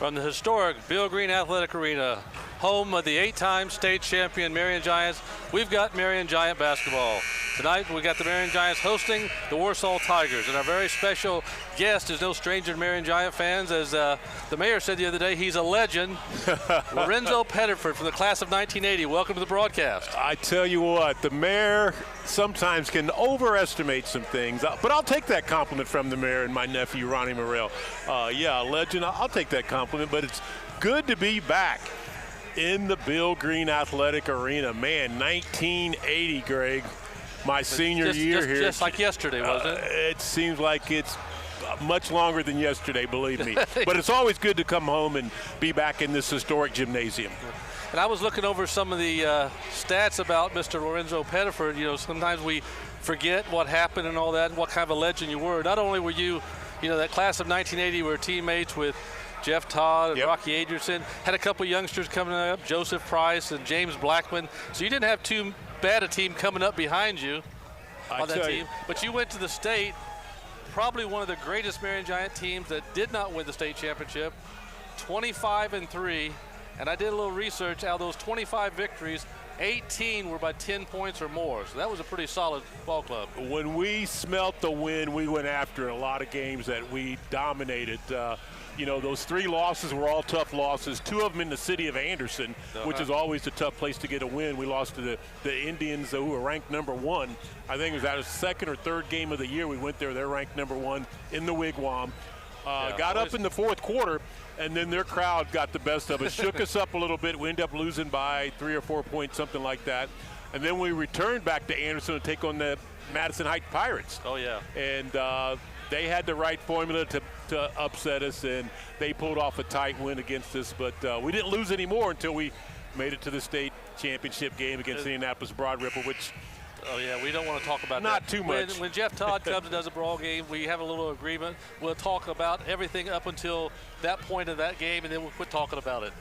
From the historic Bill Green Athletic Arena, home of the 8-time state champion Marion Giants, we've got Marion Giant basketball. Tonight, we got the Marion Giants hosting the Warsaw Tigers, and our very special guest is no stranger to Marion Giant fans. As the mayor said the other day, he's a legend. Lorenzo Pettiford from the class of 1980. Welcome to the broadcast. I tell you what, the mayor sometimes can overestimate some things, but I'll take that compliment from the mayor and my nephew, Ronnie Morrell. Yeah, a legend. I'll take that compliment, but it's good to be back in the Bill Green Athletic Arena. Man, 1980, Greg. My senior year here. Just like yesterday, wasn't it? It seems like it's much longer than yesterday, believe me. But it's always good to come home and be back in this historic gymnasium. And I was looking over some of the stats about Mr. Lorenzo Pettiford. You know, sometimes we forget what happened and all that, and what kind of a legend you were. Not only were you, that class of 1980 were teammates with Jeff Todd and Rocky Adrianson, had a couple youngsters coming up, Joseph Price and James Blackman. So you didn't have too bad a team coming up behind you on that team. But you went to the state, probably one of the greatest Marion Giant teams that did not win the state championship, 25-3. And I did a little research. Out of those 25 victories, 18 were by 10 points or more. So that was a pretty solid ball club. When we smelt the win, we went after a lot of games that we dominated. Those 3 losses were all tough losses. 2 of them in the city of Anderson, which is always a tough place to get a win. We lost to the Indians, who were ranked number 1. I think it was our second or third game of the year we went there. They're ranked number 1 in the Wigwam. Got up in the fourth quarter, and then their crowd got the best of us, shook us up a little bit. We ended up losing by 3 or 4 points, something like that. And then we returned back to Anderson to take on the Madison Heights Pirates. Oh, yeah. And they had the right formula to upset us, and they pulled off a tight win against us. But we didn't lose any more until we made it to the state championship game against Indianapolis Broad Ripple, which – oh, yeah, we don't want to talk about not that. Too much. When Jeff Todd comes and does a brawl game, we have a little agreement. We'll talk about everything up until that point of that game, and then we'll quit talking about it.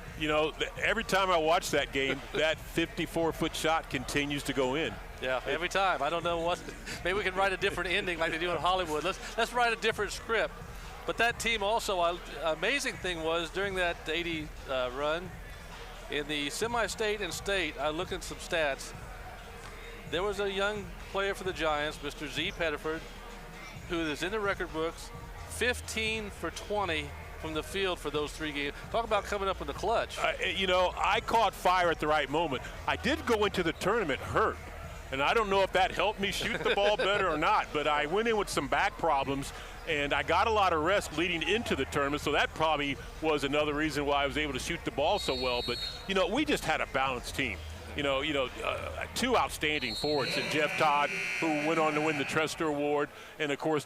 Every time I watch that game, that 54-foot shot continues to go in. Yeah, every time. I don't know what. Maybe we can write a different ending like they do in Hollywood. Let's write a different script. But that team also, amazing thing was during that 80 run, in the semi-state and state, I looked at some stats. There was a young player for the Giants, Mr. Z. Pettiford, who is in the record books, 15 for 20 from the field for those 3 games. Talk about coming up in the clutch. I caught fire at the right moment. I did go into the tournament hurt, and I don't know if that helped me shoot the ball better or not, but I went in with some back problems, and I got a lot of rest leading into the tournament, so that probably was another reason why I was able to shoot the ball so well. But, we just had a balanced team. 2 outstanding forwards, and Jeff Todd, who went on to win the Trester Award, and of course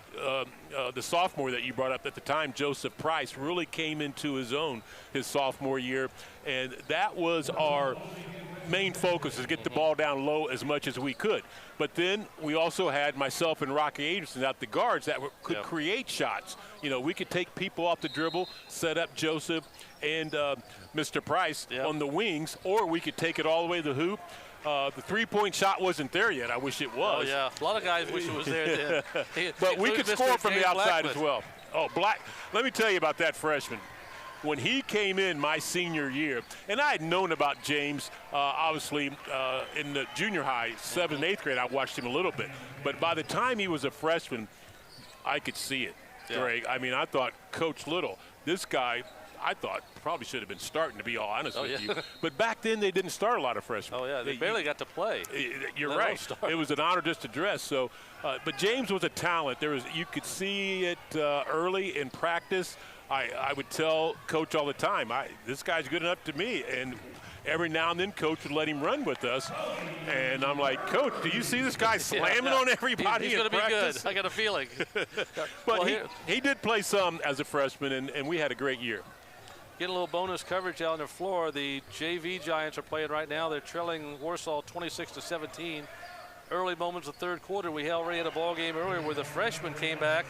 the sophomore that you brought up at the time, Joseph Price, really came into his own his sophomore year, and that was our main focus, is get the ball down low as much as we could. But then we also had myself and Rocky Adrianson out the guards that could create shots. We could take people off the dribble, set up Joseph and Mr. Price on the wings, or we could take it all the way to the hoop. The three-point shot wasn't there yet. I wish it was. Oh, yeah. A lot of guys wish it was there then. But we could score from the outside as well. Oh, let me tell you about that freshman. When he came in my senior year, and I had known about James, obviously, in the junior high, 7th and 8th grade, I watched him a little bit. But by the time he was a freshman, I could see it, Greg. I mean, I thought, Coach Little, this guy, I thought probably should have been starting, to be all honest with you. But back then, they didn't start a lot of freshmen. Oh, yeah, they barely got to play. You're right. It was an honor just to dress. So, but James was a talent. You could see it early in practice. I would tell Coach all the time, this guy's good enough to me. And every now and then, Coach would let him run with us. And I'm like, Coach, do you see this guy slamming on everybody He's in practice? He's going to be good. I got a feeling. But he did play some as a freshman, and we had a great year. Get a little bonus coverage out on the floor. The JV Giants are playing right now. They're trailing Warsaw 26-17. Early moments of third quarter, we already had a ball game earlier where the freshmen came back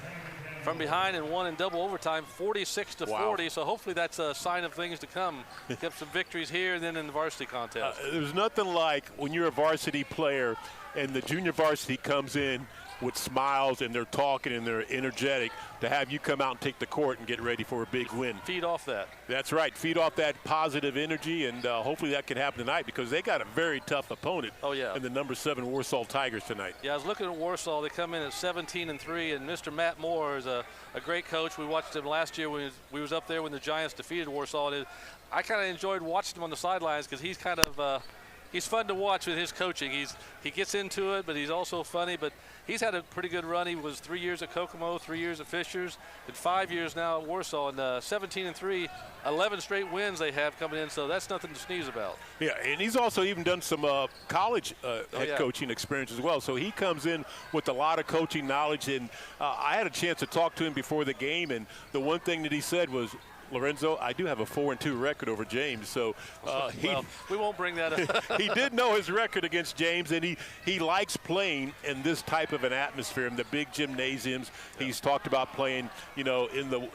from behind and won in double overtime, 46-40. Wow. So hopefully that's a sign of things to come. Get some victories here and then in the varsity contest. There's nothing like when you're a varsity player and the junior varsity comes in with smiles, and they're talking and they're energetic, to have you come out and take the court and get ready for a big win. Feed off that. That's right. Feed off that positive energy, and hopefully that can happen tonight, because they got a very tough opponent in the number 7 Warsaw Tigers tonight. Yeah, I was looking at Warsaw. They come in at 17-3, and Mr. Matt Moore is a great coach. We watched him last year when we was up there when the Giants defeated Warsaw. And I kind of enjoyed watching him on the sidelines, because he's kind of he's fun to watch with his coaching. He gets into it, but he's also funny. But he's had a pretty good run. He was 3 years at Kokomo, 3 years at Fishers, and 5 years now at Warsaw. And 17-3, 11 straight wins they have coming in. So that's nothing to sneeze about. Yeah, and he's also even done some college head coaching experience as well. So he comes in with a lot of coaching knowledge. And I had a chance to talk to him before the game, and the one thing that he said was, Lorenzo, I do have a 4-2 record over James, so we won't bring that up. He did know his record against James, and he likes playing in this type of an atmosphere, in the big gymnasiums. He's talked about playing, in the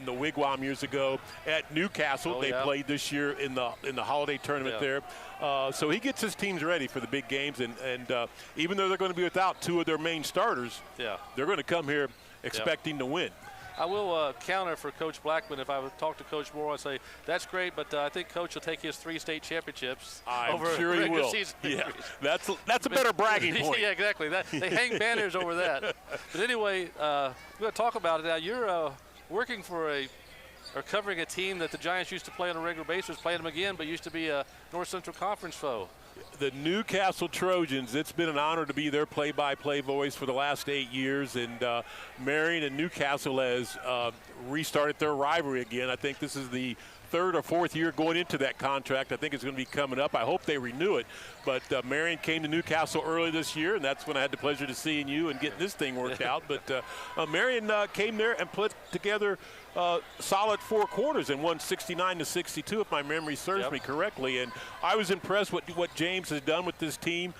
Wigwam years ago at Newcastle. They played this year in the holiday tournament there. So he gets his teams ready for the big games, and even though they're going to be without 2 of their main starters, they're going to come here expecting to win. I will counter for Coach Blackman. If I would talk to Coach Moore, I'd say that's great, but I think Coach will take his 3 state championships over sure he regular will. season. Yeah, that's a better bragging point. Yeah, exactly. They hang banners over that. But anyway, we're going to talk about it now. You're working for or covering a team that the Giants used to play on a regular basis, playing them again, but used to be a North Central Conference foe. The Newcastle Trojans, it's been an honor to be their play-by-play voice for the last 8 years, and Marion and Newcastle has restarted their rivalry again. I think this is the 3rd or 4th year going into that contract. I think it's going to be coming up. I hope they renew it. But Marion came to Newcastle early this year, and that's when I had the pleasure to seeing you and getting this thing worked out. But Marion came there and put together solid 4 quarters and won 69-62, if my memory serves me correctly. And I was impressed with what James has done with this team.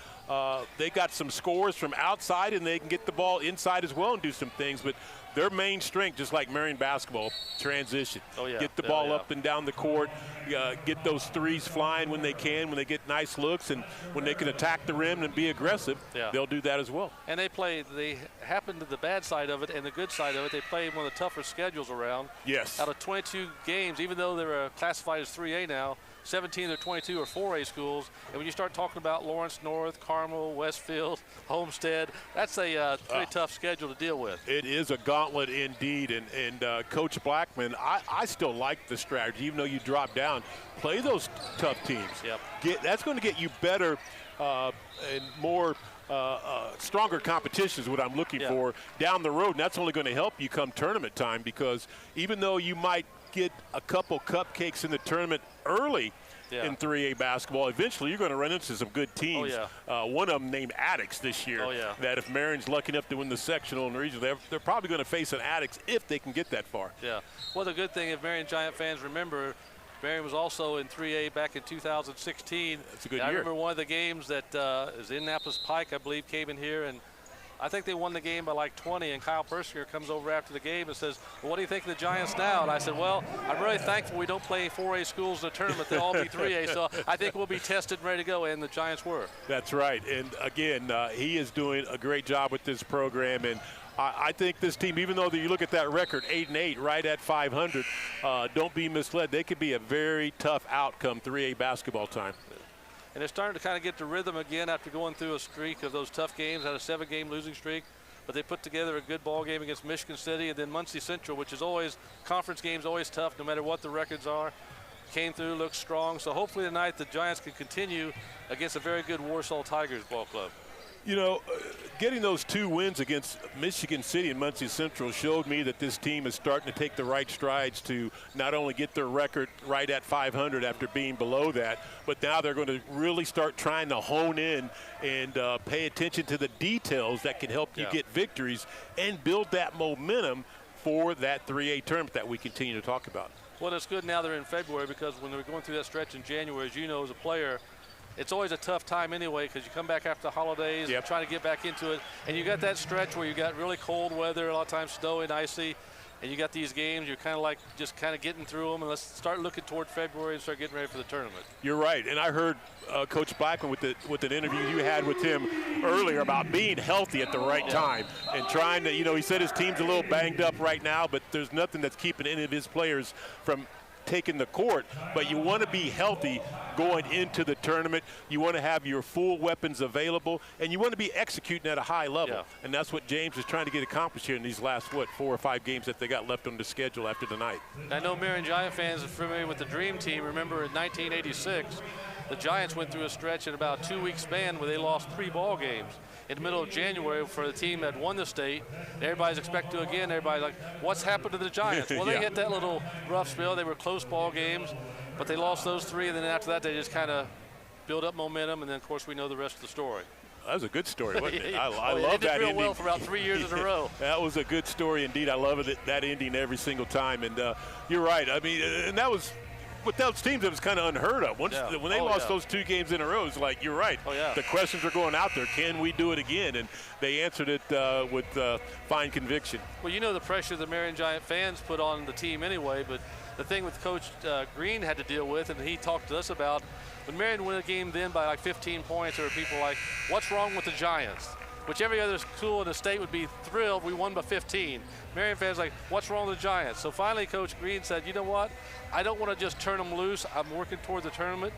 They got some scores from outside, and they can get the ball inside as well and do some things. But their main strength, just like Marion basketball, transition. Get the ball up and down the court, get those threes flying when they can, when they get nice looks, and when they can attack the rim and be aggressive, they'll do that as well. And they happen to the bad side of it and the good side of it. They play one of the tougher schedules around. Yes. Out of 22 games, even though they're classified as 3A now, 17 or 22 are 4A schools. And when you start talking about Lawrence North, Carmel, Westfield, Homestead, that's a pretty tough schedule to deal with. It is a gauntlet indeed. And Coach Blackman, I still like the strategy, even though you drop down. Play those tough teams. That's going to get you better and more stronger competition is what I'm looking for down the road. And that's only going to help you come tournament time, because even though you might get a couple cupcakes in the tournament early in 3A basketball, eventually you're going to run into some good teams. One of them named Addicts this year, that if Marion's lucky enough to win the sectional and regional, they're probably going to face an Addicts if they can get that far. Well, the good thing, if Marion Giant fans remember, Marion was also in 3A back in 2016. That's a good year. I remember one of the games that is Indianapolis Pike, I believe, came in here, and I think they won the game by like 20, and Kyle Persinger comes over after the game and says, well, what do you think of the Giants now? And I said, well, I'm really thankful we don't play 4A schools in the tournament. They'll all be 3A, so I think we'll be tested and ready to go, and the Giants were. That's right. And, again, he is doing a great job with this program, and I think this team, even though you look at that record, 8-8, right at 500, don't be misled. They could be a very tough outcome 3A basketball time. And they're starting to kind of get the rhythm again after going through a streak of those tough games, had a 7-game losing streak. But they put together a good ball game against Michigan City, and then Muncie Central, which is always, conference games always tough no matter what the records are. Came through, looked strong. So hopefully tonight the Giants can continue against a very good Warsaw Tigers ball club. You know, getting those 2 wins against Michigan City and Muncie Central showed me that this team is starting to take the right strides to not only get their record right at 500 after being below that, but now they're going to really start trying to hone in and pay attention to the details that can help you get victories and build that momentum for that 3A tournament that we continue to talk about. Well, it's good now they're in February, because when they're going through that stretch in January, as you know, as a player, it's always a tough time anyway, because you come back after the holidays and try to get back into it. And you got that stretch where you got really cold weather, a lot of times snowy and icy. and you got these games, you're kind of like just kind of getting through them, and let's start looking toward February and start getting ready for the tournament. You're right, and I heard Coach Blackman with an interview you had with him earlier about being healthy at the right time and trying to, he said his team's a little banged up right now, but there's nothing that's keeping any of his players from taking the court. But you want to be healthy going into the tournament. You want to have your full weapons available, and you want to be executing at a high level. Yeah. And that's what James is trying to get accomplished here in these last, 4 or 5 games that they got left on the schedule after tonight. I know Marion Giant fans are familiar with the Dream Team. Remember in 1986, the Giants went through a stretch in about a 2-week span where they lost 3 ball games in the middle of January for the team that won the state. Everybody's expected to again. Everybody's like, what's happened to the Giants? Well, they hit that little rough spell. They were close ball games, but they lost those 3, and then after that, they just kind of build up momentum, and then, of course, we know the rest of the story. That was a good story, wasn't it? I love that that real ending. well for about 3 years in a row. That was a good story indeed. I love it, that ending every single time. And you're right. I mean, and that was, with those teams, it was kind of unheard of. When they lost those 2 games in a row, it's like, you're right. The questions are going out there. Can we do it again? And they answered it with fine conviction. Well, you know the pressure the Marion Giant fans put on the team anyway, but the thing with Coach Green had to deal with, and he talked to us about, when Marion won a game then by like 15 points, there were people like, what's wrong with the Giants? Which every other school in the state would be thrilled we won by 15. Marion fans like, what's wrong with the Giants? So finally Coach Green said, you know what? I don't want to just turn them loose. I'm working toward the tournament.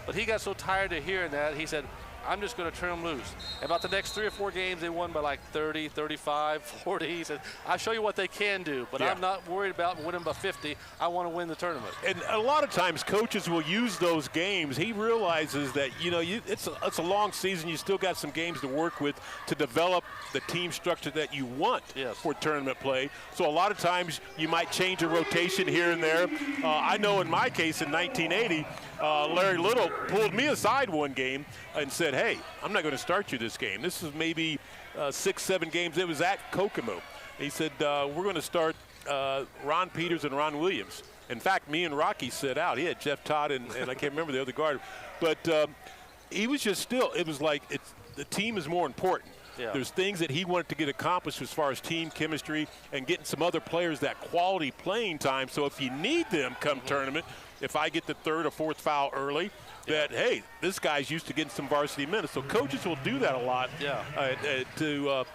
But he got so tired of hearing that, he said, I'm just going to turn them loose. And about the next 3 or 4 games, they won by like 30, 35, 40. He said, I'll show you what they can do, but I'm not worried about winning by 50. I want to win the tournament. And a lot of times coaches will use those games. He realizes that, it's a long season. You still got some games to work with to develop the team structure that you want for tournament play. So a lot of times you might change a rotation here and there. I know in my case in 1980, Larry Little pulled me aside one game and said, hey, I'm not going to start you this game. This is maybe 6, 7 games. It was at Kokomo. He said, we're going to start Ron Peters and Ron Williams. In fact, me and Rocky set out. He had Jeff Todd and I can't remember the other guard. But he was just still, it was like the team is more important. There's things that he wanted to get accomplished as far as team chemistry and getting some other players that quality playing time. So if you need them come tournament, if I get the 3rd or 4th foul early, that, hey, this guy's used to getting some varsity minutes. So coaches will do that a lot to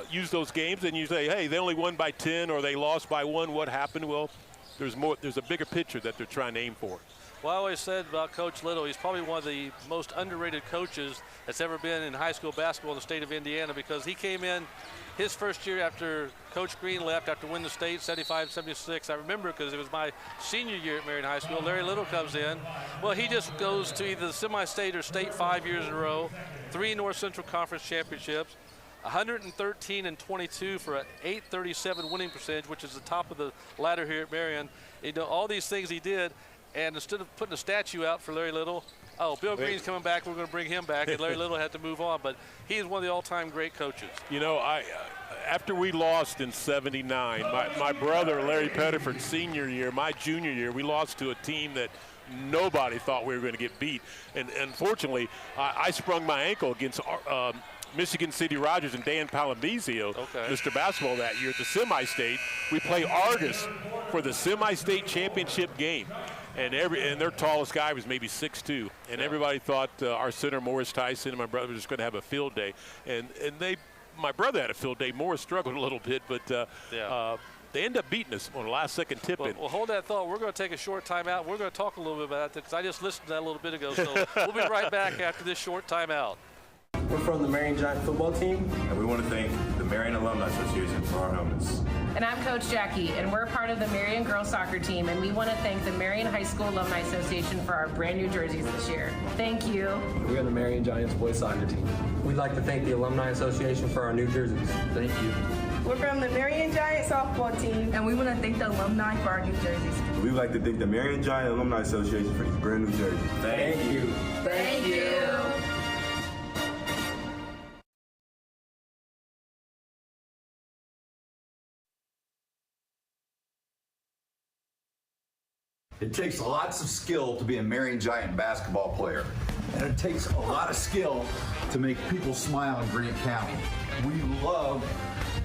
use those games. And you say, hey, they only won by 10 or they lost by 1. What happened? Well, there's a bigger picture that they're trying to aim for. Well, I always said about Coach Little, he's probably one of the most underrated coaches that's ever been in high school basketball in the state of Indiana, because he came in his first year after Coach Green left after winning the state, 75-76. I remember because it was my senior year at Marion High School. Larry Little comes in. Well, he just goes to either the semi-state or state 5 years in a row, 3 North Central Conference championships, 113-22 for an .837 winning percentage, which is the top of the ladder here at Marion. All these things he did. And instead of putting a statue out for Larry Little, Bill Green's coming back, we're going to bring him back, and Larry Little had to move on. But he is one of the all-time great coaches. After we lost in '79, my brother Larry Pettiford's senior year, my junior year, we lost to a team that nobody thought we were going to get beat. And unfortunately, I sprung my ankle against Michigan City Rogers and Dan Palambizio, Mr. Basketball, that year at the semi-state. We play Argus for the semi-state championship game. And their tallest guy was maybe 6'2", and everybody thought our center Morris Tyson and my brother were just going to have a field day, and my brother had a field day. Morris struggled a little bit, but they end up beating us on a last-second tip-in. Well, hold that thought. We're going to take a short timeout. We're going to talk a little bit about that because I just listened to that a little bit ago. So we'll be right back after this short timeout. We're from the Marion Giant football team. And we want to thank the Marion Alumni Association for our helmets. And I'm Coach Jackie, and we're part of the Marion girls soccer team, and we want to thank the Marion High School Alumni Association for our brand new jerseys this year. Thank you. We are the Marion Giants boys soccer team. We'd like to thank the Alumni Association for our new jerseys. Thank you. We're from the Marion Giant softball team, and we want to thank the alumni for our new jerseys. We'd like to thank the Marion Giant Alumni Association for these brand new jerseys. Thank you. Thank you. It takes lots of skill to be a Marion Giant basketball player. And it takes a lot of skill to make people smile in Grant County. We love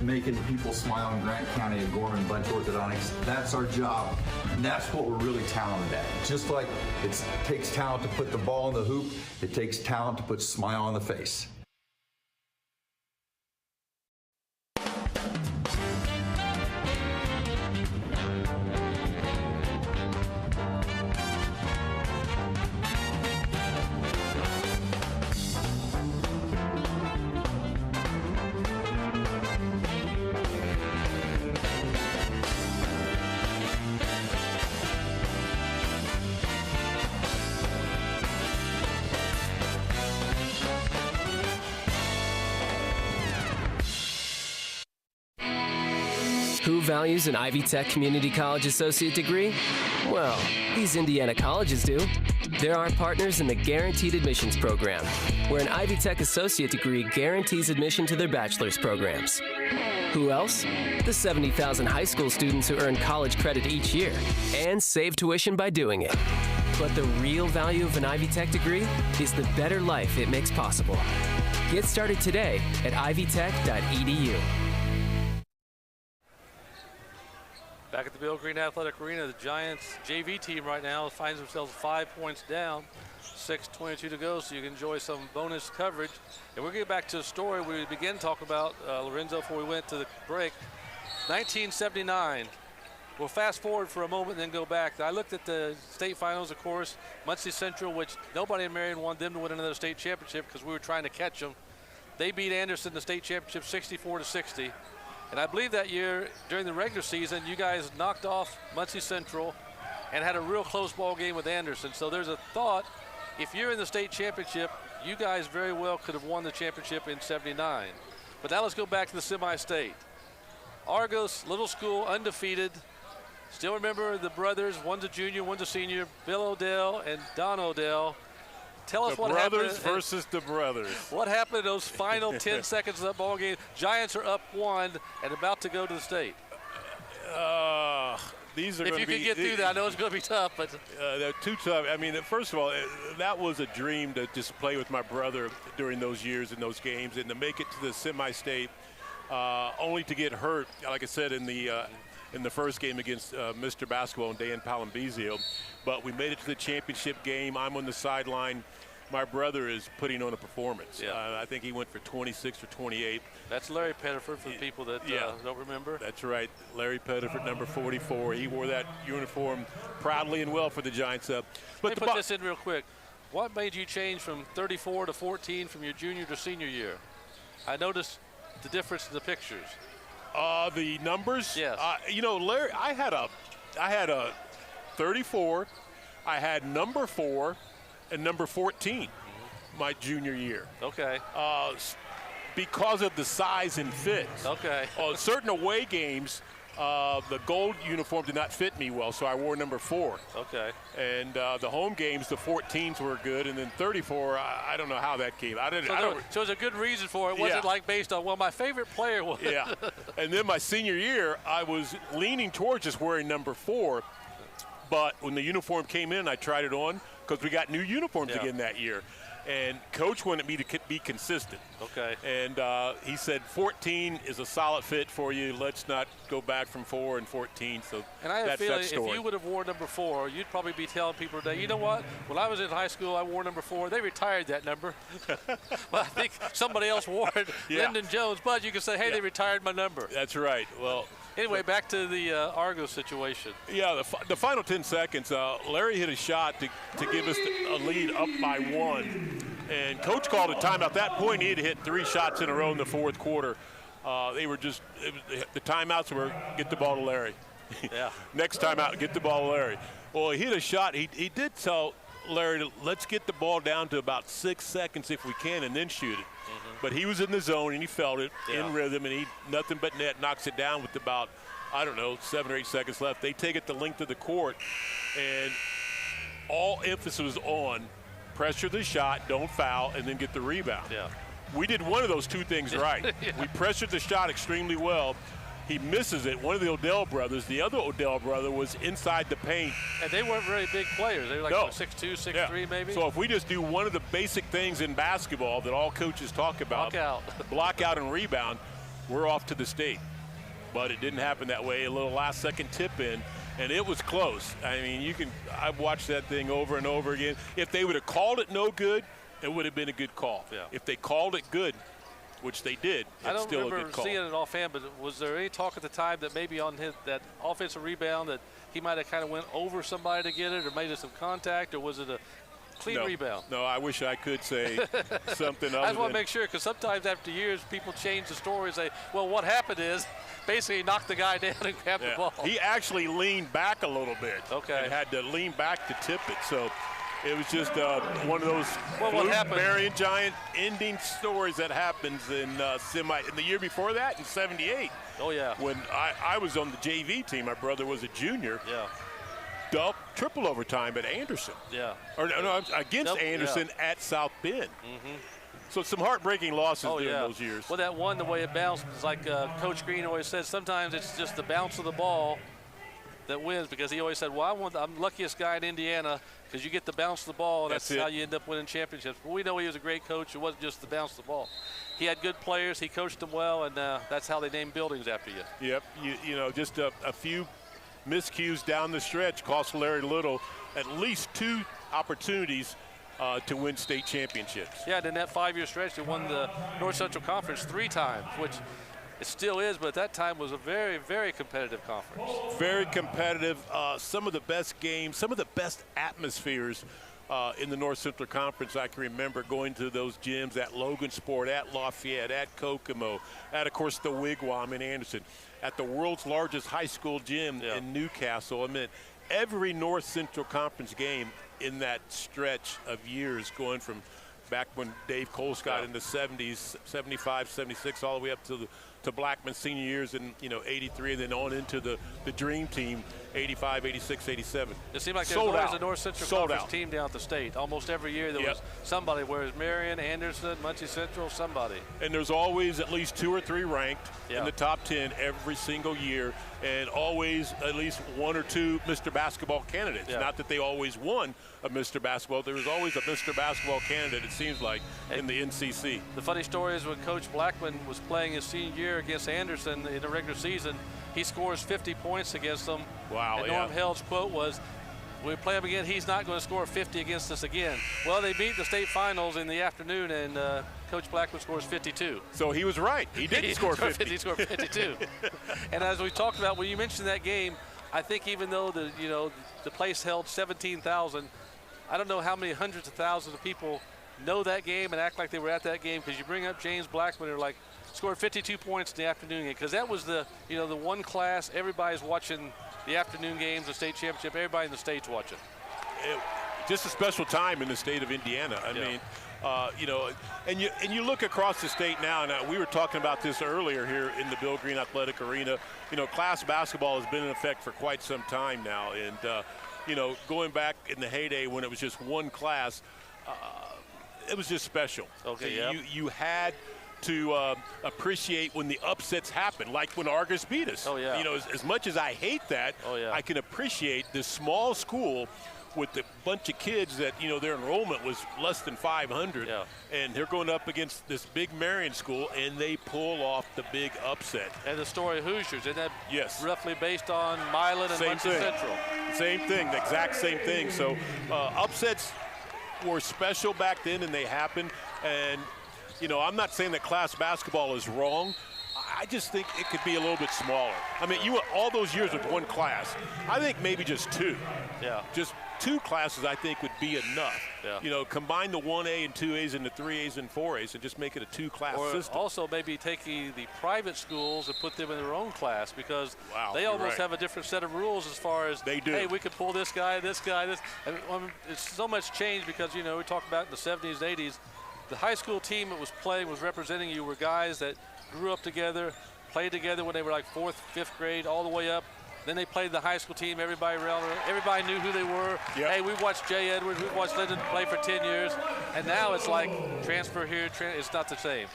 making people smile in Grant County and Gorman Bunch Orthodontics. That's our job. And that's what we're really talented at. Just like it takes talent to put the ball in the hoop, it takes talent to put a smile on the face. Who values an Ivy Tech Community College Associate degree? Well, these Indiana colleges do. They're our partners in the Guaranteed Admissions Program, where an Ivy Tech Associate degree guarantees admission to their bachelor's programs. Who else? The 70,000 high school students who earn college credit each year and save tuition by doing it. But the real value of an Ivy Tech degree is the better life it makes possible. Get started today at ivytech.edu. Back at the Bill Green Athletic Arena, the Giants JV team right now finds themselves 5 points down, 6:22 to go, so you can enjoy some bonus coverage. And we're going to get back to a story we began talking about, Lorenzo, before we went to the break. 1979. We'll fast forward for a moment and then go back. I looked at the state finals, of course. Muncie Central, which nobody in Marion wanted them to win another state championship because we were trying to catch them. They beat Anderson in the state championship 64-60. And I believe that year, during the regular season, you guys knocked off Muncie Central and had a real close ball game with Anderson. So there's a thought, if you're in the state championship, you guys very well could have won the championship in '79. But now let's go back to the semi-state. Argos, little school, undefeated. Still remember the brothers, one's a junior, one's a senior, Bill Odell and Don Odell. Tell us what happened. The brothers versus the brothers. What happened in those final 10 seconds of that ball game? Giants are up 1 and about to go to the state. These are if going you to be. If you can get through that, I know it's going to be tough, but they're too tough. I mean, first of all, that was a dream to just play with my brother during those years in those games, and to make it to the semi-state, only to get hurt. Like I said in the first game against Mr. Basketball and Dan Palambizio. But we made it to the championship game. I'm on the sideline. My brother is putting on a performance. Yeah. I think he went for 26 or 28. That's Larry Pettiford for the people that don't remember. That's right. Larry Pettiford, number 44. He wore that uniform proudly and well for the Giants. Let me put this in real quick. What made you change from 34 to 14 from your junior to senior year? I noticed the difference in the pictures. The numbers? Yes. You know, Larry, I had a 34, I had number 4 and number 14 my junior year. Okay. Because of the size and fit. Okay. Certain away games, the gold uniform did not fit me well, so I wore number 4. Okay. And the home games, the 14s were good, and then 34, I don't know how that came. So there's a good reason for it. It wasn't like based on, well, my favorite player was. Yeah. And then my senior year, I was leaning towards just wearing number 4. But when the uniform came in, I tried it on because we got new uniforms again that year. And Coach wanted me to be consistent. Okay. And he said 14 is a solid fit for you. Let's not go back from 4 and 14. So and I have a feeling that story. If you would have worn number 4, you'd probably be telling people today, you know what? When I was in high school, I wore number 4. They retired that number. Well, I think somebody else wore it, Lyndon Jones. But you can say, hey, they retired my number. That's right. Well. Anyway, back to the Argos situation. Yeah, the final 10 seconds, Larry hit a shot to give us a lead up by 1. And Coach called a timeout. At that point, he had hit 3 shots in a row in the fourth quarter. They were just the timeouts were get the ball to Larry. Yeah. Next timeout, get the ball to Larry. Well, he hit a shot. He did tell Larry, let's get the ball down to about 6 seconds if we can and then shoot it. But he was in the zone, and he felt it in rhythm, and he nothing but net knocks it down with about, 7 or 8 seconds left. They take it the length of the court, and all emphasis was on pressure the shot, don't foul, and then get the rebound. Yeah. We did one of those 2 things right. We pressured the shot extremely well. He misses it. One of the Odell brothers, the other Odell brother, was inside the paint. And they weren't very big players. They were like 6'2", 6'3", maybe. So if we just do one of the basic things in basketball that all coaches talk about, block out and rebound, we're off to the state. But it didn't happen that way. A little last-second tip in, and it was close. I mean, I've watched that thing over and over again. If they would have called it no good, it would have been a good call. Yeah. If they called it good, which they did, it's still a good call. I don't remember seeing it offhand, but was there any talk at the time that maybe on that offensive rebound that he might have kind of went over somebody to get it or made some contact, or was it a clean rebound? No, I wish I could say something other I just want than to make sure, because sometimes after years, people change the story and say, well, what happened is basically he knocked the guy down and grabbed the ball. He actually leaned back a little bit. Okay. And had to lean back to tip it. So it was just one of those Marion Giant ending stories that happens in the year before that, in '78. Oh, yeah. When I was on the JV team, my brother was a junior. Yeah. Triple overtime at Anderson. Yeah. Or no, against Anderson at South Bend. Mm-hmm. So some heartbreaking losses during those years. Well, that one, the way it bounced, it's like Coach Green always said, sometimes it's just the bounce of the ball that wins, because he always said, well, I'm the luckiest guy in Indiana because you get the bounce of the ball, and that's how you end up winning championships. But we know he was a great coach. It wasn't just the bounce of the ball. He had good players. He coached them well, and that's how they named buildings after you. Yep. You know, just a few miscues down the stretch cost Larry Little at least 2 opportunities to win state championships. Yeah, and in that 5-year stretch, they won the North Central Conference 3 times, which it still is, but at that time was a very, very competitive conference. Very competitive. Some of the best games, some of the best atmospheres in the North Central Conference. I can remember going to those gyms at Logan Sport, at Lafayette, at Kokomo, at, of course, the Wigwam in Anderson, at the world's largest high school gym in Newcastle. I mean, every North Central Conference game in that stretch of years, going from back when Dave Colescott in the 70s, 75, 76, all the way up to Blackman's senior years in 83, and then on into the Dream Team, 85, 86, 87. It seemed like there was always a North Central Conference team down at the state. Almost every year there was somebody, whereas Marion, Anderson, Muncie Central, somebody. And there's always at least 2 or 3 ranked in the top 10 every single year, and always at least 1 or 2 Mr. Basketball candidates. Not that they always won a Mr. Basketball. There was always a Mr. Basketball candidate, it seems like, in the NCC. The funny story is when Coach Blackman was playing his senior year against Anderson in the regular season, he scores 50 points against them. Wow, and Norm Held's quote was, when we play him again, he's not going to score 50 against us again. Well, they beat the state finals in the afternoon, and Coach Blackman scores 52. So he was right. He didn't score 50. He scored 52. And as we talked about, when you mentioned that game, I think even though the place held 17,000, I don't know how many hundreds of thousands of people know that game and act like they were at that game, because you bring up James Blackman, they're like, scored 52 points in the afternoon game, because that was the one class. Everybody's watching the afternoon games, the state championship. Everybody in the state's watching. Just a special time in the state of Indiana. I mean, and you look across the state now. And we were talking about this earlier here in the Bill Green Athletic Arena. Class basketball has been in effect for quite some time now, and going back in the heyday when it was just one class, it was just special. Okay. You had to appreciate when the upsets happen, like when Argus beat us. Oh, yeah. As much as I hate that, I can appreciate this small school with a bunch of kids that, their enrollment was less than 500, and they're going up against this big Marion school, and they pull off the big upset. And the story of Hoosiers, isn't that roughly based on Milan and Muncie Central? Same thing, the exact same thing. So upsets were special back then, and they happened. And I'm not saying that class basketball is wrong. I just think it could be a little bit smaller. I mean, all those years with one class. I think maybe just 2. Yeah. Just 2 classes, I think, would be enough. Yeah. Combine the 1A and 2As into 3As and 4As and just make it a 2-class system. Also maybe taking the private schools and put them in their own class, because they almost have a different set of rules as far as, they do. Hey, we could pull this guy, this. I mean, it's so much change, because, we talked about in the 70s, 80s, the high school team that was playing, was representing you, were guys that grew up together, played together when they were like 4th, 5th grade, all the way up. Then they played the high school team. Everybody knew who they were. Yep. Hey, we watched Jay Edwards, we watched Lyndon play for 10 years. And now it's like transfer here, it's not the same.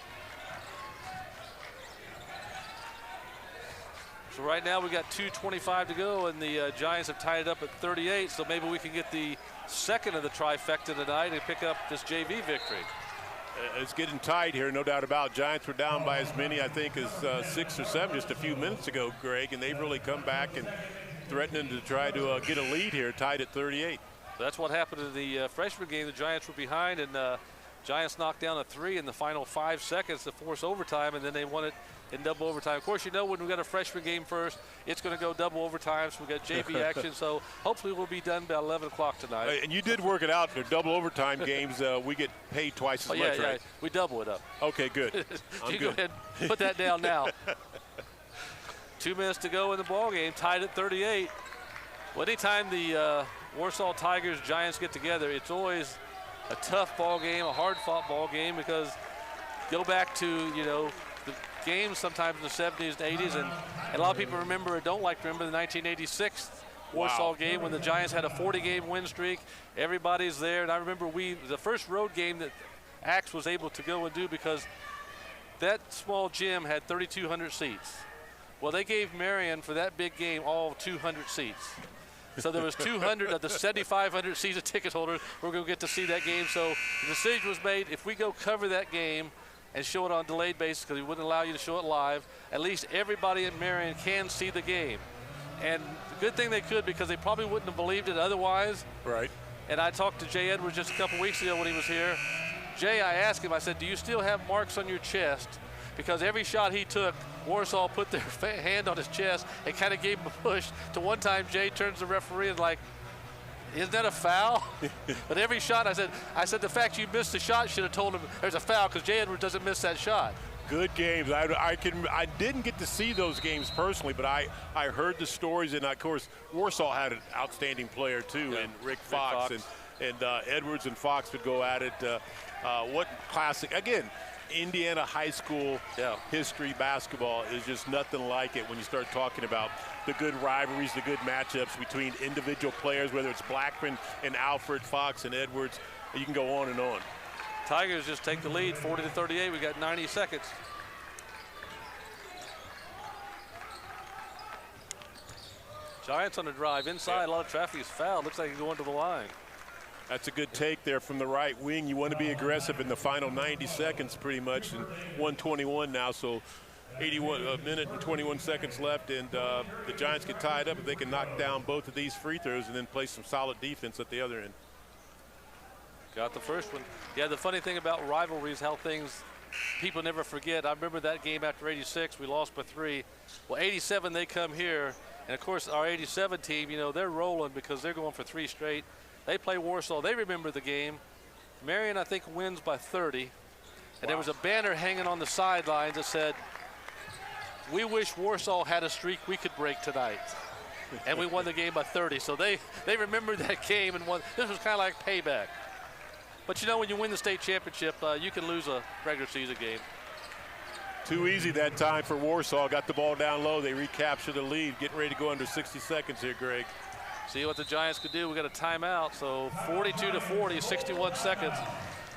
So right now we've got 2:25 to go, and the Giants have tied it up at 38. So maybe we can get the second of the trifecta tonight and pick up this JV victory. It's getting tight here, no doubt about it. Giants were down by as many, I think, as 6 or 7 just a few minutes ago, Greg, and they've really come back and threatening to try to get a lead here, tied at 38. That's what happened in the freshman game. The Giants were behind, and Giants knocked down a 3 in the final 5 seconds to force overtime, and then they won it in double overtime. Of course, you know when we got a freshman game first, it's going to go double overtime, so we got JV action. So hopefully we'll be done by 11 o'clock tonight. And you did work it out. For double overtime games, we get paid twice as much, right? We double it up. Okay, good. I'm you good. go ahead and put that down now. 2 minutes to go in the ball game, tied at 38. Well, anytime the Warsaw Tigers Giants get together, it's always a tough ball game, a hard-fought ball game, because go back to, you know, the games sometimes in the 70s and 80s, and a lot of people remember or don't like to remember the 1986 Warsaw game when the Giants had a 40-game win streak. Everybody's there, and I remember the first road game that Axe was able to go and do, because that small gym had 3,200 seats. Well, they gave Marion for that big game all 200 seats. So there was 200 of the 7,500 season ticket holders were going to get to see that game. So the decision was made, if we go cover that game and show it on delayed basis, because we wouldn't allow you to show it live, at least everybody in Marion can see the game. And the good thing they could, because they probably wouldn't have believed it otherwise. Right. And I talked to Jay Edwards just a couple weeks ago when he was here. Jay, I asked him, I said, do you still have marks on your chest? Because every shot he took, Warsaw put their hand on his chest and kind of gave him a push. To one time, Jay turns to the referee and like, isn't that a foul? But every shot, I said, the fact you missed the shot should have told him there's a foul, because Jay Edwards doesn't miss that shot. Good games. I didn't get to see those games personally, but I heard the stories, and of course Warsaw had an outstanding player too, and Rick Fox. And Edwards and Fox would go at it. What classic again. Indiana high school history basketball is just nothing like it when you start talking about the good rivalries, the good matchups between individual players, whether it's Blackman and Alfred, Fox and Edwards. You can go on and on. Tigers just take the lead, 40-38. We got 90 seconds. Giants on the drive inside. A lot of traffic is fouled. Looks like he's going to the line. That's a good take there from the right wing. You want to be aggressive in the final 90 seconds pretty much, and 1:21 now, so 81 a minute and 21 seconds left, and the Giants get tied up if they can knock down both of these free throws and then play some solid defense at the other end. Got the first one. Yeah, the funny thing about rivalries, how things people never forget. I remember that game after 86, we lost by 3. Well, 87, they come here, and of course our 87 team, you know, they're rolling because they're going for 3 straight. They play Warsaw. They remember the game. Marion, I think, wins by 30. And there was a banner hanging on the sidelines that said, "We wish Warsaw had a streak we could break tonight." And we won the game by 30. So they remembered that game and won. This was kind of like payback. But, you know, when you win the state championship, you can lose a regular season game. Too easy that time for Warsaw. Got the ball down low. They recapture the lead. Getting ready to go under 60 seconds here, Greg. See what the Giants could do. We got a timeout, so 42-40, 61 seconds.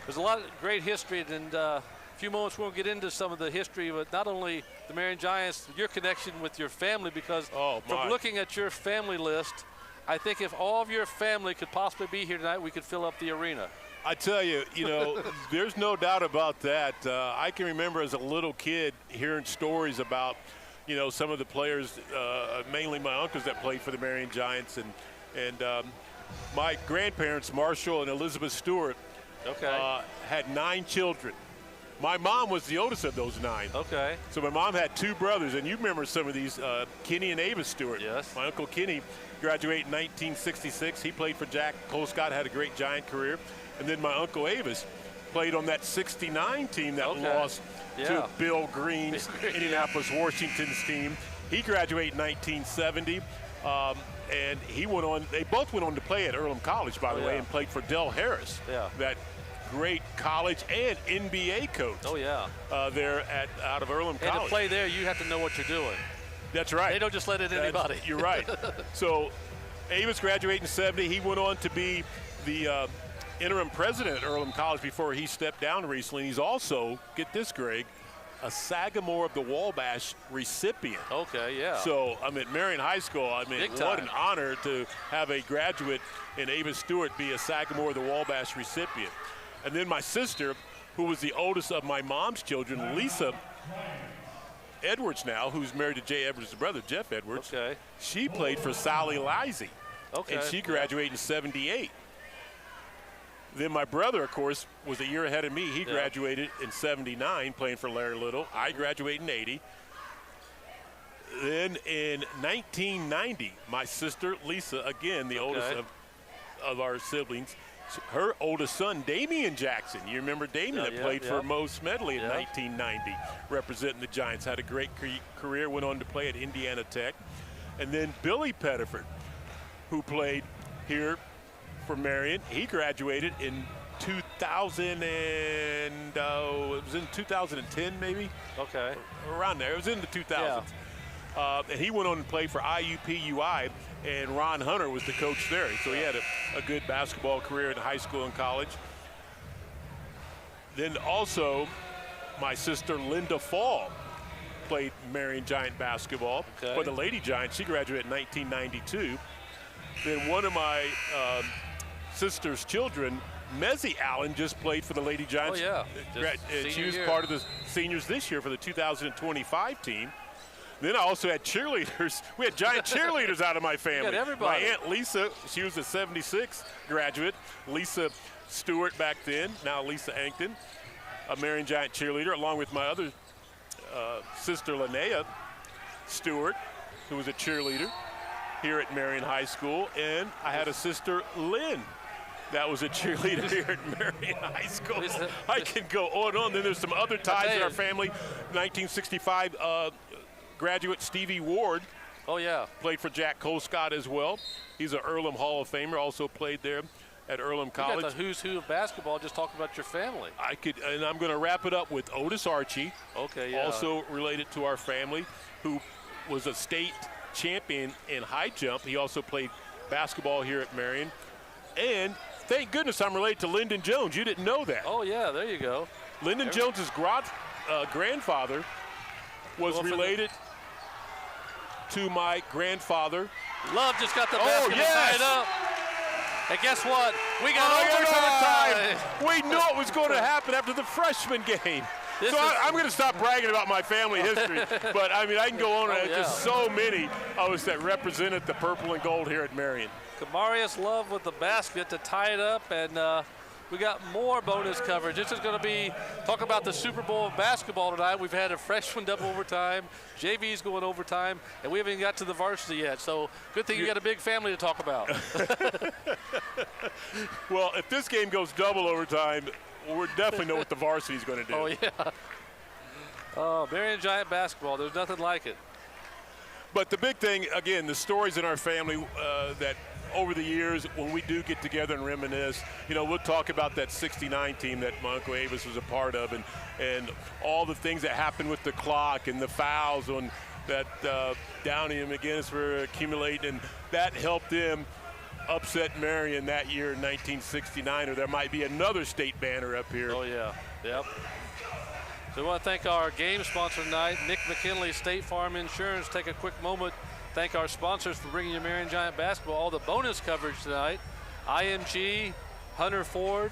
There's a lot of great history, and a few moments we'll get into some of the history, but not only the Marion Giants, your connection with your family, because from looking at your family list, I think if all of your family could possibly be here tonight, we could fill up the arena. I tell you, you know, there's no doubt about that. I can remember as a little kid hearing stories about, you know, some of the players, mainly my uncles that played for the Marion Giants, and my grandparents, Marshall and Elizabeth Stewart, had 9 children. My mom was the oldest of those 9. Okay. So my mom had 2 brothers, and you remember some of these, Kenny and Avis Stewart. Yes. My uncle Kenny graduated in 1966. He played for Jack Colescott, had a great Giant career. And then my uncle Avis played on that 69 team that lost to Bill Green's Indianapolis Washington's team. He graduated in 1970, and he went on. They both went on to play at Earlham College, by the way, and played for Del Harris, that great college and NBA coach. There out of Earlham College. And to play there, you have to know what you're doing. That's right. They don't just let in anybody. You're right. So Avis graduated in 70. He went on to be the interim president at Earlham College before he stepped down recently. He's also, get this, Greg, a Sagamore of the Wabash recipient. Okay, yeah. So, I mean, Marion High School, I mean, what an honor to have a graduate in Avis Stewart be a Sagamore of the Wabash recipient. And then my sister, who was the oldest of my mom's children, Lisa Edwards now, who's married to Jay Edwards' brother, Jeff Edwards. Okay. She played for Sally Lizzie. Okay. And she graduated in 78. Then my brother, of course, was a year ahead of me. He graduated in 79, playing for Larry Little. I graduated in 80. Then in 1990, my sister, Lisa, again, the oldest of our siblings, her oldest son, Damian Jackson. You remember Damian that played for Mo Smedley in 1990, representing the Giants. Had a great career, went on to play at Indiana Tech. And then Billy Pettiford, who played here for Marion. He graduated in 2000 and it was in 2010 maybe. Okay. Around there. It was in the 2000s. And he went on to play for IUPUI, and Ron Hunter was the coach there. So he had a good basketball career in high school and college. Then also, my sister Linda Fall played Marion Giant basketball for the Lady Giants. She graduated in 1992. Then one of my sister's children, Mezzie Allen, just played for the Lady Giants. Oh, yeah. She was part of the seniors this year for the 2025 team. Then I also had cheerleaders. We had giant cheerleaders out of my family. You got everybody. My Aunt Lisa, she was a 76 graduate. Lisa Stewart back then, now Lisa Ankton, a Marion Giant cheerleader, along with my other sister, Linnea Stewart, who was a cheerleader here at Marion High School. And I had a sister, Lynn, that was a cheerleader here at Marion High School. I can go on and on. Then there's some other ties in our family. 1965 graduate Stevie Ward. Oh, yeah. Played for Jack Colescott as well. He's an Earlham Hall of Famer, also played there at Earlham College. You got the who's who of basketball, just talking about your family. And I'm going to wrap it up with Otis Archie. Okay, yeah. Also related to our family, who was a state champion in high jump. He also played basketball here at Marion. And thank goodness I'm related to Lyndon Jones. You didn't know that. Oh, yeah, there you go. Lyndon Jones's grandfather was related to my grandfather. Love just got the basket tied up. And guess what? We got overtime. We knew it was going to happen after the freshman game. I'm going to stop bragging about my family history. But, I mean, I can go on. Just so many of us that represented the purple and gold here at Marion. Kamarius Love with the basket to tie it up. And we got more bonus coverage. This is going to be talking about the Super Bowl of basketball tonight. We've had a freshman double overtime. JV's going overtime. And we haven't even got to the varsity yet. So good thing you got a big family to talk about. Well, if this game goes double overtime, we definitely know what the varsity is going to do. Oh, yeah. Oh, Marion Giant basketball. There's nothing like it. But the big thing, again, the stories in our family that over the years, when we do get together and reminisce, you know, we'll talk about that 69 team that my Uncle Avis was a part of, and all the things that happened with the clock and the fouls on that Downey and McGinnis were accumulating, and that helped them upset Marion that year in 1969, or there might be another state banner up here. Oh, yeah. Yep. So we want to thank our game sponsor tonight, Nick McKinley, State Farm Insurance. Take a quick moment. Thank our sponsors for bringing you Marion Giant basketball. All the bonus coverage tonight. IMG, Hunter Ford,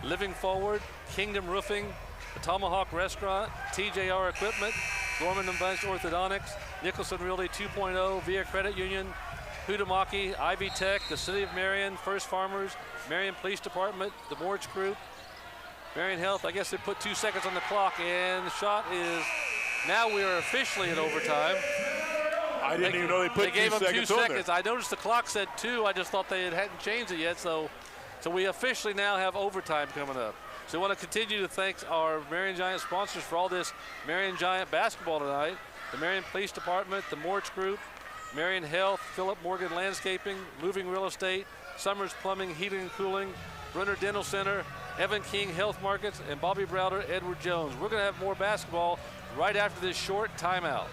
Living Forward, Kingdom Roofing, the Tomahawk Restaurant, TJR Equipment, Gorman & Bunch Orthodontics, Nicholson Realty 2.0, Via Credit Union, Hudamaki, Ivy Tech, the City of Marion, First Farmers, Marion Police Department, the Morge Group, Marion Health. I guess they put 2 seconds on the clock, and the shot is, now we are officially in overtime. I didn't even know they put 2 seconds on there. They gave them 2 seconds. I noticed the clock said 2. I just thought they hadn't changed it yet. So we officially now have overtime coming up. So we want to continue to thank our Marion Giant sponsors for all this Marion Giant basketball tonight. The Marion Police Department, the Morge Group, Marion Health, Philip Morgan Landscaping, Moving Real Estate, Summers Plumbing, Heating and Cooling, Brunner Dental Center, Evan King Health Markets, and Bobby Browder, Edward Jones. We're going to have more basketball right after this short timeout.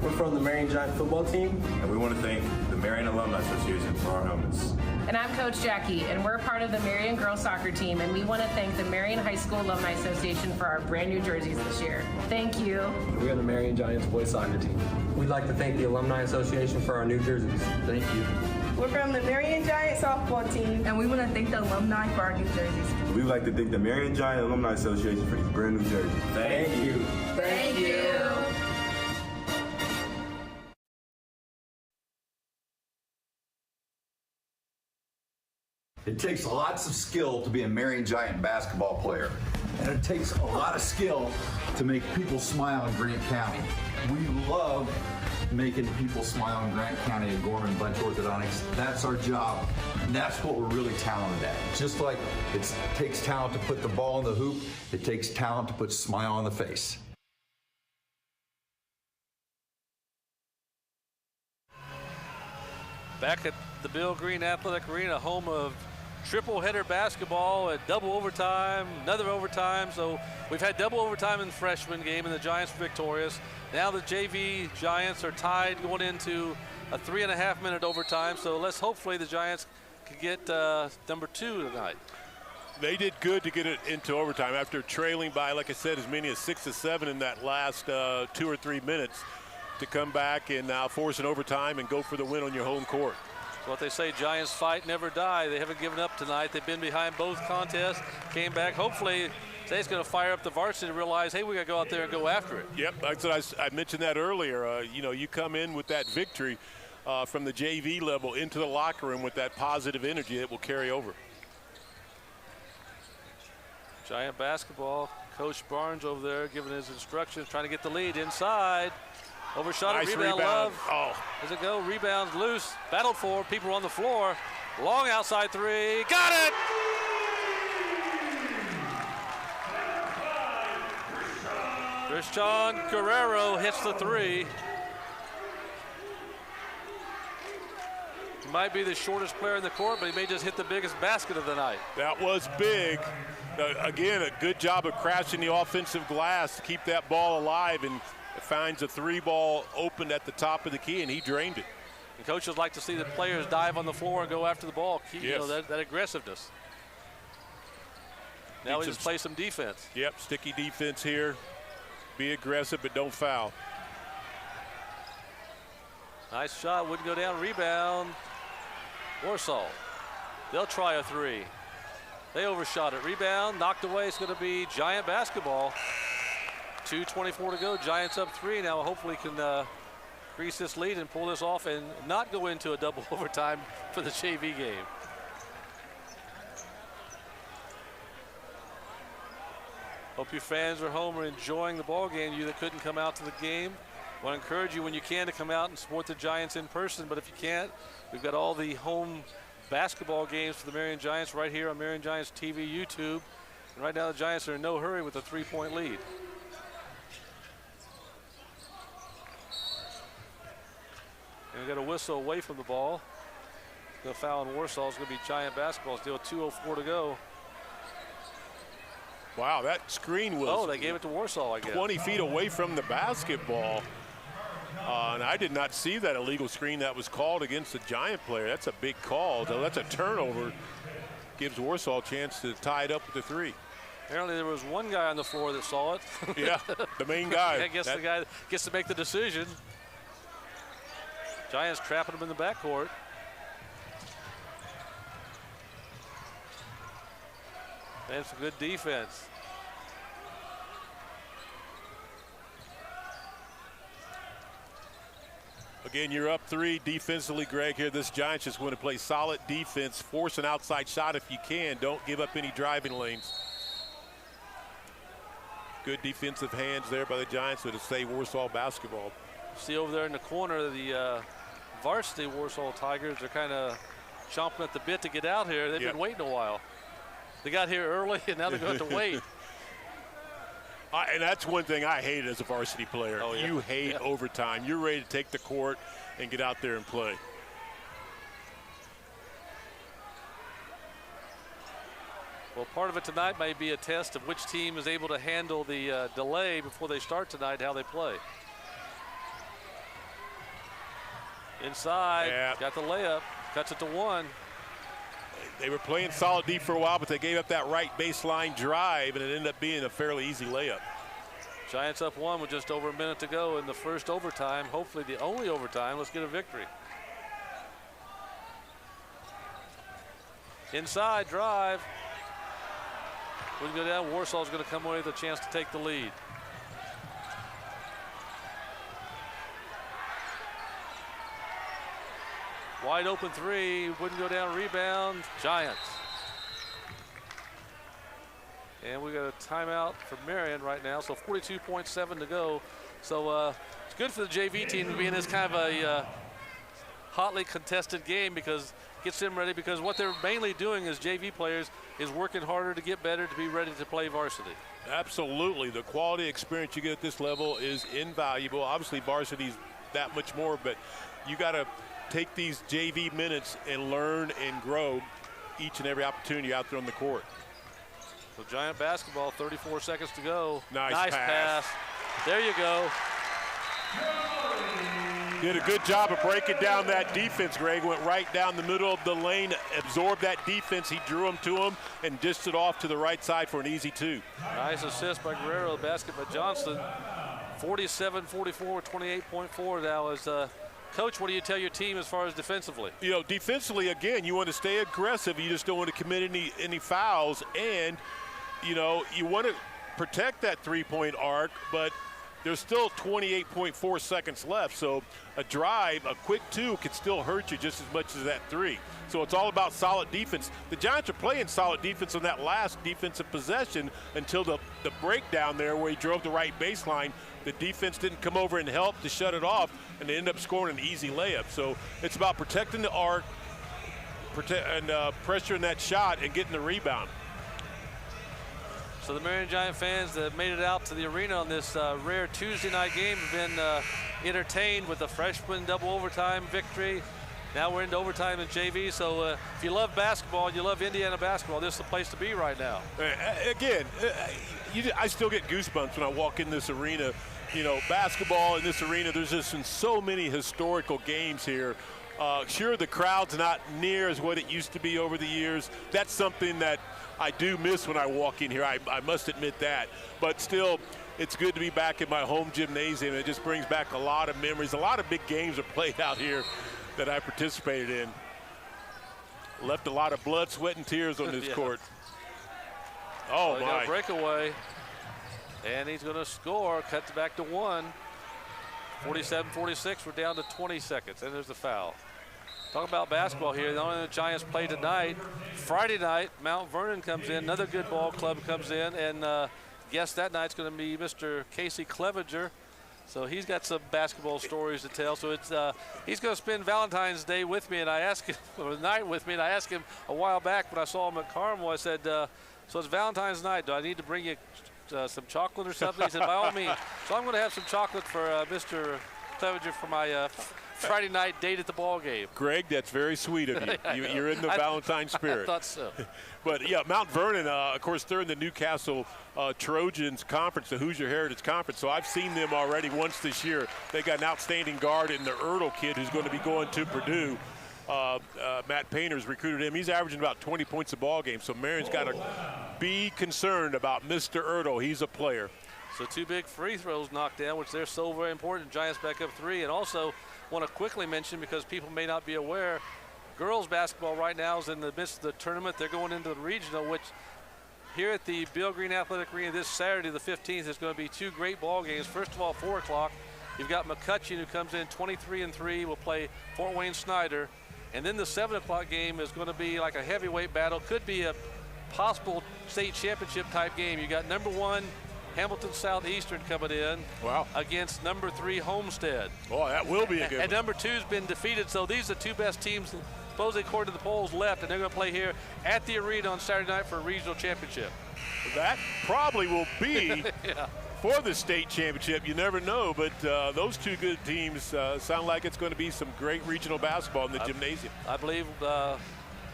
We're from the Marion Giant football team. And we want to thank the Marion Alumni Association for our helmets. And I'm Coach Jackie, and we're part of the Marion girls soccer team, and we want to thank the Marion High School Alumni Association for our brand new jerseys this year. Thank you. We are the Marion Giants boys soccer team. We'd like to thank the Alumni Association for our new jerseys. Thank you. We're from the Marion Giant softball team, and we want to thank the alumni for our new jerseys. We would like to thank the Marion Giant Alumni Association for these brand new jerseys. Thank you. Thank you. It takes lots of skill to be a Marion Giant basketball player, and it takes a lot of skill to make people smile in Grant County. We love making people smile in Grant County and Gorman Bunch Orthodontics. That's our job, and that's what we're really talented at. Just like it takes talent to put the ball in the hoop, it takes talent to put a smile on the face. Back at the Bill Green Athletic Arena, home of triple header basketball at double overtime, another overtime. So we've had double overtime in the freshman game and the Giants were victorious. Now the JV Giants are tied going into a 3.5-minute overtime. So let's hopefully the Giants can get number 2 tonight. They did good to get it into overtime after trailing by, like I said, as many as 6 to 7 in that last 2 or 3 minutes, to come back and now force an overtime and go for the win on your home court. What they say, Giants fight, never die. They haven't given up tonight. They've been behind both contests, came back. Hopefully, today's going to fire up the varsity to realize, hey, we got to go out there and go after it. Yep, I mentioned that earlier. You know, you come in with that victory from the JV level into the locker room with that positive energy that will carry over. Giant basketball. Coach Barnes over there giving his instructions, trying to get the lead inside. Overshot Nice it, rebound, rebound. Love. Oh. Does it go? Rebounds loose. Battled for. People on the floor. Long outside three. Got it! Christian Guerrero hits the three. He might be the shortest player in the court, but he may just hit the biggest basket of the night. That was big. Again, a good job of crashing the offensive glass to keep that ball alive, and finds a 3-ball open at the top of the key, and he drained it. And coaches like to see the players dive on the floor and go after the ball. Keep, yes. You know, that aggressiveness. Now we just play some defense. Yep, sticky defense here. Be aggressive, but don't foul. Nice shot, wouldn't go down. Rebound, Warsaw. They'll try a three. They overshot it. Rebound, knocked away. It's going to be Giant basketball. 2:24 to go. Giants up 3. Now hopefully can increase this lead and pull this off and not go into a double overtime for the JV game. Hope your fans are home are enjoying the ball game. You that couldn't come out to the game, I want to encourage you when you can to come out and support the Giants in person. But if you can't, we've got all the home basketball games for the Marion Giants right here on Marion Giants TV, YouTube. And right now the Giants are in no hurry with a 3-point lead. And we got a whistle away from the ball. The foul in Warsaw is going to be Giant basketball. Still 2:04 to go. Wow, that screen was. Oh, they gave it to Warsaw, I guess. 20 feet away from the basketball. And I did not see that illegal screen that was called against the Giant player. That's a big call. So that's a turnover. Gives Warsaw a chance to tie it up with the 3. Apparently there was one guy on the floor that saw it. Yeah, the main guy. I guess the guy gets to make the decision. Giants trapping him in the backcourt. And some good defense. Again, you're up 3 defensively, Greg, here. This Giants just want to play solid defense, force an outside shot if you can. Don't give up any driving lanes. Good defensive hands there by the Giants to stay Warsaw basketball. See over there in the corner, the Varsity Warsaw Tigers are kind of chomping at the bit to get out here. They've been waiting a while. They got here early, and now they're going to have to wait. And that's one thing I hate as a varsity player. Oh, yeah. You hate overtime. You're ready to take the court and get out there and play. Well, part of it tonight may be a test of which team is able to handle the delay before they start tonight, how they play. Inside, got the layup, cuts it to 1. They were playing solid deep for a while, but they gave up that right baseline drive, and it ended up being a fairly easy layup. Giants up 1 with just over a minute to go in the first overtime. Hopefully the only overtime. Let's get a victory. Inside drive. Wouldn't go down. Warsaw's going to come away with a chance to take the lead. Wide open three. Wouldn't go down. Rebound. Giants. And we got a timeout for Marion right now. So 42.7 to go. So it's good for the JV team to be in this kind of a hotly contested game because it gets them ready, because what they're mainly doing as JV players is working harder to get better to be ready to play varsity. Absolutely. The quality experience you get at this level is invaluable. Obviously, varsity's that much more, but you got to take these JV minutes and learn and grow each and every opportunity out there on the court. So Giant basketball, 34 seconds to go. Nice pass. There you go. Did a good job of breaking down that defense, Greg. Went right down the middle of the lane, absorbed that defense. He drew him to him and dished it off to the right side for an easy two. Nice assist by Guerrero. Basket by Johnston. 47-44, 28.4 now. As Coach, what do you tell your team as far as defensively? You know, defensively, again, you want to stay aggressive. You just don't want to commit any fouls. And, you know, you want to protect that three-point arc, but there's still 28.4 seconds left. So a drive, a quick two can still hurt you just as much as that three. So it's all about solid defense. The Giants are playing solid defense on that last defensive possession until the breakdown there where he drove the right baseline. The defense didn't come over and help to shut it off, and they ended up scoring an easy layup. So it's about protecting the arc, pressuring that shot and getting the rebound. So the Marion Giant fans that made it out to the arena on this rare Tuesday night game have been entertained with the freshman double overtime victory. Now we're into overtime in JV. So if you love basketball, you love Indiana basketball, this is the place to be right now. Again, I still get goosebumps when I walk in this arena. You know, basketball in this arena, there's just been so many historical games here. Sure, the crowd's not near as what it used to be over the years. That's something that I do miss when I walk in here. I must admit that. But still, it's good to be back in my home gymnasium. It just brings back a lot of memories. A lot of big games are played out here that I participated in. Left a lot of blood, sweat, and tears on this court. Oh, my. Got a breakaway. And he's going to score. Cuts back to one. 47-46. We're down to 20 seconds. And there's the foul. Talk about basketball here. The only the Giants play tonight. Friday night, Mount Vernon comes in. Another good ball club comes in. And guess that night's going to be Mr. Casey Clevenger. So he's got some basketball stories to tell. So it's he's going to spend Valentine's Day with me. And I asked him, or the night with me, and I asked him a while back when I saw him at Carmel, I said, so it's Valentine's night. Do I need to bring you some chocolate or something? He said, by all means. So I'm going to have some chocolate for Mr. Clevenger for my Friday night date at the ball game. Greg, that's very sweet of you. You're in the Valentine spirit. I thought so. But yeah, Mount Vernon, of course, they're in the Newcastle Trojans Conference, the Hoosier Heritage Conference. So I've seen them already once this year. They got an outstanding guard in the Ertl kid who's going to be going to Purdue. Matt Painter's recruited him. He's averaging about 20 points a ball game. So Marion's got to be concerned about Mr. Ertl. He's a player. So two big free throws knocked down, which they're so very important. Giants back up three. And also want to quickly mention, because people may not be aware, girls basketball right now is in the midst of the tournament. They're going into the regional, which here at the Bill Green Athletic Arena this Saturday, the 15th, is going to be two great ball games. First of all, 4 o'clock, you've got McCutcheon, who comes in 23-3, will play Fort Wayne Snyder. And then the 7 o'clock game is going to be like a heavyweight battle. Could be a possible state championship type game. You got number 1 Hamilton Southeastern coming in against number 3 Homestead. Oh, that will be a good one. And number 2's been defeated. So these are the two best teams, supposedly according to the polls, left. And they're going to play here at the arena on Saturday night for a regional championship. That probably will be for the state championship. You never know, but those two good teams sound like it's going to be some great regional basketball in the gymnasium. I believe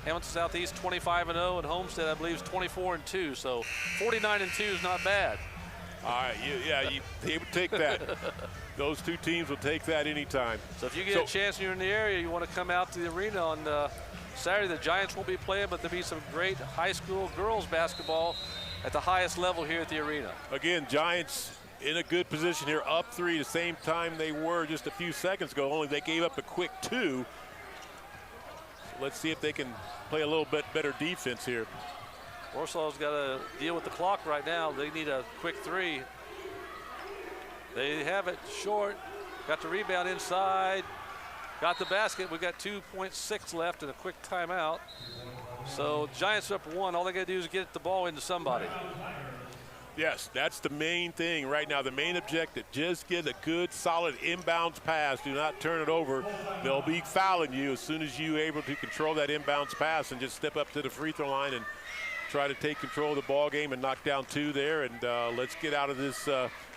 Hamilton Southeast 25-0, and Homestead, I believe, is 24-2. So 49-2 is not bad. All right, they would take that. Those two teams will take that anytime. So if you get a chance and you're in the area, you want to come out to the arena on Saturday. The Giants won't be playing, but there'll be some great high school girls basketball at the highest level here at the arena. Again, Giants in a good position here, up 3, the same time they were just a few seconds ago, only they gave up a quick 2. let's see if they can play a little bit better defense here. Warsaw's got to deal with the clock right now. They need a quick three. They have it short. Got the rebound inside. Got the basket. We've got 2.6 left and a quick timeout. So Giants are up 1. All they got to do is get the ball into somebody. Yes, that's the main thing right now. The main objective, just get a good, solid inbounds pass. Do not turn it over. They'll be fouling you as soon as you're able to control that inbounds pass and just step up to the free throw line and try to take control of the ball game and knock down 2 there. And let's get out of this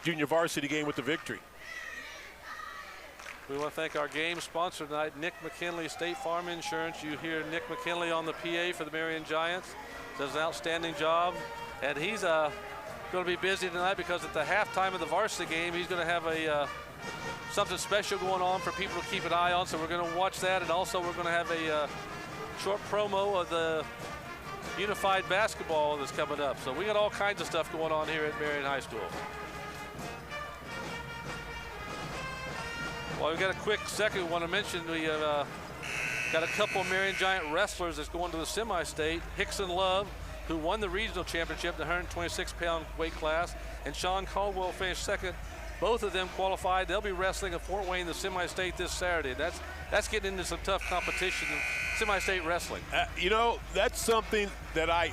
junior varsity game with the victory. We want to thank our game sponsor tonight, Nick McKinley, State Farm Insurance. You hear Nick McKinley on the PA for the Marion Giants. Does an outstanding job. And he's going to be busy tonight because at the halftime of the varsity game, he's going to have something special going on for people to keep an eye on. So we're going to watch that. And also we're going to have a short promo of the unified basketball that's coming up. So we got all kinds of stuff going on here at Marion High School. Well, we've got a quick second. We want to mention we have got a couple of Marion Giant wrestlers that's going to the semi-state. Hickson Love, who won the regional championship in the 126-pound weight class, and Sean Caldwell finished second. Both of them qualified. They'll be wrestling at Fort Wayne, the semi-state this Saturday. That's getting into some tough competition in semi-state wrestling. You know, that's something that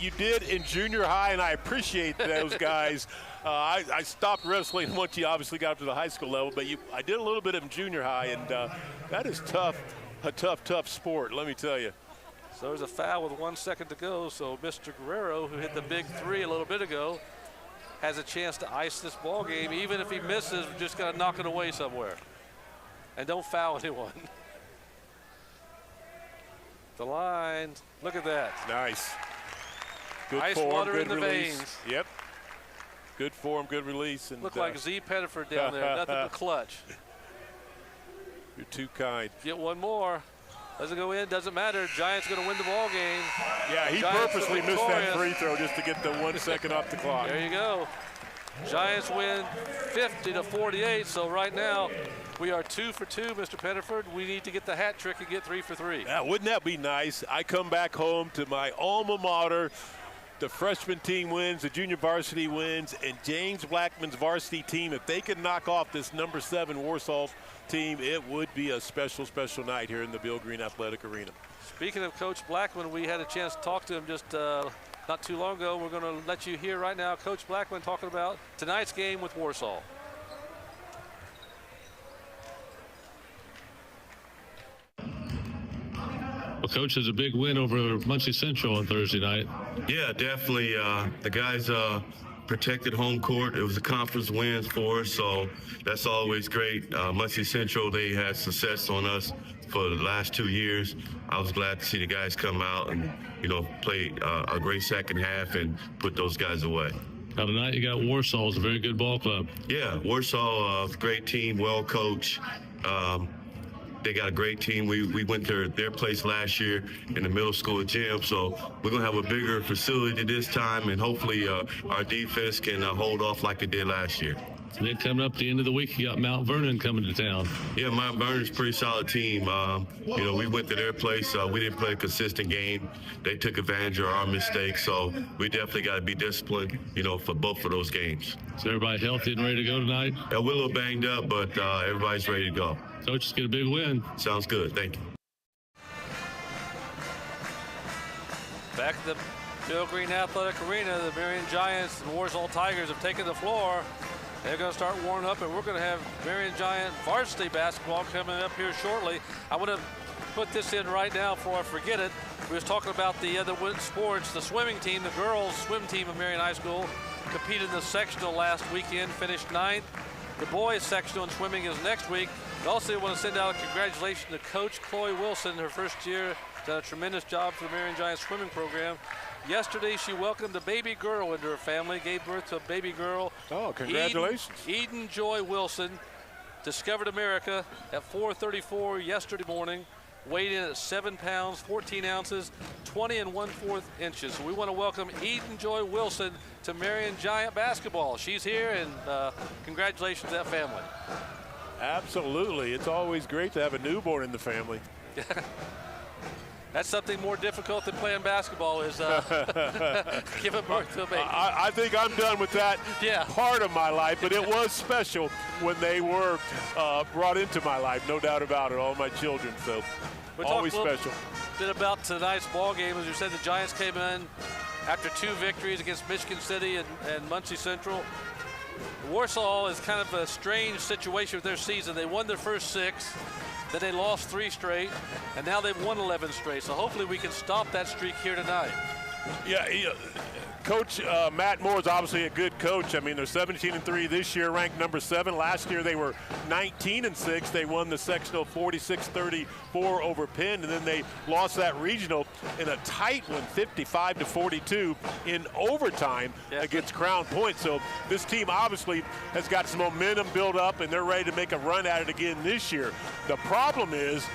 you did in junior high, and I appreciate those guys. I stopped wrestling once you obviously got up to the high school level, but I did a little bit of junior high, and that is tough, a tough sport, let me tell you. So there's a foul with 1 second to go. So Mr. Guerrero, who hit the big 3 a little bit ago, has a chance to ice this ball game. Even if he misses, we're just got to knock it away somewhere. And don't foul anyone. The line, look at that. Nice. Good ice form, water good in the release. veins. Yep. Good form, good release. And look like Z. Pettiford down there, nothing but clutch. You're too kind. Get one more. Doesn't go in, doesn't matter. Giants going to win the ball game. Yeah, he Giants purposely missed that free throw just to get the 1 second off the clock. There you go. Giants win 50-48. So right now we are 2 for 2, Mr. Pettiford. We need to get the hat trick and get 3 for 3. Yeah, wouldn't that be nice? I come back home to my alma mater. The freshman team wins, the junior varsity wins, and James Blackman's varsity team, if they could knock off this number 7 Warsaw team, it would be a special, special night here in the Bill Green Athletic Arena. Speaking of Coach Blackman, we had a chance to talk to him just not too long ago. We're going to let you hear right now Coach Blackman talking about tonight's game with Warsaw. Well, Coach, has a big win over Muncie Central on Thursday night. Yeah, definitely. The guys protected home court. It was a conference win for us, so that's always great. Muncie Central, they had success on us for the last 2 years. I was glad to see the guys come out and, play a great second half and put those guys away. Now tonight you got Warsaw. It's a very good ball club. Yeah, Warsaw, great team, well coached. They got a great team. We went to their place last year in the middle school gym, so we're going to have a bigger facility this time, and hopefully our defense can hold off like they did last year. And then coming up at the end of the week, you got Mount Vernon coming to town. Yeah, Mount Vernon's a pretty solid team. We went to their place. We didn't play a consistent game. They took advantage of our mistakes, so we definitely got to be disciplined, for both of those games. Is everybody healthy and ready to go tonight? Yeah, we're a little banged up, but everybody's ready to go. Coach, just get a big win. Sounds good. Thank you. Back at the Bill Green Athletic Arena, the Marion Giants and Warsaw Tigers have taken the floor. They're going to start warming up, and we're going to have Marion Giant varsity basketball coming up here shortly. I want to put this in right now before I forget it. We was talking about the other sports. The swimming team, the girls swim team of Marion High School, competed in the sectional last weekend, finished 9th. The boys sectional in swimming is next week. We also want to send out a congratulations to Coach Chloe Wilson, her first year. Done a tremendous job for the Marion Giant swimming program. Yesterday, she welcomed a baby girl into her family, gave birth to a baby girl. Oh, congratulations. Eden Joy Wilson discovered America at 4:34 yesterday morning, weighed in at 7 pounds, 14 ounces, 20 1/4 inches. So we want to welcome Eden Joy Wilson to Marion Giant basketball. She's here, and congratulations to that family. Absolutely. It's always great to have a newborn in the family. That's something more difficult than playing basketball is giving birth to a baby. I think I'm done with that part of my life, but it was special when they were brought into my life, no doubt about it, all my children, so always special. A bit about tonight's ball game. As you said, the Giants came in after 2 victories against Michigan City and Muncie Central. Warsaw is kind of a strange situation with their season. They won their first 6. Then they lost 3 straight, and now they've won 11 straight. So hopefully we can stop that streak here tonight. Yeah, Coach Matt Moore is obviously a good coach. I mean, they're 17-3 this year, ranked number 7. Last year they were 19-6. They won the sectional 46-34 over Penn, and then they lost that regional in a tight one, 55-42 in overtime against Crown Point. So this team obviously has got some momentum built up, and they're ready to make a run at it again this year. The problem is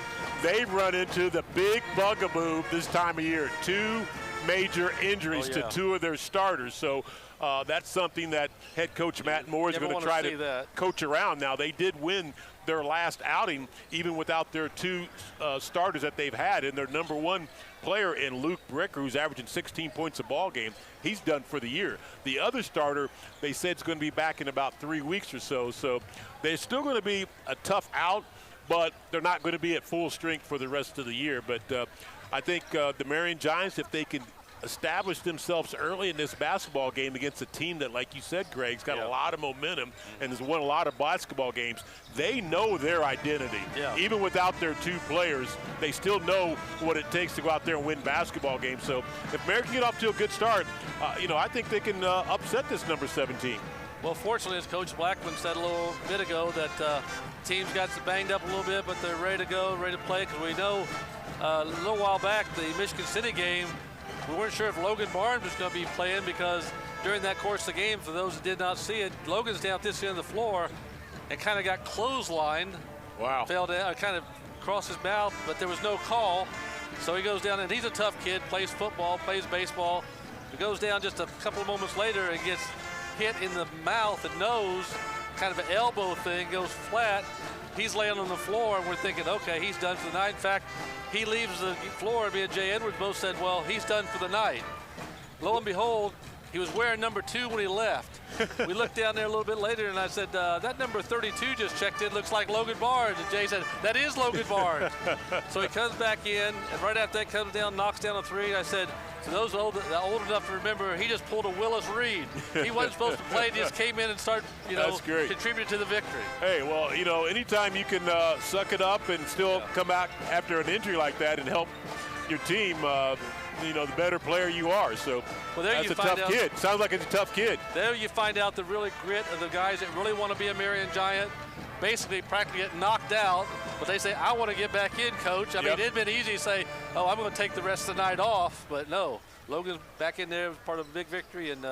they've run into the big bugaboo this time of year. 2 major injuries to 2 of their starters. So that's something that head coach Matt Moore is going to try to coach around. Now, they did win their last outing even without their 2 starters that they've had, and their number 1 player in Luke Bricker, who's averaging 16 points a ball game. He's done for the year. The other starter, they said, is going to be back in about 3 weeks or so. So they're still going to be a tough out, but they're not going to be at full strength for the rest of the year. But I think the Marion Giants, if they can establish themselves early in this basketball game against a team that, like you said, Greg's got a lot of momentum and has won a lot of basketball games, they know their identity. Even without their 2 players, they still know what it takes to go out there and win basketball games. So if Marion can get off to a good start, I think they can upset this number 17. Well, fortunately, as Coach Blackman said a little bit ago, that teams got banged up a little bit, but they're ready to go, ready to play, because we know a little while back, the Michigan City game, we weren't sure if Logan Barnes was going to be playing, because during that course of the game, for those who did not see it, Logan's down at this end of the floor and kind of got clotheslined. Wow. Fell down, kind of crossed his mouth, but there was no call. So he goes down, and he's a tough kid, plays football, plays baseball. He goes down just a couple of moments later and gets hit in the mouth and nose, kind of an elbow thing, goes flat. He's laying on the floor, and we're thinking, okay, he's done for the night. In fact, he leaves the floor, and me and Jay Edwards both said, well, he's done for the night. Lo and behold, he was wearing number 2 when he left. We looked down there a little bit later, and I said, that number 32 just checked in, looks like Logan Barnes. And Jay said, that is Logan Barnes. So he comes back in, and right after that comes down, knocks down a 3. I said, to those old enough to remember, he just pulled a Willis Reed. He wasn't supposed to play, he just came in and started, contributed to the victory. Hey, well, anytime you can suck it up and still come out after an injury like that and help your team, the better player you are. So that's a tough kid. Sounds like it's a tough kid. There you find out the really grit of the guys that really want to be a Marion Giant. Basically practically get knocked out, but they say, I want to get back in, Coach. I mean, it'd been easy to say, oh, I'm going to take the rest of the night off, but no. Logan's back in there as part of a big victory, and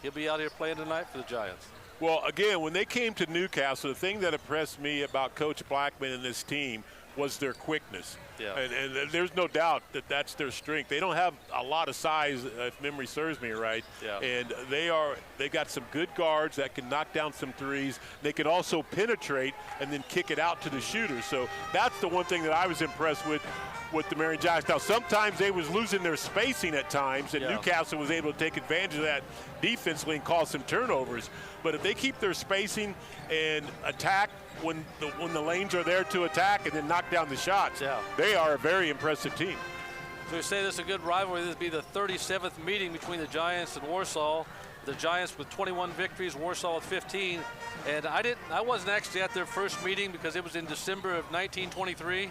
he'll be out here playing tonight for the Giants. Well, again, when they came to Newcastle, the thing that impressed me about Coach Blackman and this team was their quickness. And there's no doubt that that's their strength. They don't have a lot of size, if memory serves me right. And they got some good guards that can knock down some threes. They can also penetrate and then kick it out to the shooters. So that's the one thing that I was impressed with the Marion Giants. Now, sometimes they was losing their spacing at times, and Newcastle was able to take advantage of that defensively and cause some turnovers. But if they keep their spacing and attack when the lanes are there to attack and then knock down the shots, they are a very impressive team. So we say this is a good rivalry. This will be the 37th meeting between the Giants and Warsaw. The Giants with 21 victories, Warsaw with 15. And I wasn't actually at their first meeting because it was in December of 1923.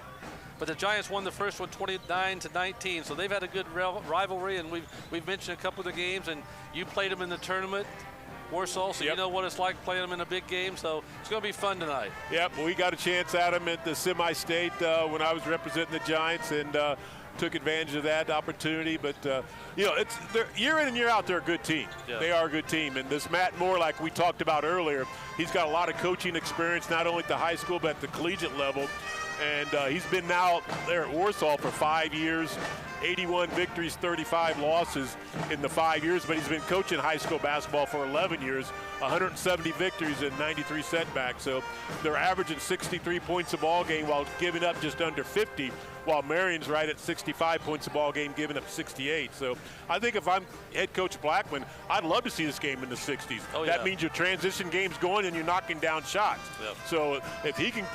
But the Giants won the first one 29-19. So they've had a good rivalry, and we've mentioned a couple of the games, and you played them in the tournament, Warsaw, so you know what it's like playing them in a big game. So it's going to be fun tonight. Yep, we got a chance at them at the semi-state when I was representing the Giants, and took advantage of that opportunity. But it's year in and year out, they're a good team. They are a good team. And this Matt Moore, like we talked about earlier, he's got a lot of coaching experience, not only at the high school but at the collegiate level. And he's been now there at Warsaw for 5 years. 81 victories, 35 losses in the 5 years, but he's been coaching high school basketball for 11 years, 170 victories and 93 setbacks. So they're averaging 63 points a ball game while giving up just under 50, while Marion's right at 65 points a ball game, giving up 68. So I think if I'm head coach Blackman, I'd love to see this game in the 60s. Oh, that yeah. means your transition game's going and you're knocking down shots. Yep. So if he can,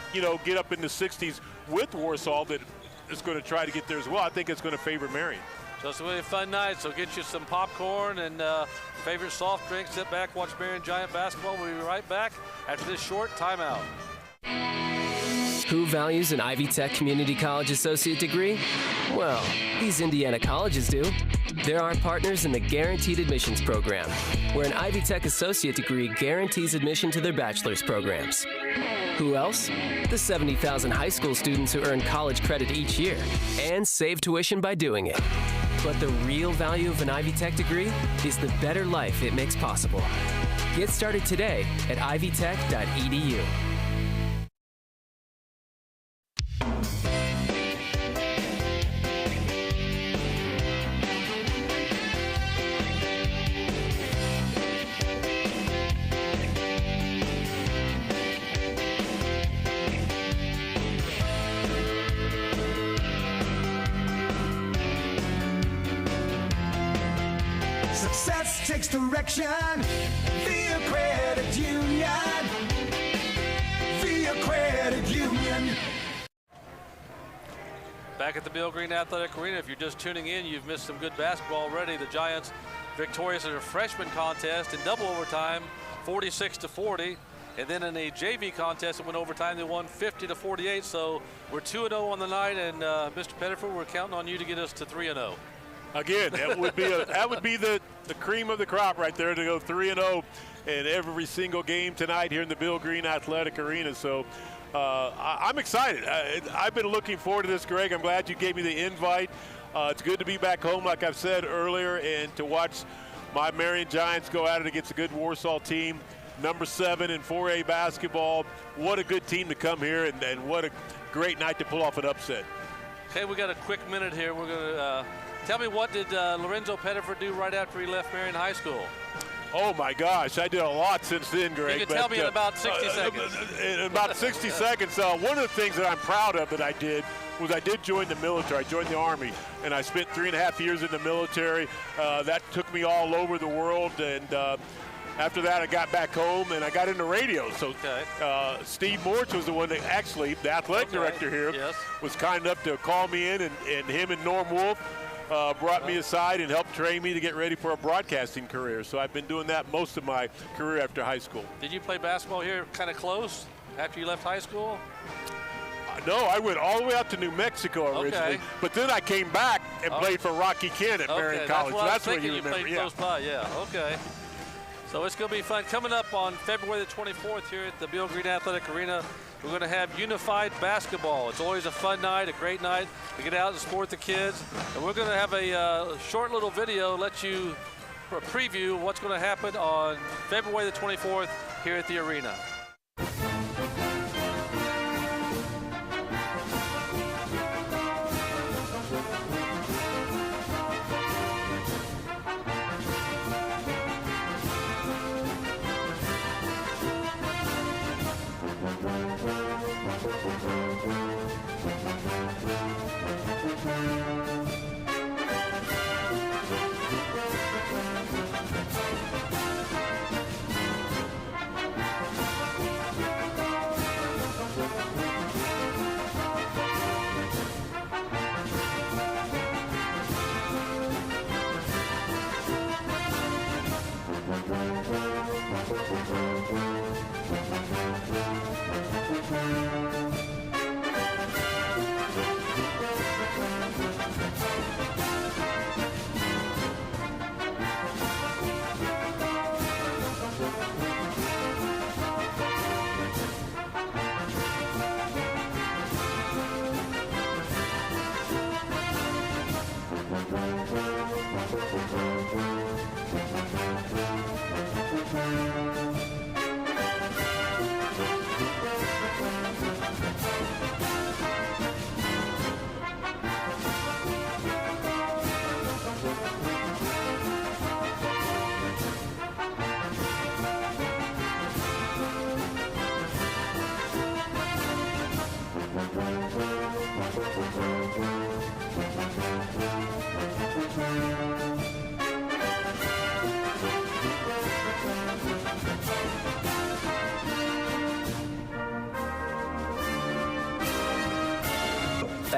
get up in the 60s with Warsaw, that is going to try to get there as well, I think it's going to favor Marion. So it's going to be a fun night. So get you some popcorn and favorite soft drinks. Sit back, watch Marion Giant basketball. We'll be right back after this short timeout. Who values an Ivy Tech Community College Associate degree? Well, these Indiana colleges do. They're our partners in the Guaranteed Admissions Program, where an Ivy Tech Associate degree guarantees admission to their bachelor's programs. Who else? The 70,000 high school students who earn college credit each year and save tuition by doing it. But the real value of an Ivy Tech degree is the better life it makes possible. Get started today at ivytech.edu. Success takes direction via credit union. Via credit union. Back at the Bill Green Athletic Arena. If you're just tuning in, you've missed some good basketball already. The Giants victorious in a freshman contest in double overtime, 46-40. And then in a JV contest that went overtime, they won 50-48. So we're 2-0 on the night, and Mr. Pettiford, we're counting on you to get us to 3-0. Again, that would be the cream of the crop right there, to go 3-0 in every single game tonight here in the Bill Green Athletic Arena. So I'm excited. I've been looking forward to this, Greg. I'm glad you gave me the invite. It's good to be back home, like I've said earlier, and to watch my Marion Giants go at it against a good Warsaw team, number 7 in 4A basketball. What a good team to come here, and what a great night to pull off an upset. Okay, we got a quick minute here. We're going to tell me, what did Lorenzo Pettiford do right after he left Marion High School? Oh my gosh, I did a lot since then, Greg. You can tell me in about 60 seconds. In about 60 seconds, one of the things that I'm proud of that I did was I did join the military. I joined the Army, and I spent 3.5 years in the military. That took me all over the world, and after that, I got back home and I got into radio. So Steve Morch was the one that actually, the athletic director here, was kind enough to call me in, and him and Norm Wolf brought me aside and helped train me to get ready for a broadcasting career. So I've been doing that most of my career after high school. Did you play basketball here kind of close after you left high school? No, I went all the way out to New Mexico originally, but then I came back and played for Rocky Ken at Marion College. That's what you remember. Played close by, okay. So it's going to be fun. Coming up on February the 24th here at the Bill Green Athletic Arena, we're going to have unified basketball. It's always a fun night, a great night to get out and support the kids. And we're going to have a short little video, let you preview what's going to happen on February the 24th here at the arena.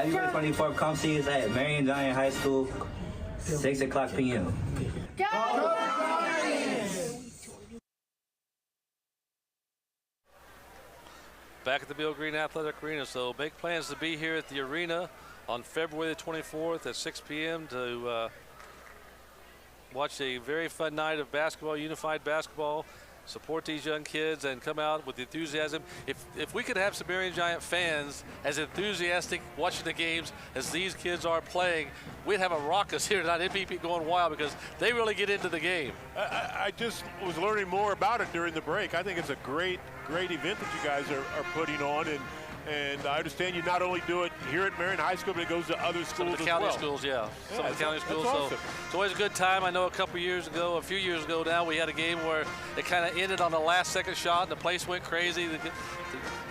February 24th, come see us at Marion Giant High School, 6 o'clock p.m. Back at the Bill Green Athletic Arena, so make plans to be here at the arena on February the 24th at 6 p.m. to watch a very fun night of basketball, unified basketball. Support these young kids and come out with enthusiasm. If we could have some Marion Giant fans as enthusiastic watching the games as these kids are playing, we'd have a raucous here tonight. It'd be going wild because they really get into the game. I just was learning more about it during the break. I think it's a great event that you guys are putting on, and I understand you not only do it here at Marion High School, but it goes to other schools Some of the as county well. schools, yeah. Some of the county schools. Awesome. So it's always a good time. I know a few years ago now, we had a game where it kind of ended on the last second shot and the place went crazy.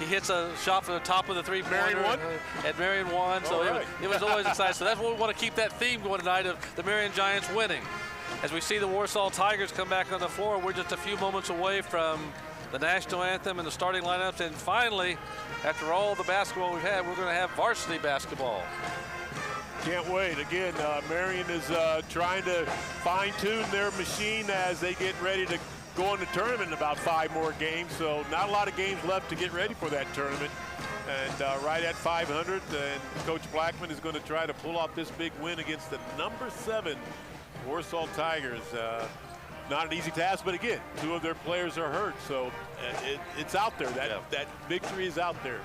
He hits a shot from the top of the three-pointer. Marion won? And Marion won. So it was always exciting. So that's what we want to keep that theme going tonight of the Marion Giants winning. As we see the Warsaw Tigers come back on the floor, we're just a few moments away from the national anthem and the starting lineups. And finally, after all the basketball we've had, we're going to have varsity basketball. Can't wait. Again, Marion is trying to fine-tune their machine as they get ready to go in the tournament in about 5 more games. So not a lot of games left to get ready for that tournament. And right at 500, and Coach Blackman is going to try to pull off this big win against the number 7 Warsaw Tigers. Not an easy task, but again, 2 of their players are hurt, so it's out there. That victory is out there.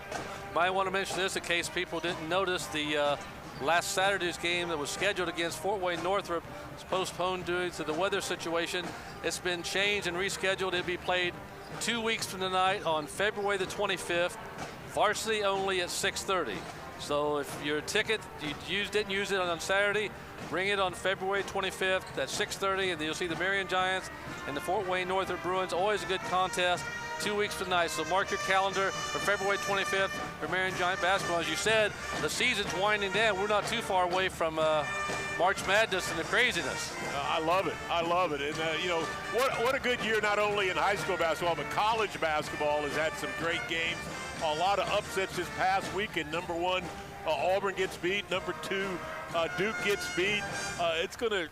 Might want to mention this in case people didn't notice. The last Saturday's game that was scheduled against Fort Wayne Northrop was postponed due to the weather situation. It's been changed and rescheduled. It'll be played 2 weeks from tonight on February the 25th. Varsity only at 6:30. So if your ticket, you didn't use it on Saturday, bring it on February 25th at 6:30, and you'll see the Marion Giants and the Fort Wayne Northrop Bruins. Always a good contest. 2 weeks from tonight. So mark your calendar for February 25th for Marion Giant basketball. As you said, the season's winding down. We're not too far away from March Madness and the craziness. I love it. I love it. And, you know, what a good year not only in high school basketball, but college basketball has had some great games. A lot of upsets this past weekend. Number 1, Auburn gets beat. Number 2, Duke gets beat. It's going to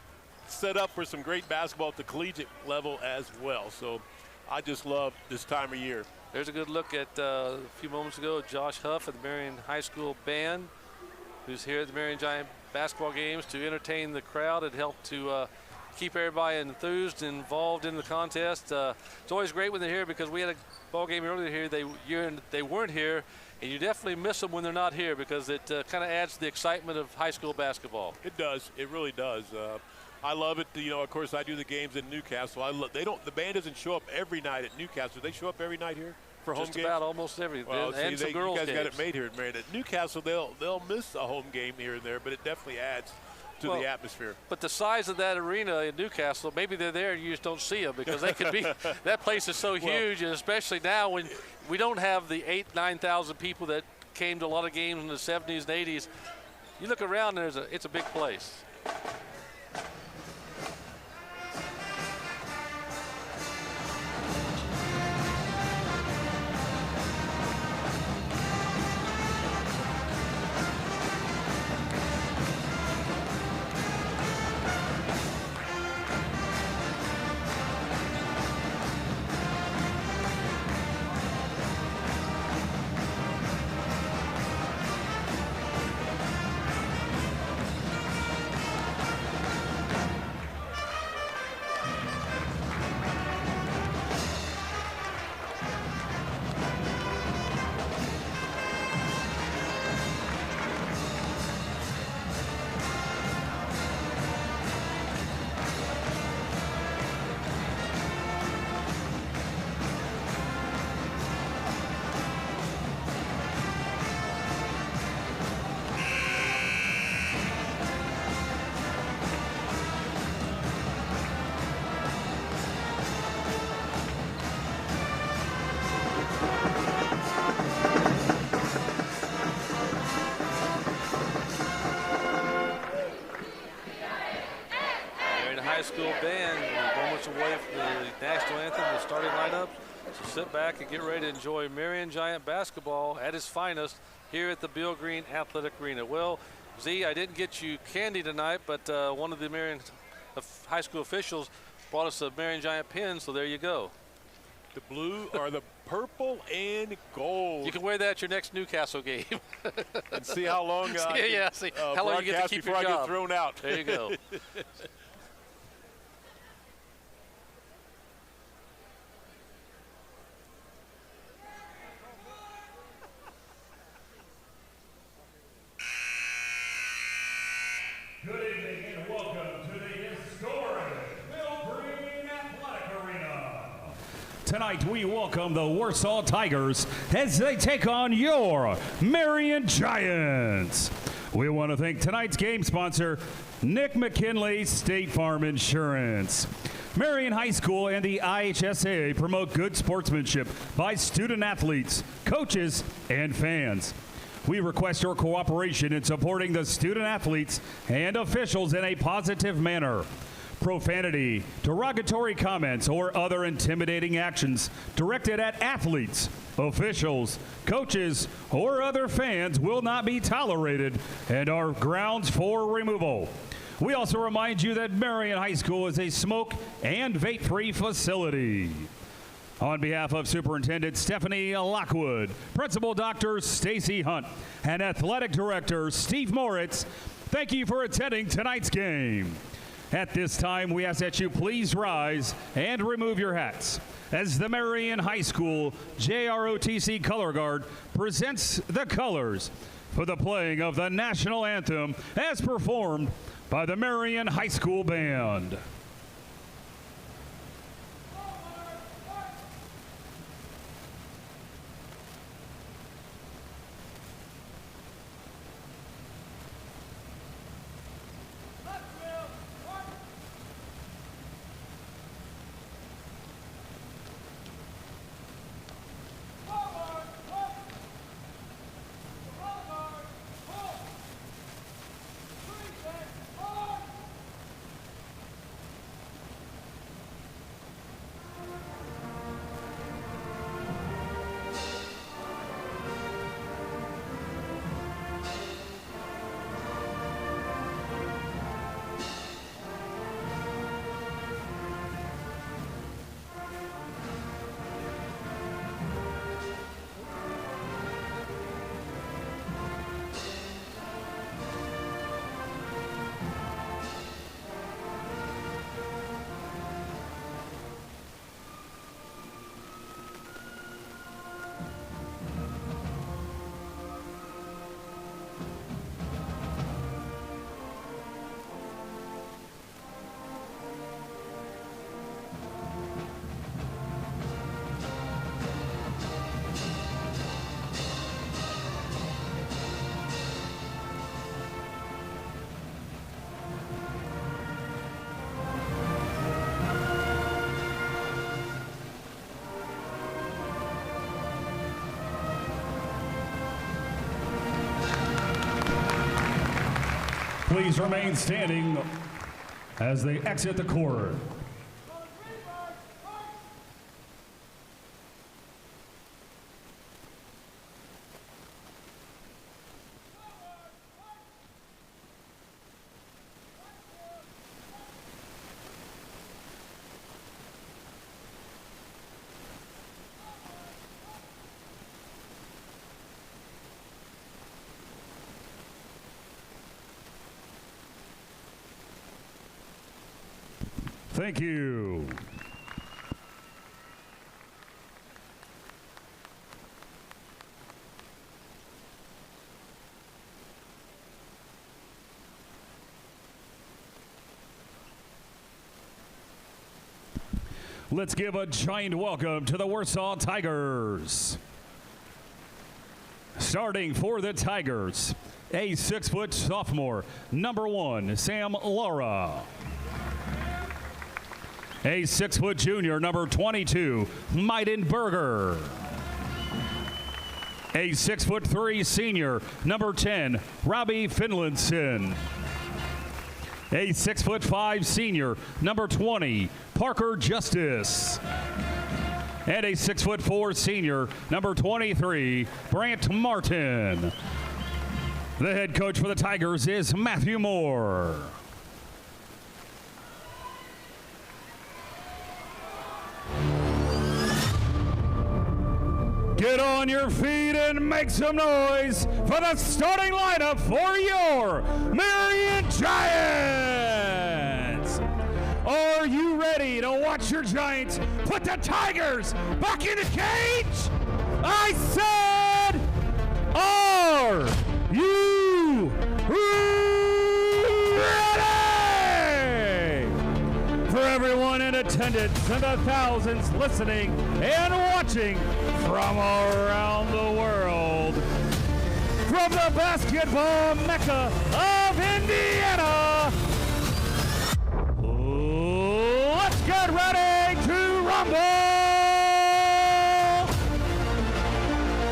set up for some great basketball at the collegiate level as well. So I just love this time of year. There's a good look at a few moments ago, Josh Huff of the Marion High School Band, who's here at the Marion Giant basketball games to entertain the crowd and help to keep everybody enthused and involved in the contest. It's always great when they're here because we had a ball game earlier here. They weren't here, and you definitely miss them when they're not here because it kind of adds to the excitement of high school basketball. It does. It really does. I love it. You know, of course, I do the games in Newcastle. The band doesn't show up every night at Newcastle. Do they show up every night here for home games? Just about almost every. Well, and some girls' you guys games. got it made here at Marion. At Newcastle, they'll miss a home game here and there, but it definitely adds to the atmosphere. But the size of that arena in Newcastle, maybe they're there and you just don't see them because they could be. That place is so huge, and especially now when we don't have the 8,000-9,000 people that came to a lot of games in the 70s and 80s. You look around, it's a big place. minutes away from the national anthem, the starting lineup. So sit back and get ready to enjoy Marion Giant basketball at its finest here at the Bill Green Athletic Arena. Well, Z, I didn't get you candy tonight, but one of the Marion high school officials brought us a Marion Giant pin, so there you go. The blue or the purple and gold. You can wear that at your next Newcastle game. And see how long see how long you get to keep your job. Before I get thrown out. There you go. Good evening and welcome to the historic Bill Green Athletic Arena. Tonight we welcome the Warsaw Tigers as they take on your Marion Giants. We want to thank tonight's game sponsor, Nick McKinley State Farm Insurance. Marion High School and the IHSAA promote good sportsmanship by student athletes, coaches, and fans. We request your cooperation in supporting the student athletes and officials in a positive manner. Profanity, derogatory comments, or other intimidating actions directed at athletes, officials, coaches, or other fans will not be tolerated and are grounds for removal. We also remind you that Marion High School is a smoke and vape-free facility. On behalf of Superintendent Stephanie Lockwood, Principal Dr. Stacy Hunt, and Athletic Director Steve Moritz, thank you for attending tonight's game. At this time, we ask that you please rise and remove your hats as the Marion High School JROTC Color Guard presents the colors for the playing of the national anthem as performed by the Marion High School Band. Please remain standing as they exit the court. Thank you. Let's give a giant welcome to the Warsaw Tigers. Starting for the Tigers, a 6-foot sophomore, number 1, Sam Laura. A 6-foot junior, number 22, Maiden Berger. A 6'3" senior, number 10, Robbie Finlandson. A 6'5" senior, number 20, Parker Justice. And a 6'4" senior, number 23, Brant Martin. The head coach for the Tigers is Matthew Moore. Get on your feet and make some noise for the starting lineup for your Marion Giants. Are you ready to watch your Giants put the Tigers back in the cage? I said, are you ready? For everyone in attendance and the thousands listening and watching from around the world, from the basketball mecca of Indiana, let's get ready to rumble!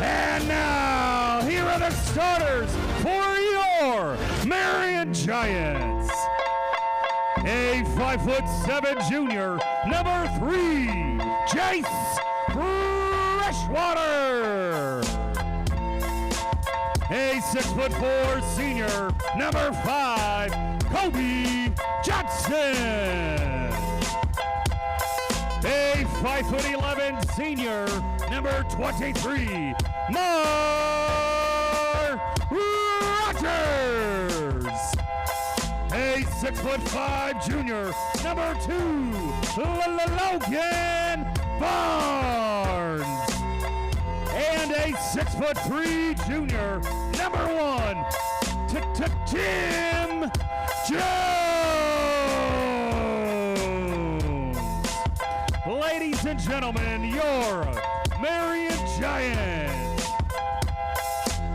And now, here are the starters for your Marion Giants. A 5'7" junior, number 3, Jace Freshwater. A 6'4" senior, number 5, Kobe Johnson. A 5'11" senior, number 23, Rogers. A 6'5" junior, number 2, Logan Barnes. And a 6'3" junior, number 1, Tim Jones. Ladies and gentlemen, your Marion Giants.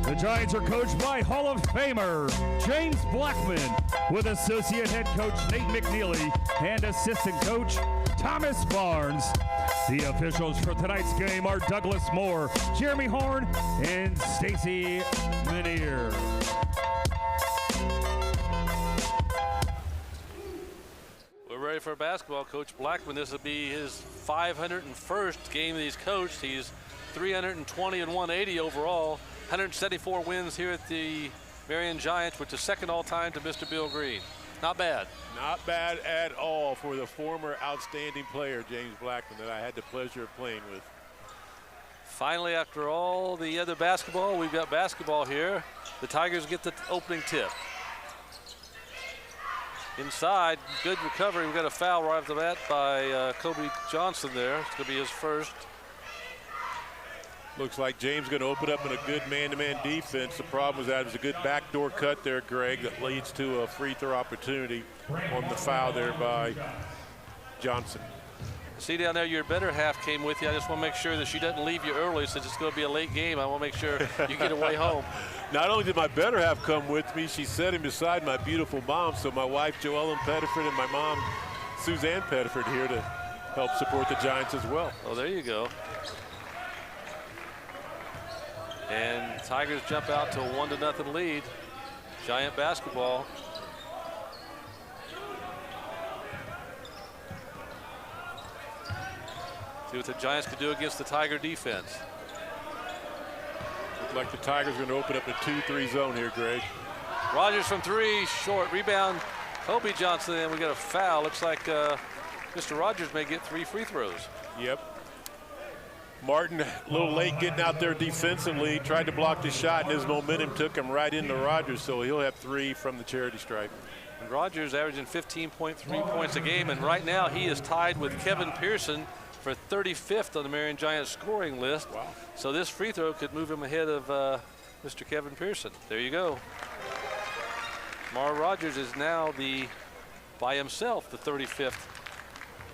The Giants are coached by Hall of Famer James Blackman, with associate head coach Nate McNeely and assistant coach Thomas Barnes. The officials for tonight's game are Douglas Moore, Jeremy Horn, and Stacy Menier. We're ready for basketball. Coach Blackman, this will be his 501st game that he's coached. He's 320 and 180 overall, 174 wins here at the Marion Giants, which is second all-time to Mr. Bill Green. Not bad. Not bad at all for the former outstanding player, James Blackman, that I had the pleasure of playing with. Finally, after all the other basketball, we've got basketball here. The Tigers get the opening tip. Inside, good recovery. We've got a foul right off the bat by Kobe Johnson there. It's going to be his first. Looks like James going to open up in a good man-to-man defense. The problem was that it was a good backdoor cut there, Greg, that leads to a free throw opportunity on the foul there by Johnson. See down there, your better half came with you. I just want to make sure that she doesn't leave you early since it's going to be a late game. I want to make sure you get away home. Not only did my better half come with me, she's sitting beside my beautiful mom. So my wife, Joellen Pettiford, and my mom, Suzanne Pettiford, here to help support the Giants as well. Oh, there you go. And Tigers jump out to a 1-0 lead. Giant basketball. See what the Giants could do against the Tiger defense. Looks like the Tigers are going to open up a 2-3 zone here, Greg. Rogers from 3, short. Rebound, Kobe Johnson, and we got a foul. Looks like Mr. Rogers may get 3 free throws. Yep. Martin, a little late getting out there defensively, tried to block the shot, and his momentum took him right into Rogers, so he'll have 3 from the charity stripe. And Rogers averaging 15.3 points a game, and right now he is tied with Kevin Pearson for 35th on the Marion Giants scoring list. Wow. So this free throw could move him ahead of Mr. Kevin Pearson. There you go. Mar Rogers is now by himself, the 35th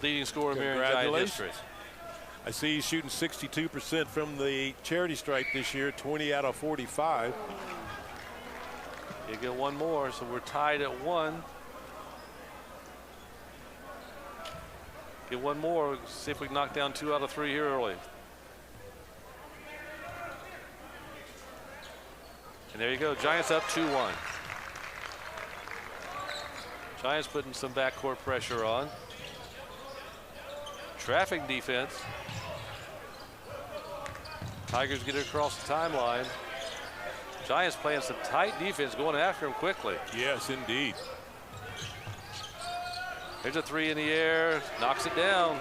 leading scorer in Marion Giant history. I see he's shooting 62% from the charity stripe this year, 20 out of 45. You get one more, so we're tied at 1. Get one more, see if we can knock down 2 out of 3 here early. And there you go, Giants up 2-1. Giants putting some backcourt pressure on. Traffic defense. Tigers get it across the timeline. Giants playing some tight defense, going after him quickly. Yes, indeed. There's a three in the air, knocks it down.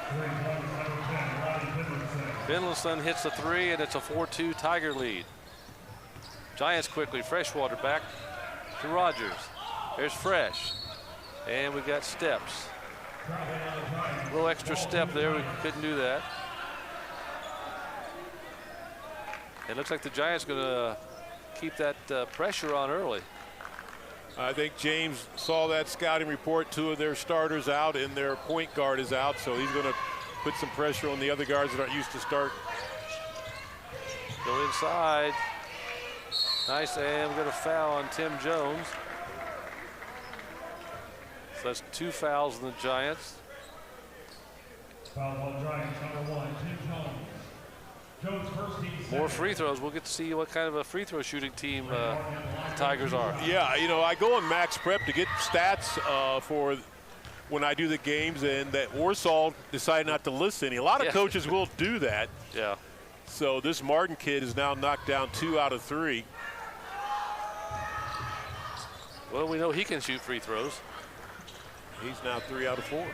Finlayson hits the three, and it's a 4-2 Tiger lead. Giants quickly, Freshwater back to Rogers. There's Fresh, and we've got steps. A little extra step there, we couldn't do that. It looks like the Giants going to keep that pressure on early. I think James saw that scouting report. Two of their starters out and their point guard is out, so he's going to put some pressure on the other guards that aren't used to start. Go inside. Nice, and we've got a foul on Tim Jones. So that's 2 fouls on the Giants. Foul on Giants, number 1, Tim Jones. Jones first team. More free throws. We'll get to see what kind of a free throw shooting team the Tigers are. Yeah, you know, I go on Max Prep to get stats for when I do the games, and that Warsaw decided not to list any. A lot of coaches will do that. Yeah. So this Martin kid has now knocked down 2 out of 3. Well, we know he can shoot free throws. He's now 3 out of 4.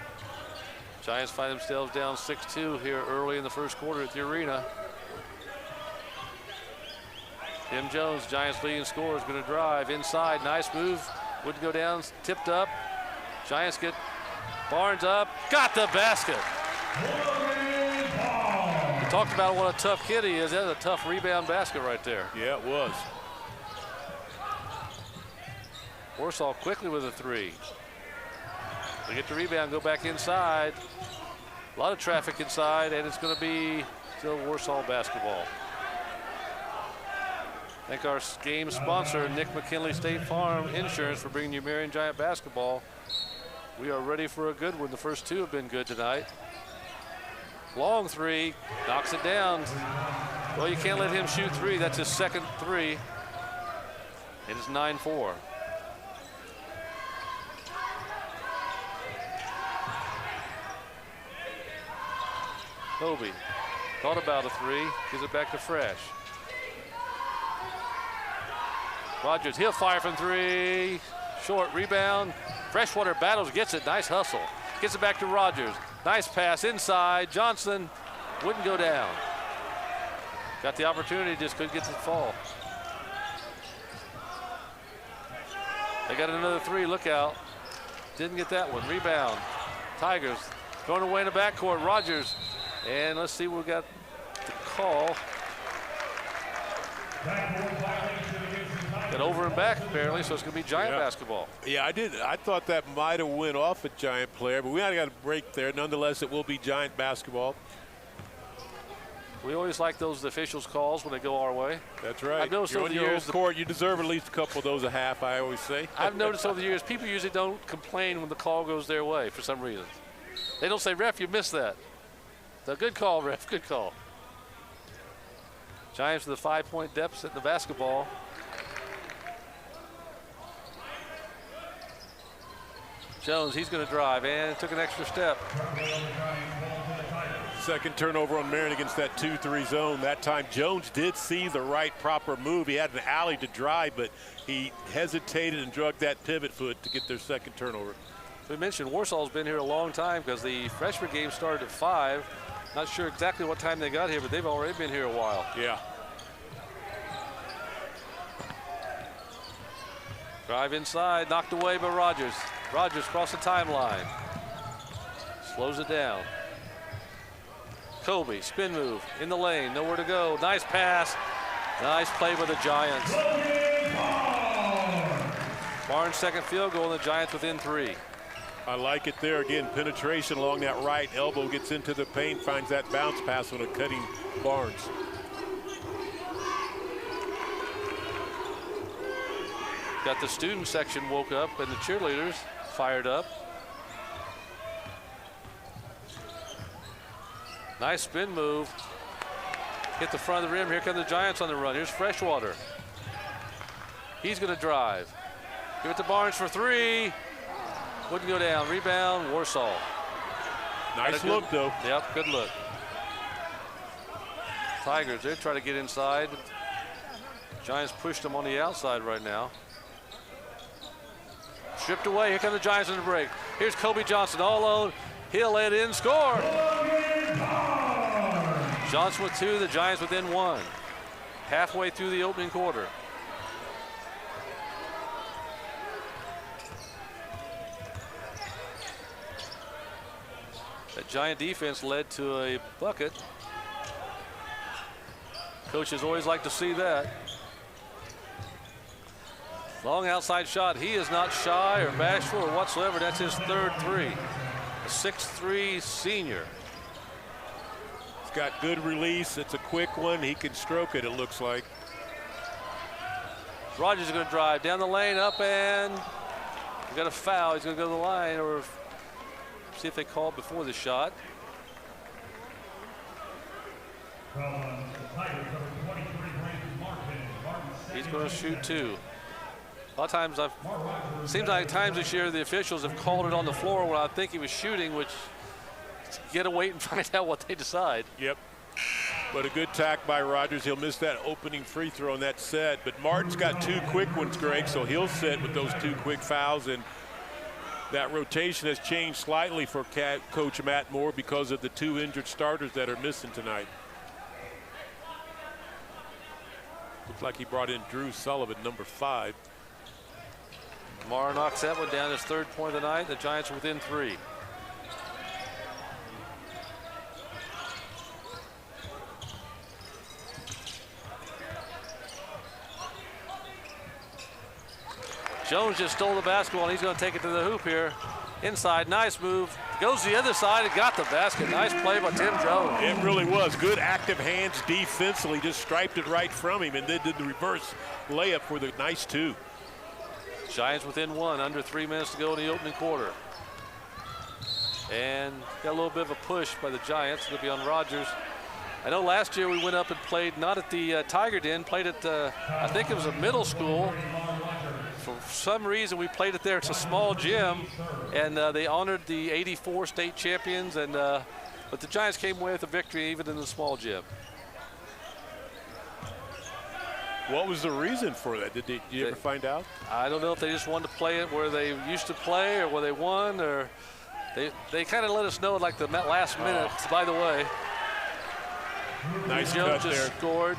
Giants find themselves down 6-2 here early in the first quarter at the arena. Tim Jones, Giants leading scorer, is going to drive inside. Nice move. Wouldn't go down. Tipped up. Giants get Barnes up. Got the basket. We talked about what a tough kid he is. That's a tough rebound basket right there. Yeah, it was. Warsaw quickly with a 3. They get the rebound, go back inside. A lot of traffic inside, and it's going to be still Warsaw basketball. Thank our game sponsor, Nick McKinley State Farm Insurance, for bringing you Marion Giant basketball. We are ready for a good one. The first 2 have been good tonight. Long 3, knocks it down. Well, you can't let him shoot 3. That's his second 3. It is 9-4. Kobe thought about a 3, gives it back to Fresh. Rogers, he'll fire from 3. Short rebound. Freshwater battles, gets it. Nice hustle. Gets it back to Rogers. Nice pass inside. Johnson wouldn't go down. Got the opportunity, just couldn't get to the fall. They got another 3. Look out. Didn't get that one. Rebound. Tigers going away in the backcourt. Rogers. And let's see what we got the call. Got over and back apparently, so it's going to be Giant basketball. Yeah, I thought that might have went off a Giant player, but we got a break there. Nonetheless, it will be Giant basketball. We always like those officials' calls when they go our way. That's right. I've noticed You're over on the your years, own court, you deserve at least a couple of those a half, I always say. I've noticed over the years, people usually don't complain when the call goes their way for some reason. They don't say, "Ref, you missed that." So good call, ref. Good call. Giants with a 5-point deficit in the basketball. Jones, he's going to drive and took an extra step. Second turnover on Marion against that 2-3 zone. That time Jones did see the right proper move. He had an alley to drive, but he hesitated and drug that pivot foot to get their second turnover. We mentioned Warsaw's been here a long time because the freshman game started at 5. Not sure exactly what time they got here, but they've already been here a while. Yeah. Drive inside, knocked away by Rogers. Rogers across the timeline. Slows it down. Kobe, spin move, in the lane, nowhere to go. Nice pass. Nice play by the Giants. Barnes' second field goal, and the Giants within 3. I like it there. Again, penetration along that right elbow, gets into the paint, finds that bounce pass on a cutting Barnes. Got the student section woke up and the cheerleaders fired up. Nice spin move. Hit the front of the rim. Here come the Giants on the run. Here's Freshwater. He's going to drive. Give it to Barnes for 3. Wouldn't go down. Rebound, Warsaw. Nice look, though. Yep, good look. Tigers, they're trying to get inside. Giants pushed them on the outside right now. Stripped away. Here come the Giants in the break. Here's Kobe Johnson all alone. He'll let in, score. Johnson with 2, the Giants within 1. Halfway through the opening quarter. That Giant defense led to a bucket. Coaches always like to see that. Long outside shot. He is not shy or bashful or whatsoever. That's his 3rd 3. A 6'3" senior. He's got good release. It's a quick one. He can stroke it looks like. Rogers is going to drive down the lane, up, and he got a foul. He's going to go to the line, or see if they call it before the shot. He's going to shoot 2. A lot of times, seems like times this year the officials have called it on the floor when I think he was shooting, which you got to wait and find out what they decide. Yep. But a good tack by Rogers. He'll miss that opening free throw in that set. But Martin's got 2 quick ones, Greg, so he'll sit with those 2 quick fouls. And that rotation has changed slightly for Coach Matt Moore because of the 2 injured starters that are missing tonight. Looks like he brought in Drew Sullivan, number 5. Mara knocks that one down, his 3rd point of the night. The Giants are within 3. Jones just stole the basketball, and he's going to take it to the hoop here. Inside, nice move. Goes to the other side and got the basket. Nice play by Tim Jones. It really was. Good active hands defensively. Just striped it right from him and then did the reverse layup for the nice 2. Giants within 1, under 3 minutes to go in the opening quarter. And got a little bit of a push by the Giants. It'll be on Rogers. I know last year we went up and played not at the Tiger Den, played at I think it was a middle school. For some reason we played it there. It's a small gym, and they honored the '84 state champions, and but the Giants came away with a victory even in the small gym. What was the reason for that? Did you ever find out? I don't know if they just wanted to play it where they used to play or where they won, or they kind of let us know like the last minute. By the way, nice Jones cut just there. scored.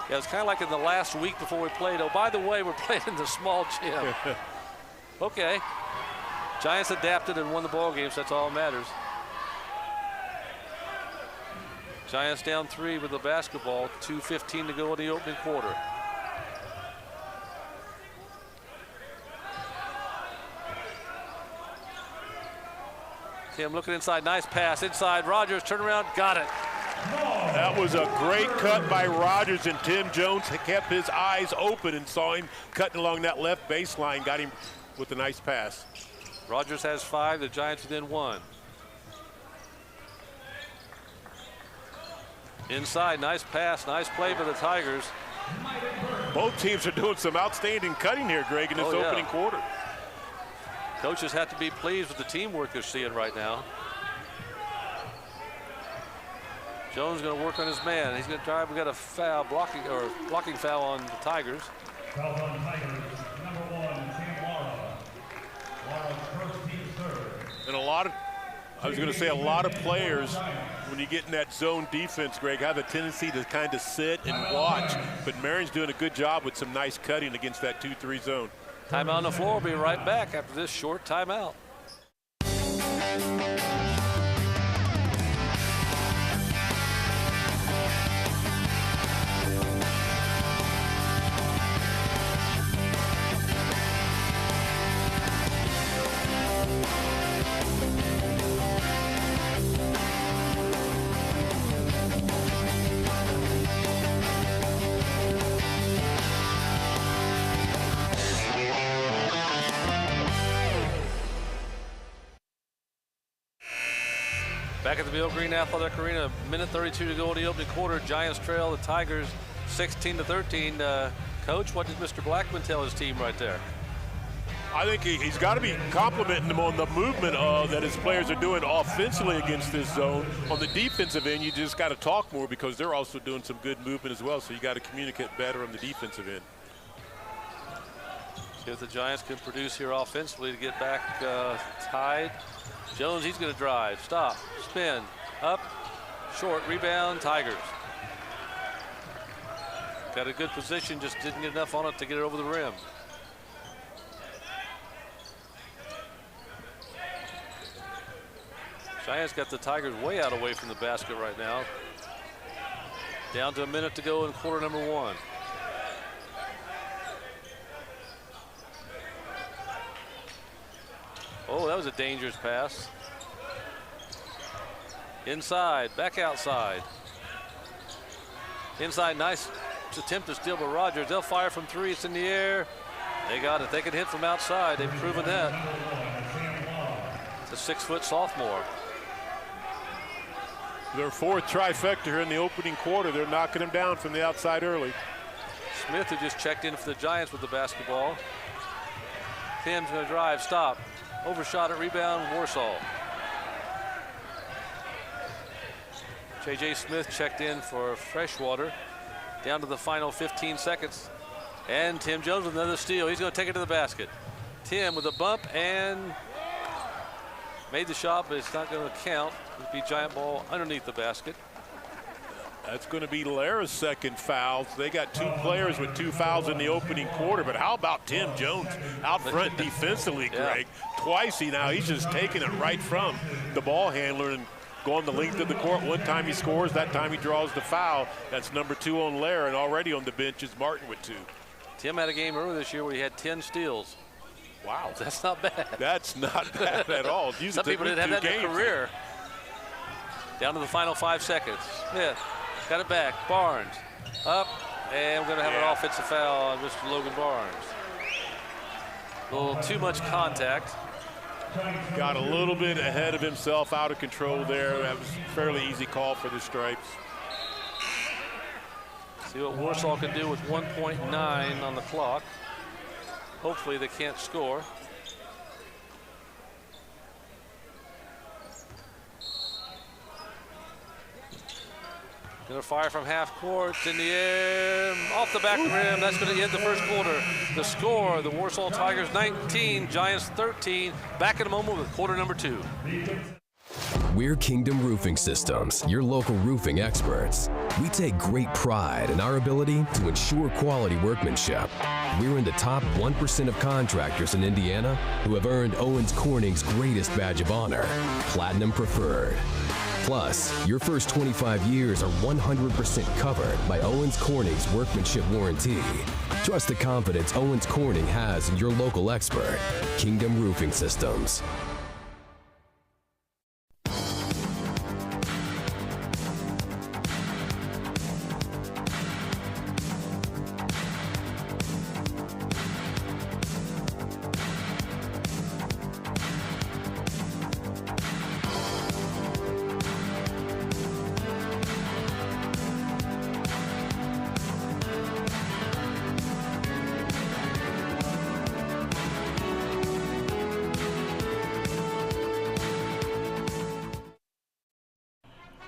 Yeah, it's kind of like in the last week before we played. Oh, by the way, we're playing in the small gym. Okay. Giants adapted and won the ball game, so that's all that matters. Giants down 3 with the basketball. 2:15 to go in the opening quarter. Tim looking inside, nice pass inside. Rogers, turn around, got it. That was a great cut by Rogers, and Tim Jones kept his eyes open and saw him cutting along that left baseline, got him with a nice pass. Rogers has 5, the Giants within 1. Inside, nice pass, nice play by the Tigers. Both teams are doing some outstanding cutting here, Greg, in this opening quarter. Coaches have to be pleased with the teamwork they're seeing right now. Jones going to work on his man. He's going to drive. We got a foul, blocking foul on the Tigers. Foul on Tigers, number 1, Tim Lara. Lara's first team 3rd. And I was going to say a lot of players, when you get in that zone defense, Greg, have a tendency to kind of sit and watch. But Marion's doing a good job with some nice cutting against that 2-3 zone. Timeout on the floor. We'll be right back after this short timeout. Back at the Bill Green Athletic Arena, minute 32 to go in the opening quarter. Giants trail the Tigers 16-13. Coach, what did Mr. Blackman tell his team right there? I think he's got to be complimenting them on the movement that his players are doing offensively against this zone. On the defensive end, you just got to talk more because they're also doing some good movement as well, so you got to communicate better on the defensive end. See if the Giants can produce here offensively to get back tied. Jones, he's going to drive, stop, spin, up, short, rebound, Tigers. Got a good position, just didn't get enough on it to get it over the rim. Giants got the Tigers way out away from the basket right now. Down to a minute to go in quarter number 1. Oh, that was a dangerous pass. Inside, back outside. Inside, nice attempt to steal by Rogers. They'll fire from 3, it's in the air. They got it, they can hit from outside. They've proven that. It's a 6-foot sophomore. Their 4th trifecta here in the opening quarter. They're knocking him down from the outside early. Smith, who just checked in for the Giants with the basketball. Tim's going to drive, stop. Overshot at rebound, Warsaw. J.J. Smith checked in for Freshwater. Down to the final 15 seconds. And Tim Jones with another steal. He's going to take it to the basket. Tim with a bump and made the shot, but it's not going to count. It'll be Giant ball underneath the basket. That's going to be Lara's 2nd foul. They got 2 players with 2 fouls in the opening quarter, but how about Tim Jones out front defensively, Greg? Yeah. Twice he's just taking it right from the ball handler and going the length of the court. One time he scores, that time he draws the foul. That's number 2 on Lara, and already on the bench is Martin with 2. Tim had a game earlier this year where he had 10 steals. Wow. That's not bad. That's not bad at all. Some people didn't have that in their career. Down to the final 5 seconds. Smith got it back. Barnes up, and we're going to have an offensive foul on Mr. Logan Barnes. A little too much contact. Got a little bit ahead of himself, out of control there. That was a fairly easy call for the Stripes. See what Warsaw can do with 1.9 on the clock. Hopefully they can't score. Gonna fire from half court, in the air, off the back rim. That's gonna end the first quarter. The score, the Warsaw Tigers 19, Giants 13. Back in a moment with quarter number 2. We're Kingdom Roofing Systems, your local roofing experts. We take great pride in our ability to ensure quality workmanship. We're in the top 1% of contractors in Indiana who have earned Owens Corning's greatest badge of honor, Platinum Preferred. Plus, your first 25 years are 100% covered by Owens Corning's workmanship warranty. Trust the confidence Owens Corning has in your local expert, Kingdom Roofing Systems.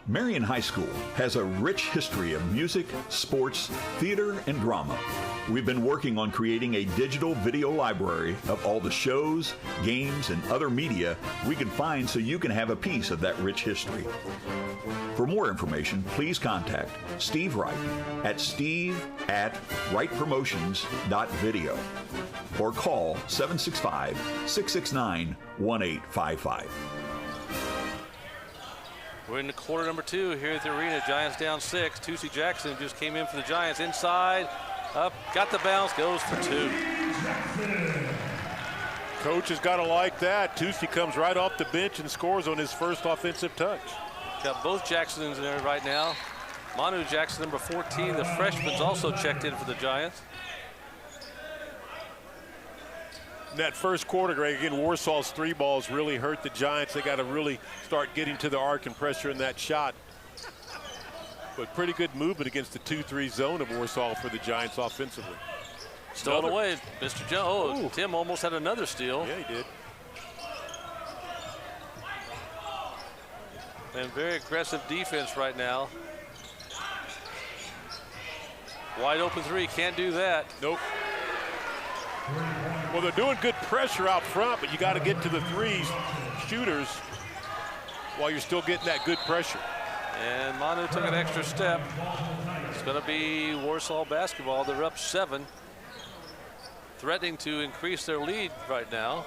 Marion High School has a rich history of music, sports, theater, and drama. We've been working on creating a digital video library of all the shows, games, and other media we can find so you can have a piece of that rich history. For more information, please contact Steve Wright at steve@wrightpromotions.video or call 765-669-1855. We're in the quarter number 2 here at the arena. Giants down 6. Tusey Jackson just came in for the Giants. Inside, up, got the bounce, goes for 2. Coach has got to like that. Tusey comes right off the bench and scores on his first offensive touch. Got both Jacksons in there right now. Manu Jackson, number 14, the freshman's also checked in for the Giants. In that first quarter, Greg, again, Warsaw's 3 balls really hurt the Giants. They got to really start getting to the arc and pressure in that shot. But pretty good movement against the 2-3 zone of Warsaw for the Giants offensively. Stolen away, Mr. Joe. Oh, Tim almost had another steal. Yeah, he did. And very aggressive defense right now. Wide open three, can't do that. Nope. Well, they're doing good pressure out front, but you got to get to the threes shooters while you're still getting that good pressure. And Manu took an extra step. It's going to be Warsaw basketball. They're up 7, threatening to increase their lead right now.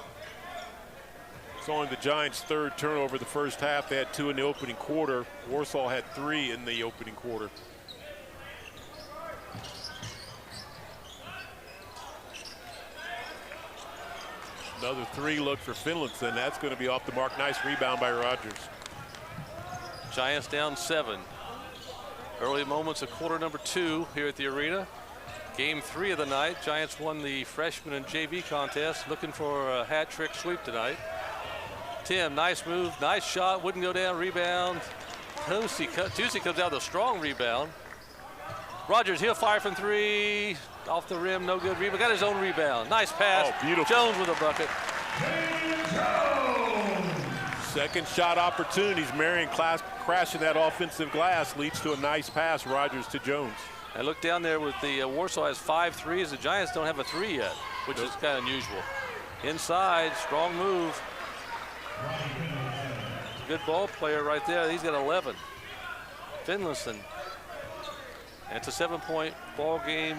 It's only the Giants' third turnover the first half. They had 2 in the opening quarter. Warsaw had 3 in the opening quarter. Another 3 look for Finlayson. That's going to be off the mark. Nice rebound by Rogers. Giants down 7. Early moments of quarter number 2 here at the arena. Game 3 of the night. Giants won the freshman and JV contest, looking for a hat trick sweep tonight. Tim, nice move, nice shot, wouldn't go down, rebound. Tusi comes out with a strong rebound. Rogers, he'll fire from 3, off the rim, no good rebound, got his own rebound. Nice pass, oh, beautiful. Jones with a bucket. Second shot opportunities. Marion crashing that offensive glass leads to a nice pass, Rogers to Jones. And look down there with the Warsaw has 5 threes. The Giants don't have a 3 yet, which is kind of unusual. Inside, strong move. Good ball player right there. He's got 11. Finlayson. And it's a 7-point ball game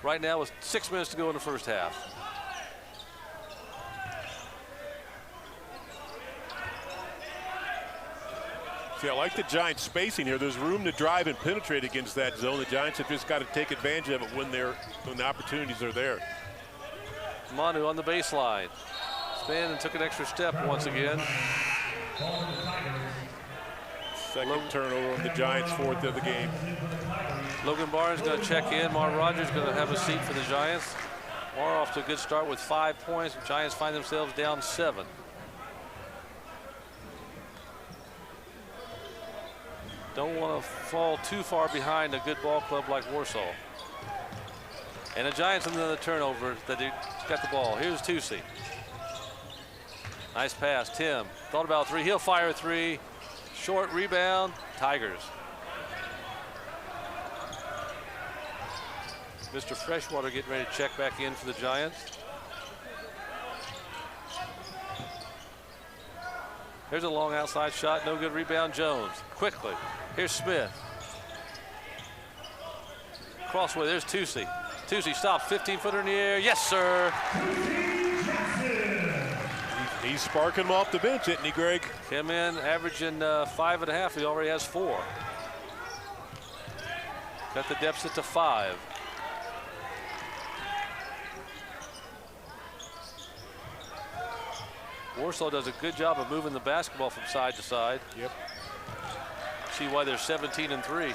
right now with 6 minutes to go in the first half. See, I like the Giants spacing here. There's room to drive and penetrate against that zone. The Giants have just got to take advantage of it when the opportunities are there. Manu on the baseline. Spin and took an extra step once again. Second turnover on the Giants, 4th of the game. Logan Barnes going to check in. Mar Rogers going to have a seat for the Giants. Mar off to a good start with 5 points. The Giants find themselves down 7. Don't want to fall too far behind a good ball club like Warsaw. And the Giants another turnover that they got the ball. Here's Tusi. Nice pass, Tim. Thought about 3, he'll fire 3. Short rebound, Tigers. Mr. Freshwater getting ready to check back in for the Giants. Here's a long outside shot, no good rebound, Jones. Quickly, here's Smith. Crossway, there's Tusi. Tusi stops, 15-footer in the air, yes sir. He's sparking him off the bench, isn't he, Greg? Came in averaging 5.5, he already has 4. Got the deficit to 5. Warsaw does a good job of moving the basketball from side to side. Yep. See why they're 17-3.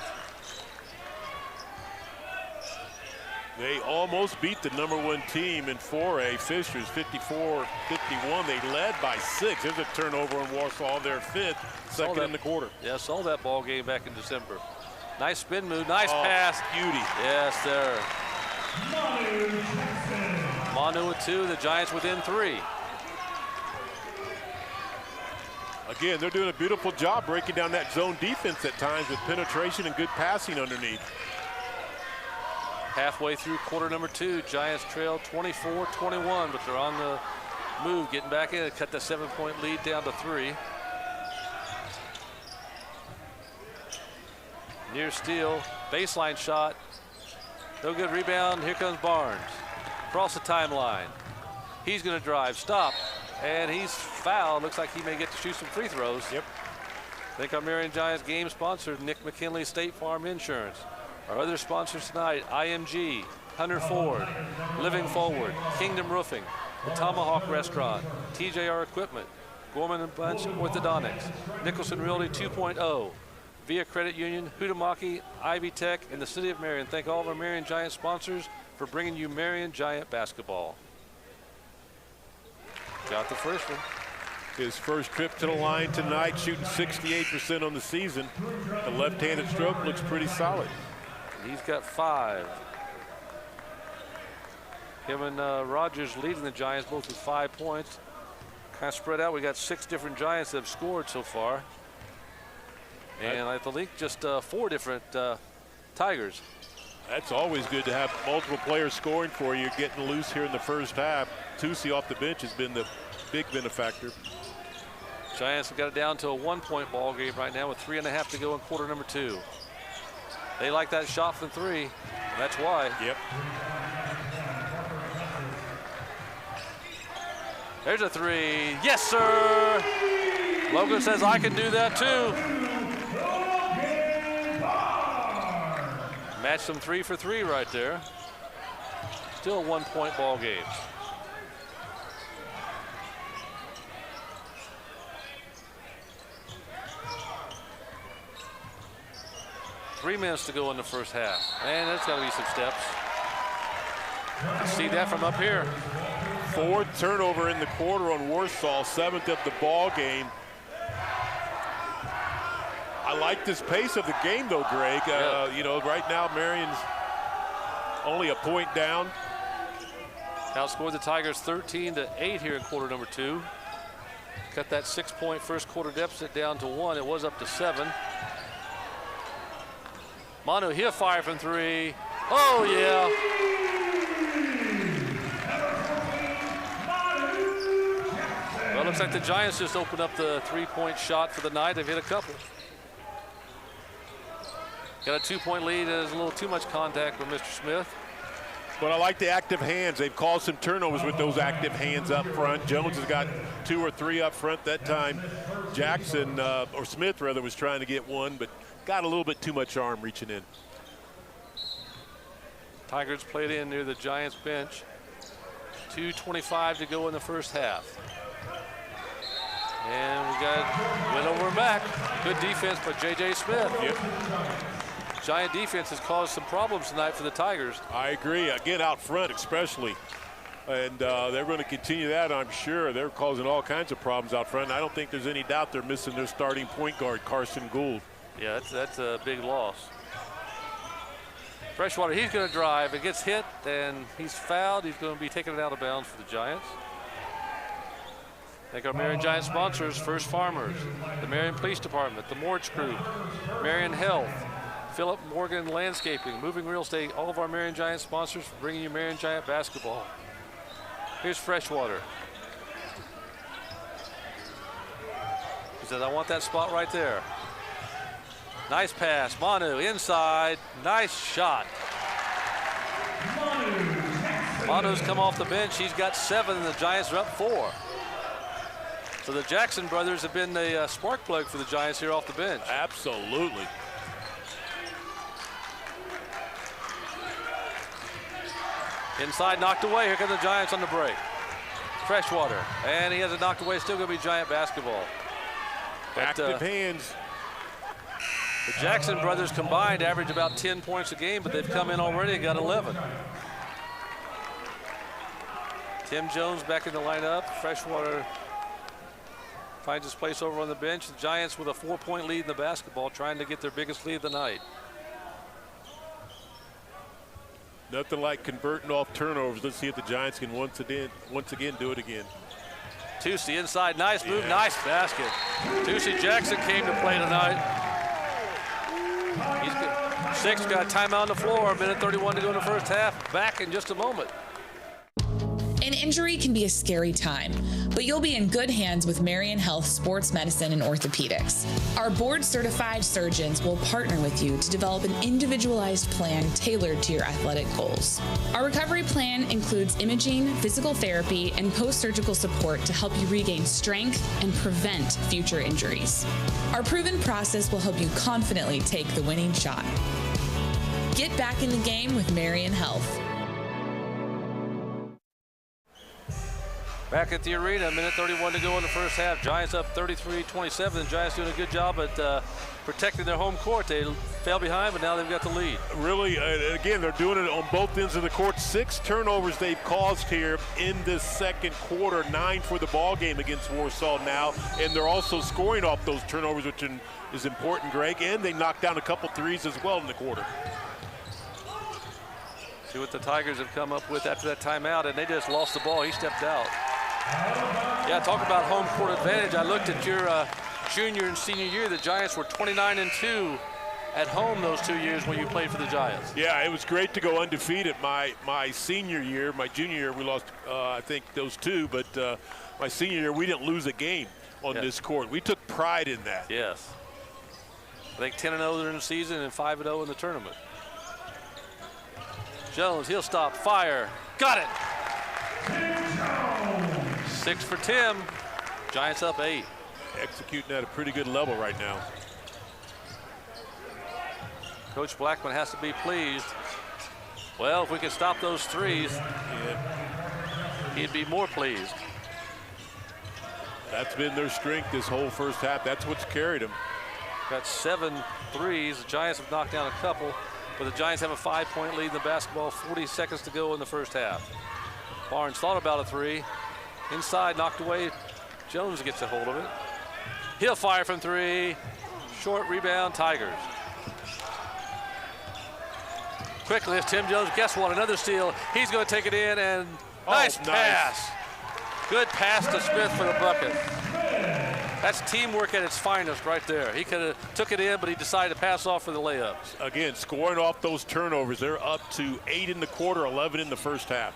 They almost beat the #1 team in 4A, Fishers, 54-51. They led by 6. There's a turnover on Warsaw, their 5th, second in the quarter. Yeah, saw that ball game back in December. Nice spin move, nice pass. Beauty. Yes, sir. Manu with 2, the Giants within 3. Again, they're doing a beautiful job breaking down that zone defense at times with penetration and good passing underneath. Halfway through quarter number 2, Giants trail 24-21, but they're on the move, getting back in and cut that 7-point lead down to 3. Near steal, baseline shot, no good rebound. Here comes Barnes, across the timeline. He's going to drive, stop, and he's fouled. Looks like he may get to shoot some free throws. Yep. I think our Marion Giants game sponsor, Nick McKinley State Farm Insurance. Our other sponsors tonight, IMG, Hunter Ford, Living Forward, Kingdom Roofing, the Tomahawk Restaurant, TJR Equipment, Gorman and Bunch Orthodontics, Nicholson Realty 2.0, Via Credit Union, Hutamaki, Ivy Tech, and the City of Marion. Thank all of our Marion Giant sponsors for bringing you Marion Giant basketball. Got the first one. His first trip to the line tonight, shooting 68% on the season. The left-handed stroke looks pretty solid. He's got 5. Him and Rogers leading the Giants both with 5 points. Kind of spread out. We got 6 different Giants that have scored so far. And I think just 4 different Tigers. That's always good to have multiple players scoring for you, getting loose here in the first half. Tusi off the bench has been the big benefactor. Giants have got it down to a 1-point ball game right now with 3.5 to go in quarter number 2. They like that shot from 3, and that's why. Yep. There's a 3. Yes, sir. Logan says I can do that too. Match them 3 for 3 right there. Still a 1-point ball game. Three minutes to go in the first half. And that's got to be some steps. You see that from up here. 4th turnover in the quarter on Warsaw, 7th of the ball game. I like this pace of the game, though, Greg. You know, right now Marion's only a point down. Outscored the Tigers 13-8 here in quarter number 2. Cut that 6-point first quarter deficit down to 1. It was up to 7. Manu, he'll fire from 3. Oh, yeah. Well, it looks like the Giants just opened up the 3-point shot for the night. They've hit a couple. Got a 2-point lead. There's a little too much contact with Mr. Smith. But I like the active hands. They've caused some turnovers with those active hands up front. Jones has got 2 or 3 up front that time. Jackson, or Smith rather, was trying to get 1, but got a little bit too much arm reaching in. Tigers played in near the Giants bench. 2:25 to go in the first half. And we got went over and back. Good defense by J.J. Smith. Yep. Giant defense has caused some problems tonight for the Tigers. I agree. Again, out front especially. And they're going to continue that, I'm sure. They're causing all kinds of problems out front. I don't think there's any doubt they're missing their starting point guard, Carson Gould. Yeah, that's a big loss. Freshwater, he's going to drive. It gets hit, and he's fouled. He's going to be taken out of bounds for the Giants. Thank our Marion Giant sponsors, First Farmers, the Marion Police Department, the Mortz Group, Marion Health, Philip Morgan Landscaping, Moving Real Estate, all of our Marion Giant sponsors for bringing you Marion Giant basketball. Here's Freshwater. He says, I want that spot right there. Nice pass, Manu inside, nice shot. Manu's come off the bench, he's got 7, and the Giants are up 4. So the Jackson brothers have been the spark plug for the Giants here off the bench. Absolutely. Inside, knocked away. Here come the Giants on the break. Freshwater, and he has it knocked away. Still going to be Giant basketball. But, active hands. The Jackson brothers combined average about 10 points a game, but they've come in already and got 11. Tim Jones back in the lineup. Freshwater finds his place over on the bench. The Giants with a 4-point lead in the basketball, trying to get their biggest lead of the night. Nothing like converting off turnovers. Let's see if the Giants can once again do it again. Tusi inside, nice move, nice basket. Tusi Jackson came to play tonight. He's good. 6 got a timeout on the floor, 1:31 to go in the first half. Back in just a moment. An injury can be a scary time, but you'll be in good hands with Marion Health Sports Medicine and Orthopedics. Our board-certified surgeons will partner with you to develop an individualized plan tailored to your athletic goals. Our recovery plan includes imaging, physical therapy, and post-surgical support to help you regain strength and prevent future injuries. Our proven process will help you confidently take the winning shot. Get back in the game with Marion Health. Back at the arena, 1:31 to go in the first half. Giants up 33-27. The Giants doing a good job at protecting their home court. They fell behind, but now they've got the lead. Really, again, they're doing it on both ends of the court. 6 turnovers they've caused here in this second quarter. 9 for the ball game against Warsaw now, and they're also scoring off those turnovers, which is important, Greg. And they knocked down a couple threes as well in the quarter. See what the Tigers have come up with after that timeout, and they just lost the ball. He stepped out. Yeah, talk about home court advantage. I looked at your junior and senior year. The Giants were 29-2 at home those 2 years when you played for the Giants. Yeah, it was great to go undefeated. My senior year, my junior year, we lost, I think, those two. But my senior year, we didn't lose a game on this court. We took pride in that. Yes. I think 10-0 during the season and 5-0 in the tournament. Jones, he'll stop, fire, got it. 6 for Tim. Giants up 8. Executing at a pretty good level right now. Coach Blackman has to be pleased. Well, if we can stop those threes, he'd be more pleased. That's been their strength this whole first half. That's what's carried them. Got 7 threes. The Giants have knocked down a couple, but the Giants have a 5-point lead in the basketball. 40 seconds to go in the first half. Barnes thought about a three. Inside, knocked away. Jones gets a hold of it. He'll fire from 3. Short rebound, Tigers. Quick lift, Tim Jones. Guess what? Another steal. He's going to take it in, and nice pass. Good pass to Smith for the bucket. That's teamwork at its finest right there. He could have took it in, but he decided to pass off for the layups. Again, scoring off those turnovers. They're up to 8 in the quarter, 11 in the first half.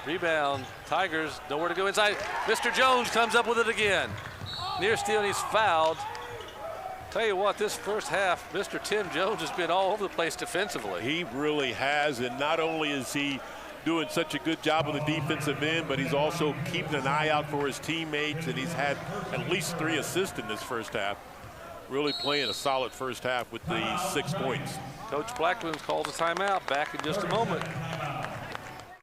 Rebound, Tigers, nowhere to go inside. Mr. Jones comes up with it again. Near steal, and he's fouled. Tell you what, this first half, Mr. Tim Jones has been all over the place defensively. He really has, and not only is he doing such a good job on the defensive end, but he's also keeping an eye out for his teammates, and he's had at least 3 assists in this first half. Really playing a solid first half with the 6 points. Coach Blackman's called a timeout. Back in just a moment.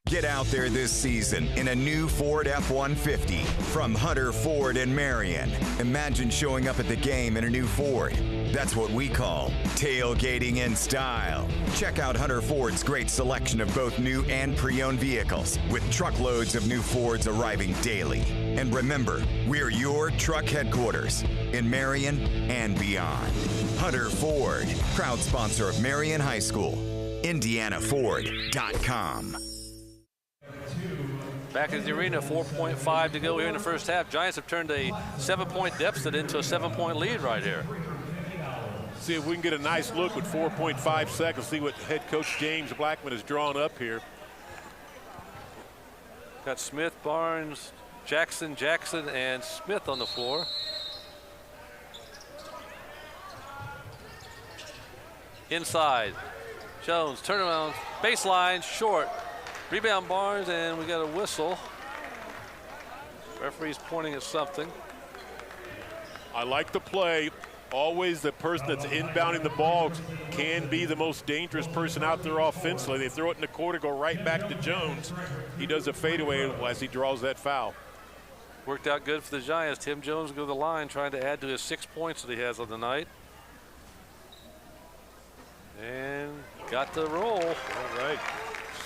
Get out there this season in a new Ford F-150 from Hunter Ford in Marion. Imagine showing up at the game in a new Ford. That's what we call tailgating in style. Check out Hunter Ford's great selection of both new and pre-owned vehicles, with truckloads of new Fords arriving daily. And remember, we're your truck headquarters in Marion and beyond. Hunter Ford, proud sponsor of Marion High School. IndianaFord.com. Back in the arena, 4.5 to go here in the first half. Giants have turned a 7-point deficit into a 7-point lead right here. See if we can get a nice look with 4.5 seconds. See what head coach James Blackman has drawn up here. Got Smith, Barnes, Jackson, and Smith on the floor. Inside, Jones, turnaround, baseline, short. Rebound Barnes, and we got a whistle. Referee's pointing at something. I like the play. Always the person that's inbounding the ball can be the most dangerous person out there offensively. They throw it in the corner, go right back to Jones. He does a fadeaway as he draws that foul. Worked out good for the Giants. Tim Jones go to the line trying to add to his 6 points that he has on the night. And got the roll. All right.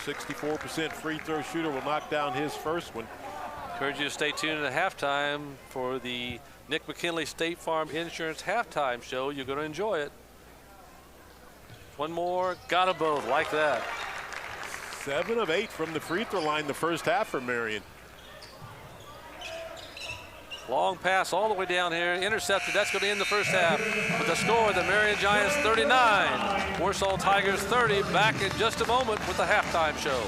64% free throw shooter will knock down his first one. Encourage you to stay tuned at halftime for the Nick McKinley State Farm Insurance halftime show. You're going to enjoy it. One more, got them both, like that. 7 of 8 from the free throw line the first half for Marion. Long pass all the way down here, intercepted. That's going to end the first half. With the score, the Marion Giants 39, Warsaw Tigers 30. Back in just a moment with the halftime show.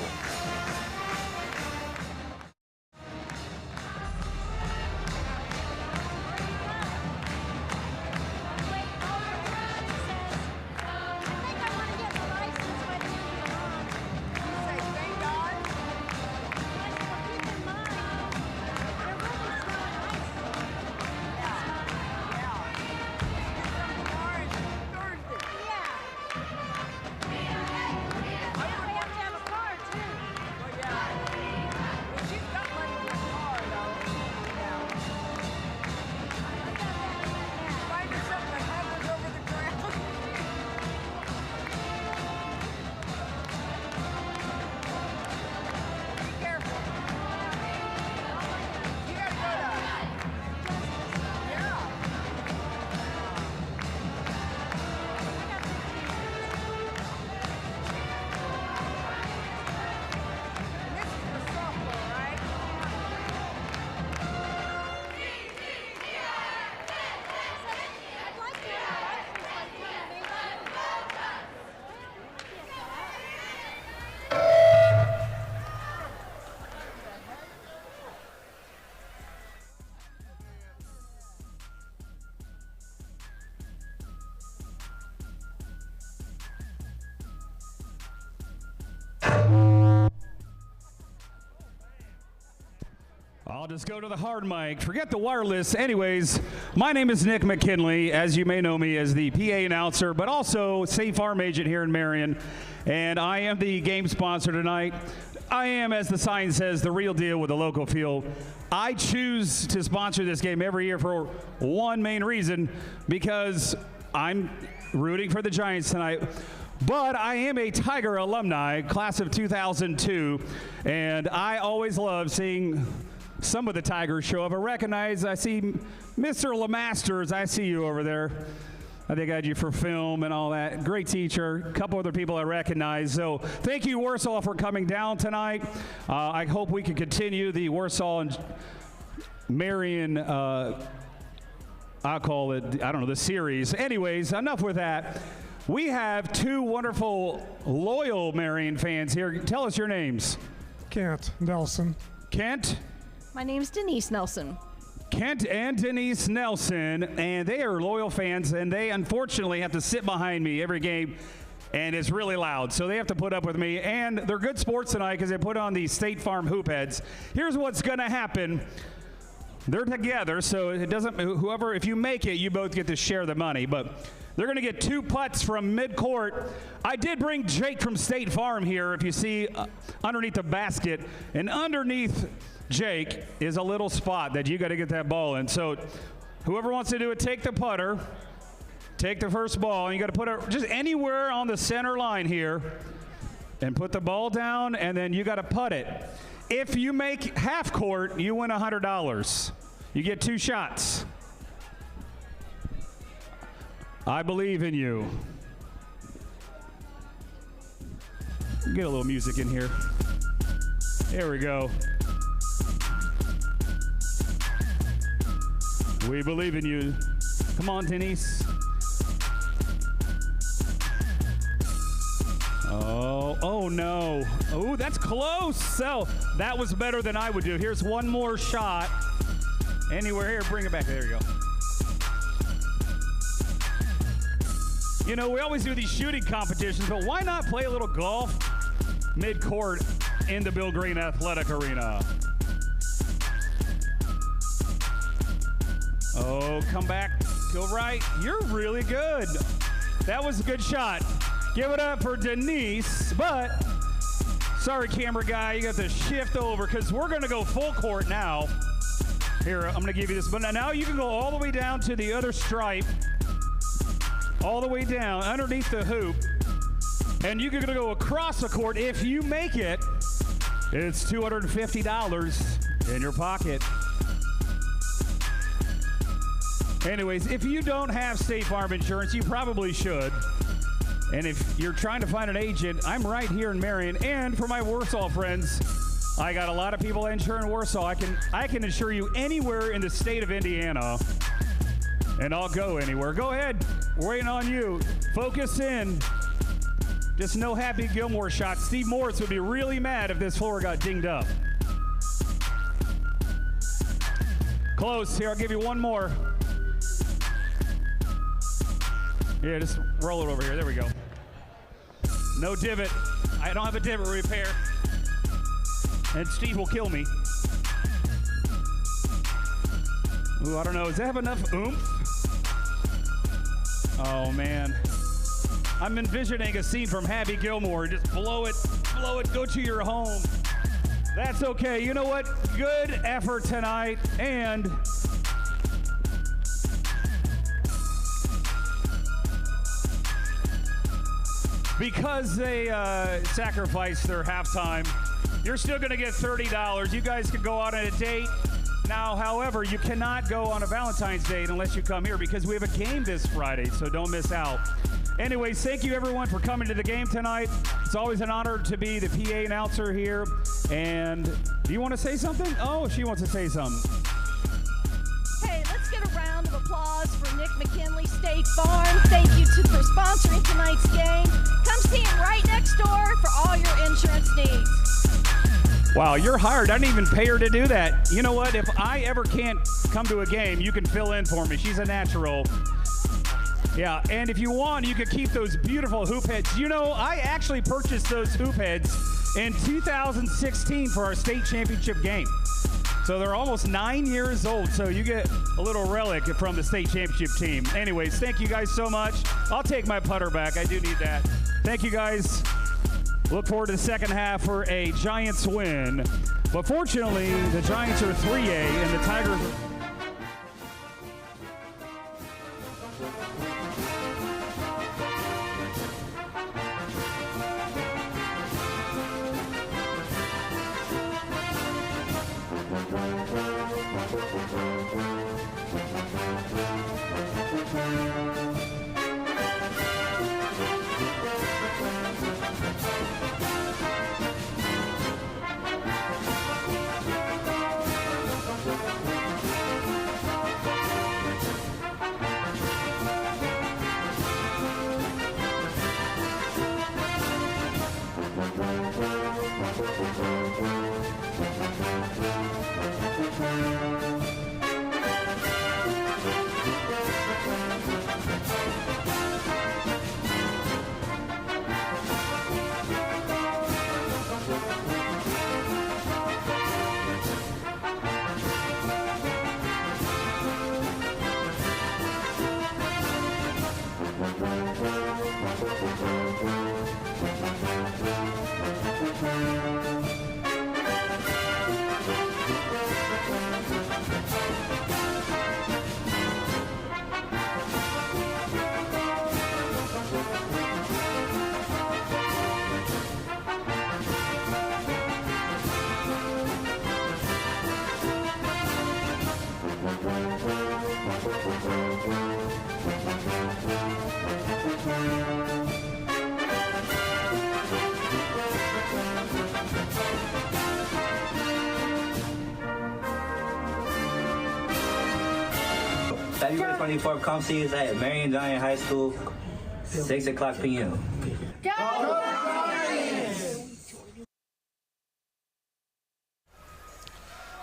Let's go to the hard mic. Forget the wireless. Anyways, my name is Nick McKinley, as you may know me as the PA announcer, but also State Farm agent here in Marion. And I am the game sponsor tonight. I am, as the sign says, the real deal with the local feel. I choose to sponsor this game every year for one main reason, because I'm rooting for the Giants tonight. But I am a Tiger alumni, class of 2002, and I always love seeing some of the Tigers show up. I see Mr. LeMasters. I see you over there. I think I had you for film and all that. Great teacher. A couple other people I recognize. So thank you, Warsaw, for coming down tonight. I hope we can continue the Warsaw and Marion, I'll call it, I don't know, the series. Anyways, enough with that. We have two wonderful, loyal Marion fans here. Tell us your names. Kent Nelson. Kent? My name's Denise Nelson. Kent and Denise Nelson, and they are loyal fans, and they unfortunately have to sit behind me every game, and it's really loud, so they have to put up with me. And they're good sports tonight because they put on these State Farm hoop heads. Here's what's going to happen. They're together, so it doesn't, whoever, if you make it, you both get to share the money, but they're going to get 2 putts from midcourt. I did bring Jake from State Farm here, if you see underneath the basket, and underneath Jake is a little spot that you got to get that ball in. So whoever wants to do it, take the putter, take the first ball, and you got to put it just anywhere on the center line here, and put the ball down, and then you got to putt it. If you make half court, you win $100. You get 2 shots. I believe in you. Get a little music in here. There we go. We believe in you. Come on, Denise. Oh no. Oh, that's close. So that was better than I would do. Here's one more shot. Anywhere here, bring it back. There you go. You know, we always do these shooting competitions, but why not play a little golf mid-court in the Bill Green Athletic Arena? Oh, come back, go right. You're really good. That was a good shot. Give it up for Denise, but sorry, camera guy, you got to shift over because we're going to go full court now. Here, I'm going to give you this, but now you can go all the way down to the other stripe, all the way down underneath the hoop, and you can go across the court. If you make it, it's $250 in your pocket. Anyways, if you don't have State Farm insurance, you probably should. And if you're trying to find an agent, I'm right here in Marion. And for my Warsaw friends, I got a lot of people insured in Warsaw. I can insure you anywhere in the state of Indiana, and I'll go anywhere. Go ahead, we're waiting on you. Focus in. Just no Happy Gilmore shots. Steve Morris would be really mad if this floor got dinged up. Close. Here, I'll give you one more. Yeah, just roll it over here. There we go. No divot. I don't have a divot repair. And Steve will kill me. Ooh, I don't know. Does that have enough oomph? Oh, man. I'm envisioning a scene from Happy Gilmore. Just blow it, go to your home. That's okay. You know what? Good effort tonight. And because they sacrificed their halftime, you're still going to get $30. You guys can go out on a date. Now, however, you cannot go on a Valentine's date unless you come here because we have a game this Friday, so don't miss out. Anyways, thank you everyone for coming to the game tonight. It's always an honor to be the PA announcer here. And do you want to say something? Oh, she wants to say something. Hey, let's get a round of applause for Nick McKinley, State Farm. Thank you for sponsoring tonight's game. Come see him right next door for all your insurance needs. Wow, you're hired. I didn't even pay her to do that. You know what? If I ever can't come to a game, you can fill in for me. She's a natural. Yeah, and if you want, you could keep those beautiful hoop heads. You know, I actually purchased those hoop heads in 2016 for our state championship game. So they're almost 9 years old. So you get a little relic from the state championship team. Anyways, thank you guys so much. I'll take my putter back. I do need that. Thank you guys. Look forward to the second half for a Giants win. But fortunately, the Giants are 3A and the Tigers. February 24th, come see us at Marion Giant High School, 6 o'clock p.m.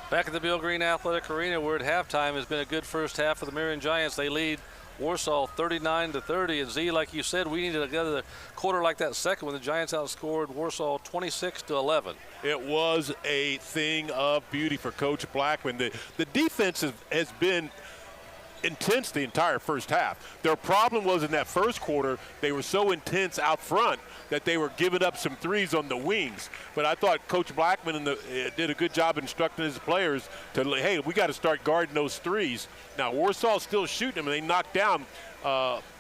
Back at the Bill Green Athletic Arena, we're at halftime. It's been a good first half for the Marion Giants. They lead Warsaw 39-30. And Z, like you said, we needed another quarter like that second when the Giants outscored Warsaw 26-11. It was a thing of beauty for Coach Blackman. The defense has been intense the entire first half. Their problem was in that first quarter, they were so intense out front that they were giving up some threes on the wings. But I thought Coach Blackman did a good job instructing his players to, hey, we got to start guarding those threes. Now, Warsaw's still shooting them, and they knocked down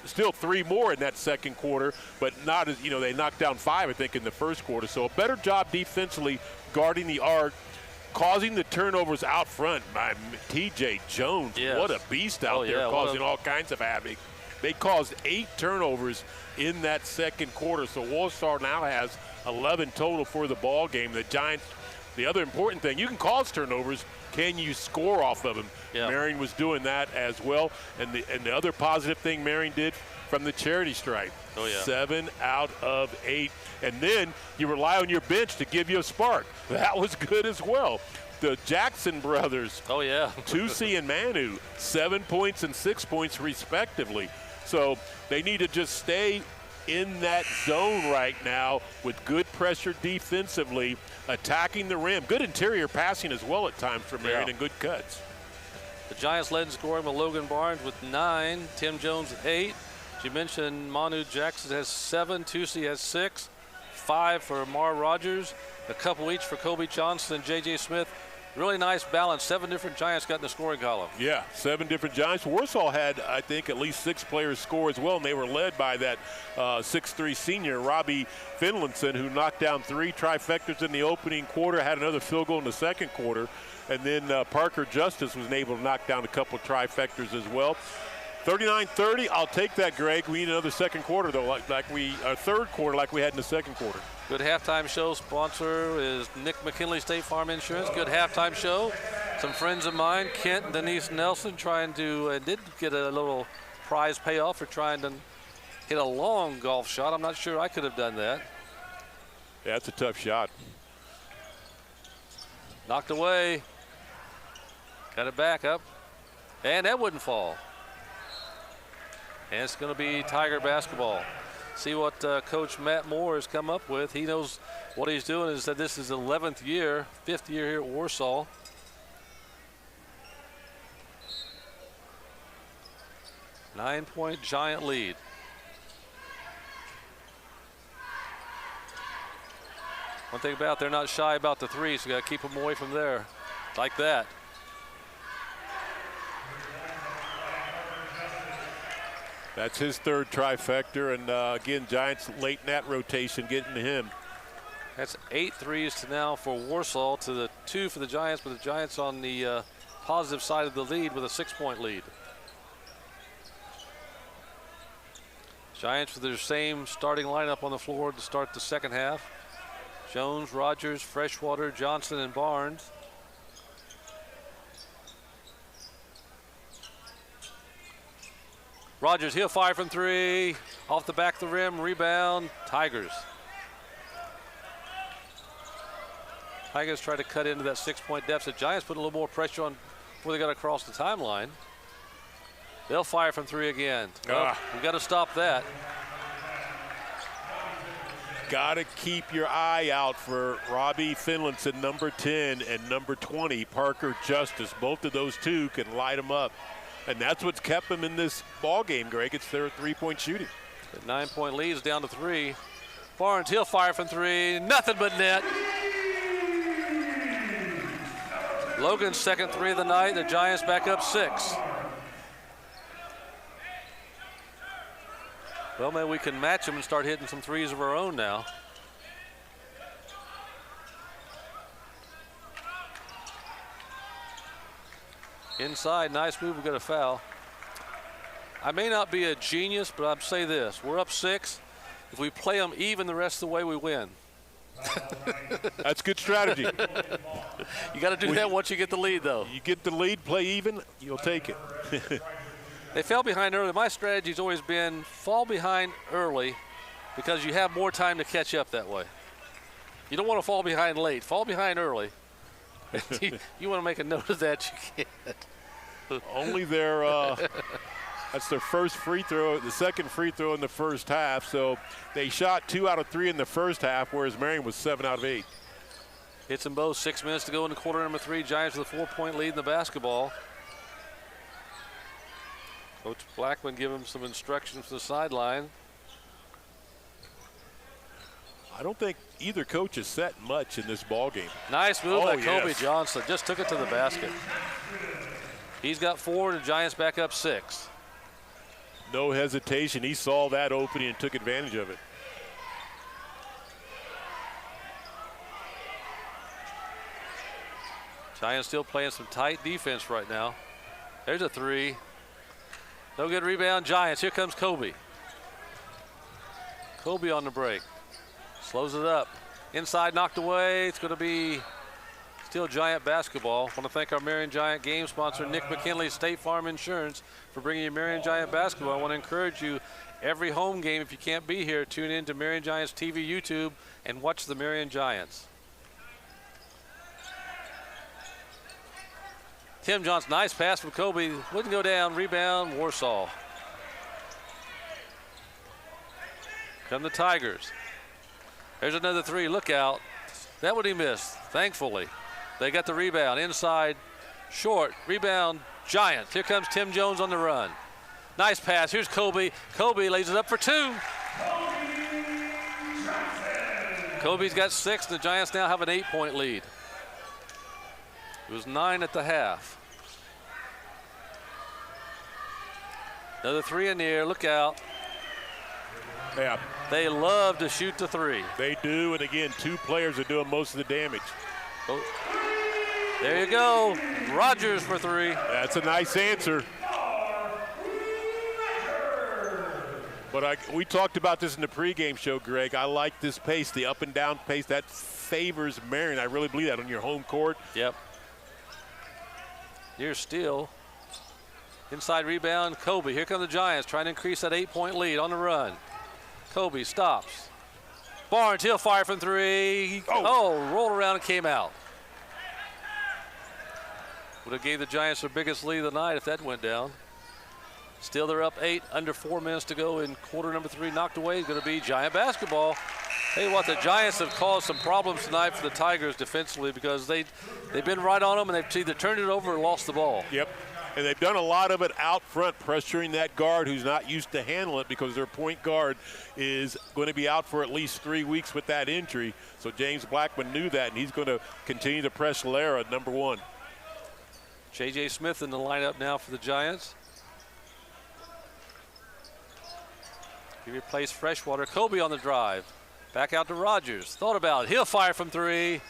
still 3 more in that second quarter, but not as, they knocked down 5, I think, in the first quarter. So a better job defensively guarding the arc, causing the turnovers out front by T.J. Jones. Yes. What a beast out there, causing all kinds of havoc. They caused 8 turnovers in that second quarter, so Warsaw now has 11 total for the ball game. The Giants, the other important thing, you can cause turnovers. Can you score off of them? Yeah. Marion was doing that as well. And the other positive thing Marion did from the charity stripe, 7 out of 8. And then you rely on your bench to give you a spark. That was good as well. The Jackson brothers, Tusi and Manu, 7 points and 6 points respectively. So they need to just stay in that zone right now with good pressure defensively, attacking the rim. Good interior passing as well at times for Marion and good cuts. The Giants led in scoring with Logan Barnes with 9, Tim Jones with 8. As you mentioned, Manu Jackson has 7, Tusi has 6, 5 for Mar Rogers, a couple each for Kobe Johnson and J.J. Smith. Really nice balance. 7 different Giants got in the scoring column. Yeah, 7 different Giants. Warsaw had, I think, at least 6 players score as well, and they were led by that 6'3" senior, Robbie Finlinson, who knocked down 3 trifectas in the opening quarter, had another field goal in the second quarter, and then Parker Justice was able to knock down a couple of trifectas as well. 39-30, I'll take that, Greg. We need another second quarter, though, third quarter like we had in the second quarter. Good halftime show. Sponsor is Nick McKinley State Farm Insurance. Good halftime show. Some friends of mine, Kent and Denise Nelson, trying to did get a little prize payoff for trying to hit a long golf shot. I'm not sure I could have done that. Yeah, that's a tough shot. Knocked away. Got it back up. And that wouldn't fall. And it's going to be Tiger basketball. See what Coach Matt Moore has come up with. He knows what he's doing. Is that this is 11th year, 5th year here at Warsaw. 9-point Giant lead. One thing about they're not shy about the three, so you got to keep them away from there. Like that. That's his third trifecta, and again, Giants late in that rotation getting to him. That's 8 threes to now for Warsaw to the 2 for the Giants, but the Giants on the positive side of the lead with a 6-point lead. Giants with their same starting lineup on the floor to start the second half. Jones, Rogers, Freshwater, Johnson, and Barnes. Rogers, he'll fire from 3. Off the back of the rim, rebound, Tigers. Tigers try to cut into that 6-point deficit. Giants put a little more pressure on before they got across the timeline. They'll fire from 3 again. Well, we got to stop that. Got to keep your eye out for Robbie Finlinson, number 10, and number 20, Parker Justice. Both of those two can light them up. And that's what's kept them in this ball game, Greg. It's their 3-point shooting. The 9-point lead is down to 3. Barnes, he'll fire from 3. Nothing but net. Logan's second 3 of the night. The Giants back up 6. Well, maybe we can match them and start hitting some threes of our own now. Inside, nice move, we got a foul. I may not be a genius, but I'd say this. We're up 6. If we play them even the rest of the way, we win. That's good strategy. You got to do that once you get the lead, though. You get the lead, play even, you'll take it. They fell behind early. My strategy's always been fall behind early because you have more time to catch up that way. You don't want to fall behind late. Fall behind early. You want to make a note of that, you can't. Only that's their first free throw, the second free throw in the first half. So they shot 2 out of 3 in the first half, whereas Marion was 7 out of 8. Hits them both. 6 minutes to go in the quarter number 3. Giants with a 4-point lead in the basketball. Coach Blackman giving him some instructions from the sideline. I don't think either coach has set much in this ball game. Nice move by Kobe Johnson. Just took it to the basket. He's got 4. The Giants back up 6. No hesitation. He saw that opening and took advantage of it. Giants still playing some tight defense right now. There's a 3. No good rebound, Giants. Here comes Kobe. Kobe on the break. Slows it up. Inside, knocked away. It's going to be still Giant basketball. I want to thank our Marion Giant game sponsor, Nick McKinley, State Farm Insurance, for bringing you Marion Giant basketball. I want to encourage you, every home game, if you can't be here, tune in to Marion Giants TV, YouTube, and watch the Marion Giants. Tim Johnson, nice pass from Kobe. Wouldn't go down. Rebound, Warsaw. Come the Tigers. There's another 3. Look out. That one he missed, thankfully. They got the rebound. Inside, short. Rebound, Giants. Here comes Tim Jones on the run. Nice pass. Here's Kobe. Kobe lays it up for 2. Kobe's got 6. The Giants now have an 8-point lead. It was 9 at the half. Another 3 in the air. Look out. Yeah. They love to shoot the 3. They do, and again, 2 players are doing most of the damage. Oh. There you go. Rogers for 3. That's a nice answer. But we talked about this in the pregame show, Greg. I like this pace, the up and down pace. That favors Marion. I really believe that on your home court. Yep. Near steal. Inside rebound, Kobe. Here come the Giants trying to increase that 8-point lead on the run. Kobe stops. Barnes, he'll fire from 3. Rolled around and came out. Would have gave the Giants their biggest lead of the night if that went down. Still they're up 8, under 4 minutes to go in quarter number 3. Knocked away is going to be Giant basketball. Tell you what, the Giants have caused some problems tonight for the Tigers defensively because they've been right on them and they've either turned it over or lost the ball. Yep. And they've done a lot of it out front, pressuring that guard who's not used to handle it because their point guard is going to be out for at least 3 weeks with that injury. So James Blackman knew that, and he's going to continue to press Lara, number 1. J.J. Smith in the lineup now for the Giants. He replaced Freshwater. Kobe on the drive. Back out to Rogers. Thought about it. He'll fire from 3.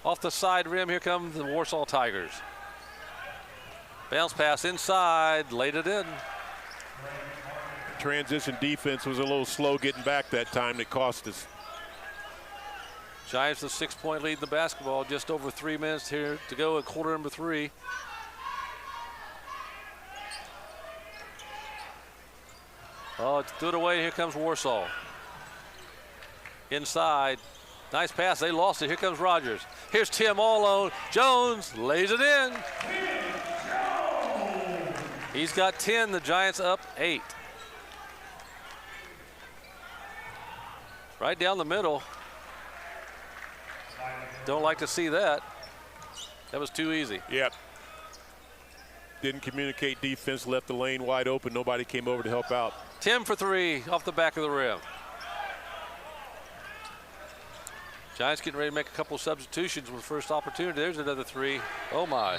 Off the side rim, here come the Warsaw Tigers. Bounce pass inside, laid it in. Transition defense was a little slow getting back that time. That cost us. Giants with 6-point lead in the basketball. Just over 3 minutes here to go in quarter number 3. Oh, it's threw it away. Here comes Warsaw. Inside. Nice pass. They lost it. Here comes Rogers. Here's Tim all alone. Jones lays it in. He's got 10. The Giants up 8. Right down the middle. Don't like to see that. That was too easy. Yep. Didn't communicate defense, left the lane wide open. Nobody came over to help out. Tim for 3 off the back of the rim. Giants getting ready to make a couple substitutions with first opportunity. There's another 3. Oh my.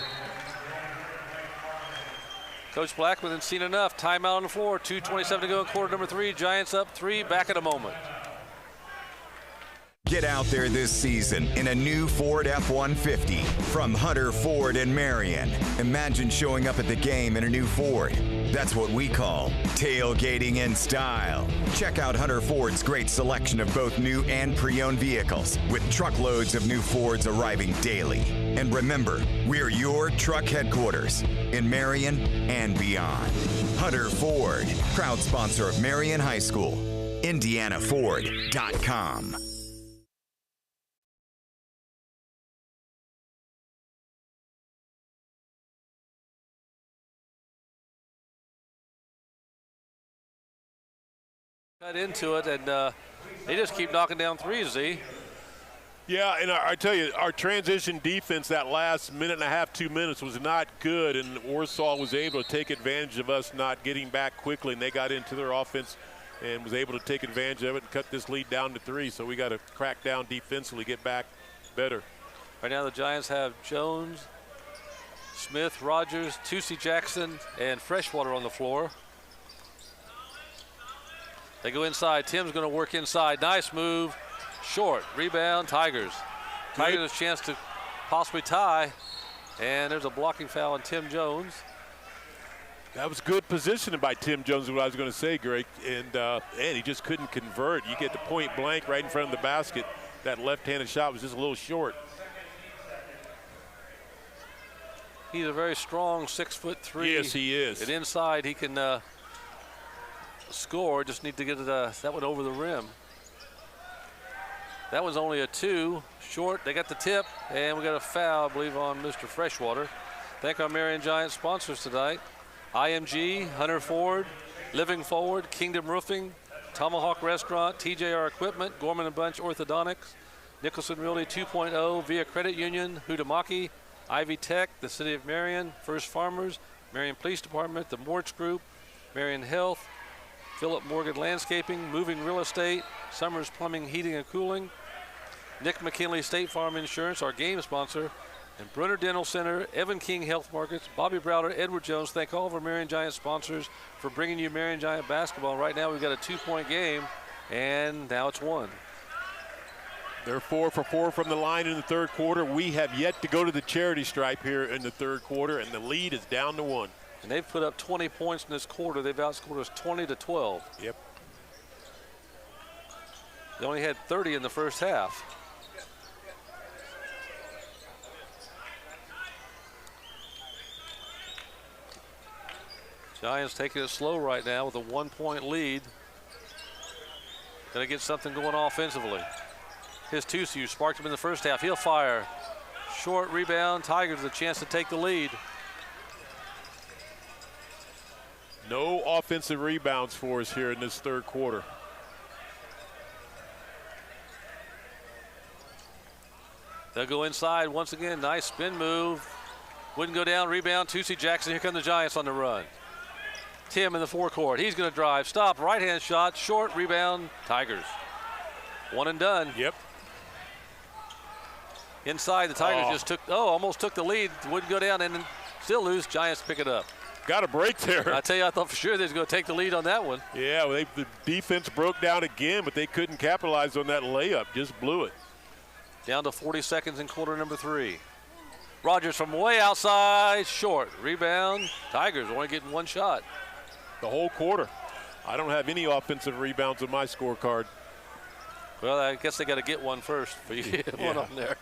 Coach Blackman has seen enough. Timeout on the floor. 2:27 to go in quarter number 3. Giants up 3. Back in a moment. Get out there this season in a new Ford F-150 from Hunter Ford in Marion. Imagine showing up at the game in a new Ford. That's what we call tailgating in style. Check out Hunter Ford's great selection of both new and pre-owned vehicles with truckloads of new Fords arriving daily. And remember, we're your truck headquarters in Marion and beyond. Hunter Ford, proud sponsor of Marion High School. IndianaFord.com. Cut into it, and they just keep knocking down 3s, Z. Yeah, and I tell you, our transition defense that last minute and a half, 2 minutes was not good, and Warsaw was able to take advantage of us not getting back quickly, and they got into their offense and was able to take advantage of it and cut this lead down to 3. So we got to crack down defensively, get back better. Right now the Giants have Jones, Smith, Rogers, Tusi Jackson, and Freshwater on the floor. They go inside. Tim's going to work inside. Nice move. Short. Rebound. Tigers. Tigers a chance to possibly tie. And there's a blocking foul on Tim Jones. That was good positioning by Tim Jones, is what I was going to say, Greg. And he just couldn't convert. You get the point blank right in front of the basket. That left-handed shot was just a little short. He's a very strong 6'3". Yes, he is. And inside he can score. Just need to get that one over the rim. That was only a 2. Short. They got the tip, and we got a foul, I believe, on Mr. Freshwater. Thank our Marion Giants sponsors tonight. IMG, Hunter Ford, Living Forward, Kingdom Roofing, Tomahawk Restaurant, TJR Equipment, Gorman & Bunch Orthodontics, Nicholson Realty 2.0, Via Credit Union, Hudamaki, Ivy Tech, the City of Marion, First Farmers, Marion Police Department, the Mortz Group, Marion Health, Philip Morgan Landscaping, Moving Real Estate, Summers Plumbing, Heating and Cooling, Nick McKinley State Farm Insurance, our game sponsor, and Brunner Dental Center, Evan King Health Markets, Bobby Browder, Edward Jones. Thank all of our Marion Giant sponsors for bringing you Marion Giant basketball. Right now we've got a 2-point game, and now it's 1. They're 4 for 4 from the line in the third quarter. We have yet to go to the charity stripe here in the third quarter, and the lead is down to 1. And they've put up 20 points in this quarter. They've outscored us 20-12. Yep. They only had 30 in the first half. Giants taking it slow right now with a 1-point lead. Gonna get something going offensively. Here's Tusi, who sparked him in the first half. He'll fire. Short rebound. Tigers a chance to take the lead. No offensive rebounds for us here in this third quarter. They'll go inside once again. Nice spin move. Wouldn't go down. Rebound, Tucci Jackson. Here come the Giants on the run. Tim in the forecourt. He's going to drive. Stop. Right-hand shot. Short. Rebound. Tigers. One and done. Yep. Inside, the Tigers almost took the lead. Wouldn't go down and then still lose. Giants pick it up. Got a break there. I tell you, I thought for sure they was going to take the lead on that one. Yeah, the defense broke down again, but they couldn't capitalize on that layup. Just blew it. Down to 40 seconds in quarter number 3. Rogers from way outside, short. Rebound. Tigers only getting one shot. The whole quarter. I don't have any offensive rebounds on my scorecard. Well, I guess they got to get one first for you to get one on there.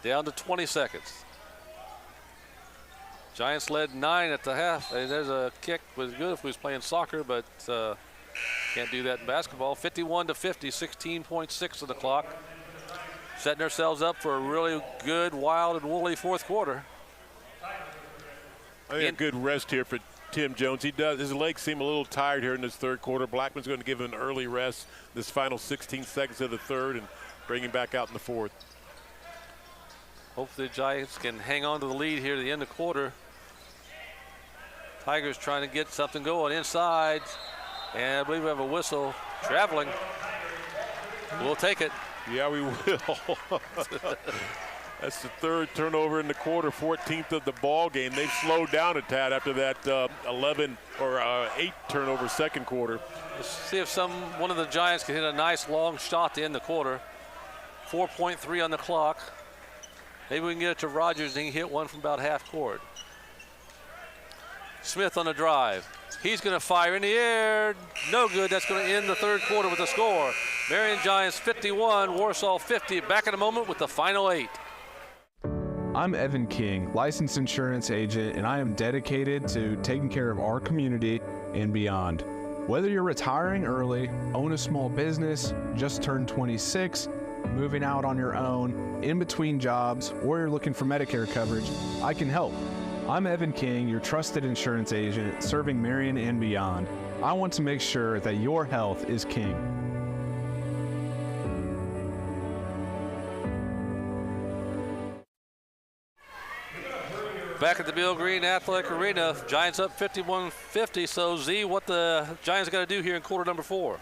Down to 20 seconds. Giants led 9 at the half. And there's a kick. Was good if we was playing soccer, but can't do that in basketball. 51-50, 16.6 of the clock. Setting ourselves up for a really good, wild, and woolly fourth quarter. I think a good rest here for Tim Jones. His legs seem a little tired here in this third quarter. Blackman's going to give him an early rest this final 16 seconds of the third and bring him back out in the fourth. Hopefully the Giants can hang on to the lead here to the end of the quarter. Tigers trying to get something going inside. And I believe we have a whistle traveling. We'll take it. Yeah, we will. That's the third turnover in the quarter, 14th of the ball game. They've slowed down a tad after that 8 turnover second quarter. Let's see if one of the Giants can hit a nice long shot to end the quarter. 4.3 on the clock. Maybe we can get it to Rogers and he can hit one from about half court. Smith on the drive. He's going to fire in the air. No good. That's going to end the third quarter with a score. Marion Giants 51, Warsaw 50. Back in a moment with the final 8. I'm Evan King, licensed insurance agent, and I am dedicated to taking care of our community and beyond. Whether you're retiring early, own a small business, just turned 26, moving out on your own, in between jobs, or you're looking for Medicare coverage, I can help. I'm Evan King, your trusted insurance agent, serving Marion and beyond. I want to make sure that your health is king. Back at the Bill Green Athletic Arena, Giants up 51-50. So, Z, what the Giants got to do here in quarter number 4?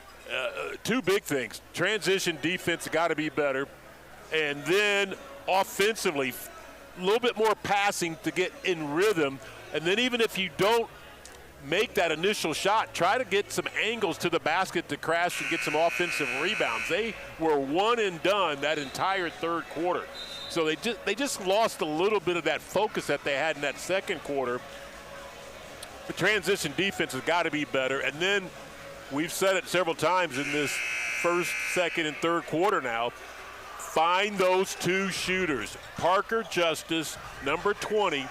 Two big things. Transition defense got to be better. And then offensively, a little bit more passing to get in rhythm. And then even if you don't make that initial shot, try to get some angles to the basket to crash and get some offensive rebounds. They were one and done that entire third quarter. So they just lost a little bit of that focus that they had in that second quarter. The transition defense has got to be better. And then we've said it several times in this first, second, and third quarter now, find those two shooters, Parker Justice, number 20,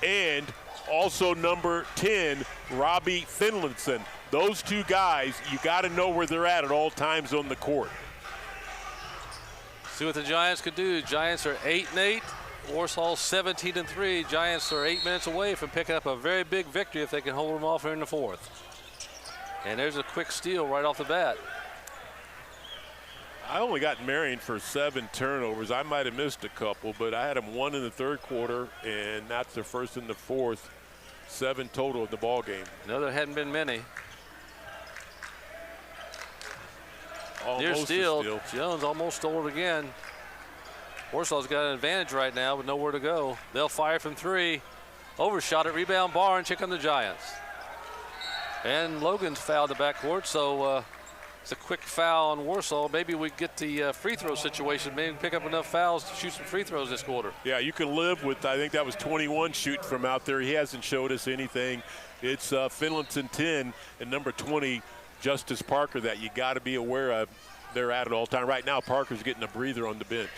and also number 10, Robbie Finlinson. Those two guys, you got to know where they're at all times on the court. See what the Giants could do. Giants are 8-8. Warsaw 17-3. Giants are 8 minutes away from picking up a very big victory if they can hold them off here in the fourth. And there's a quick steal right off the bat. I only got Marion for 7 turnovers. I might have missed a couple, but I had them 1 in the third quarter, and that's their first in the fourth. 7 total in the ball game. No, there hadn't been many. Near Almost steal. Jones almost stole it again. Warsaw's got an advantage right now with nowhere to go. They'll fire from 3. Overshot it. Rebound Barnes. Check on the Giants. And Logan's fouled the backcourt, so it's a quick foul on Warsaw. Maybe we get the free throw situation. Maybe pick up enough fouls to shoot some free throws this quarter. Yeah, you can live with, I think that was 21 shooting from out there. He hasn't showed us anything. It's Finlinson 10 and number 20, Justice Parker, that you got to be aware of. They're at it all the time. Right now, Parker's getting a breather on the bench.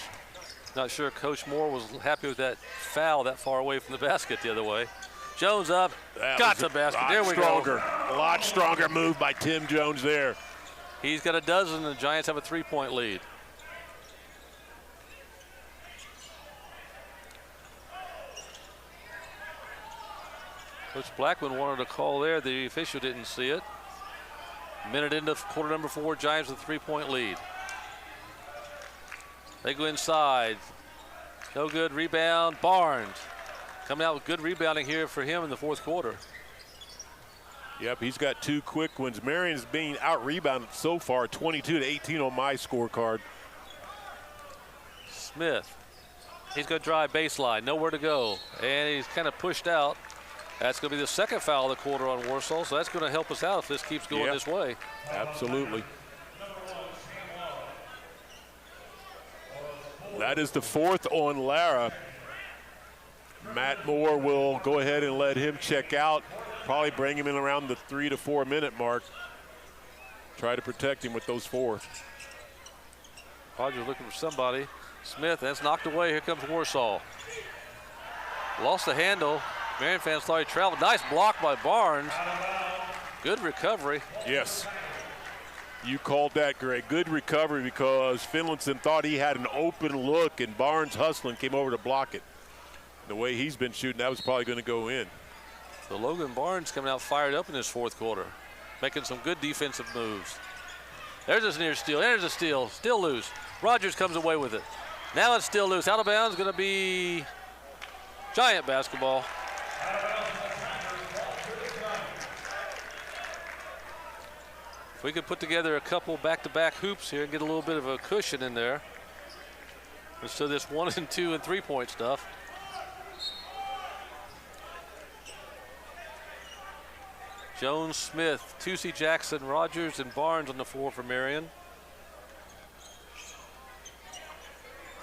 Not sure Coach Moore was happy with that foul that far away from the basket the other way. Jones up, got the basket. There we go. A lot stronger move by Tim Jones there. He's got a dozen, and the Giants have a 3-point lead. Coach Blackman wanted a call there. The official didn't see it. Minute into quarter number 4, Giants with a 3-point lead. They go inside. No good. Rebound. Barnes coming out with good rebounding here for him in the fourth quarter. Yep, he's got 2 quick ones. Marion's being out-rebounded so far, 22-18 on my scorecard. Smith. He's going to drive baseline. Nowhere to go. And he's kind of pushed out. That's going to be the second foul of the quarter on Warsaw, so that's going to help us out if this keeps going this way. Absolutely. That is the 4th on Lara. Matt Moore will go ahead and let him check out. Probably bring him in around the 3 to 4 minute mark. Try to protect him with those 4. Rogers looking for somebody. Smith, that's knocked away. Here comes Warsaw. Lost the handle. Marion fans thought he traveled. Nice block by Barnes. Good recovery. Yes. You called that, Greg. Good recovery because Finlayson thought he had an open look and Barnes hustling came over to block it. The way he's been shooting, that was probably going to go in. So Logan Barnes coming out fired up in this fourth quarter, making some good defensive moves. There's his near steal. There's a steal. Still loose. Rogers comes away with it. Now it's still loose. Out of bounds, going to be Giant basketball. If we could put together a couple back-to-back hoops here and get a little bit of a cushion in there instead of this 1 and 2 and 3-point stuff. Jones, Smith, Tusey, Jackson, Rogers, and Barnes on the floor for Marion.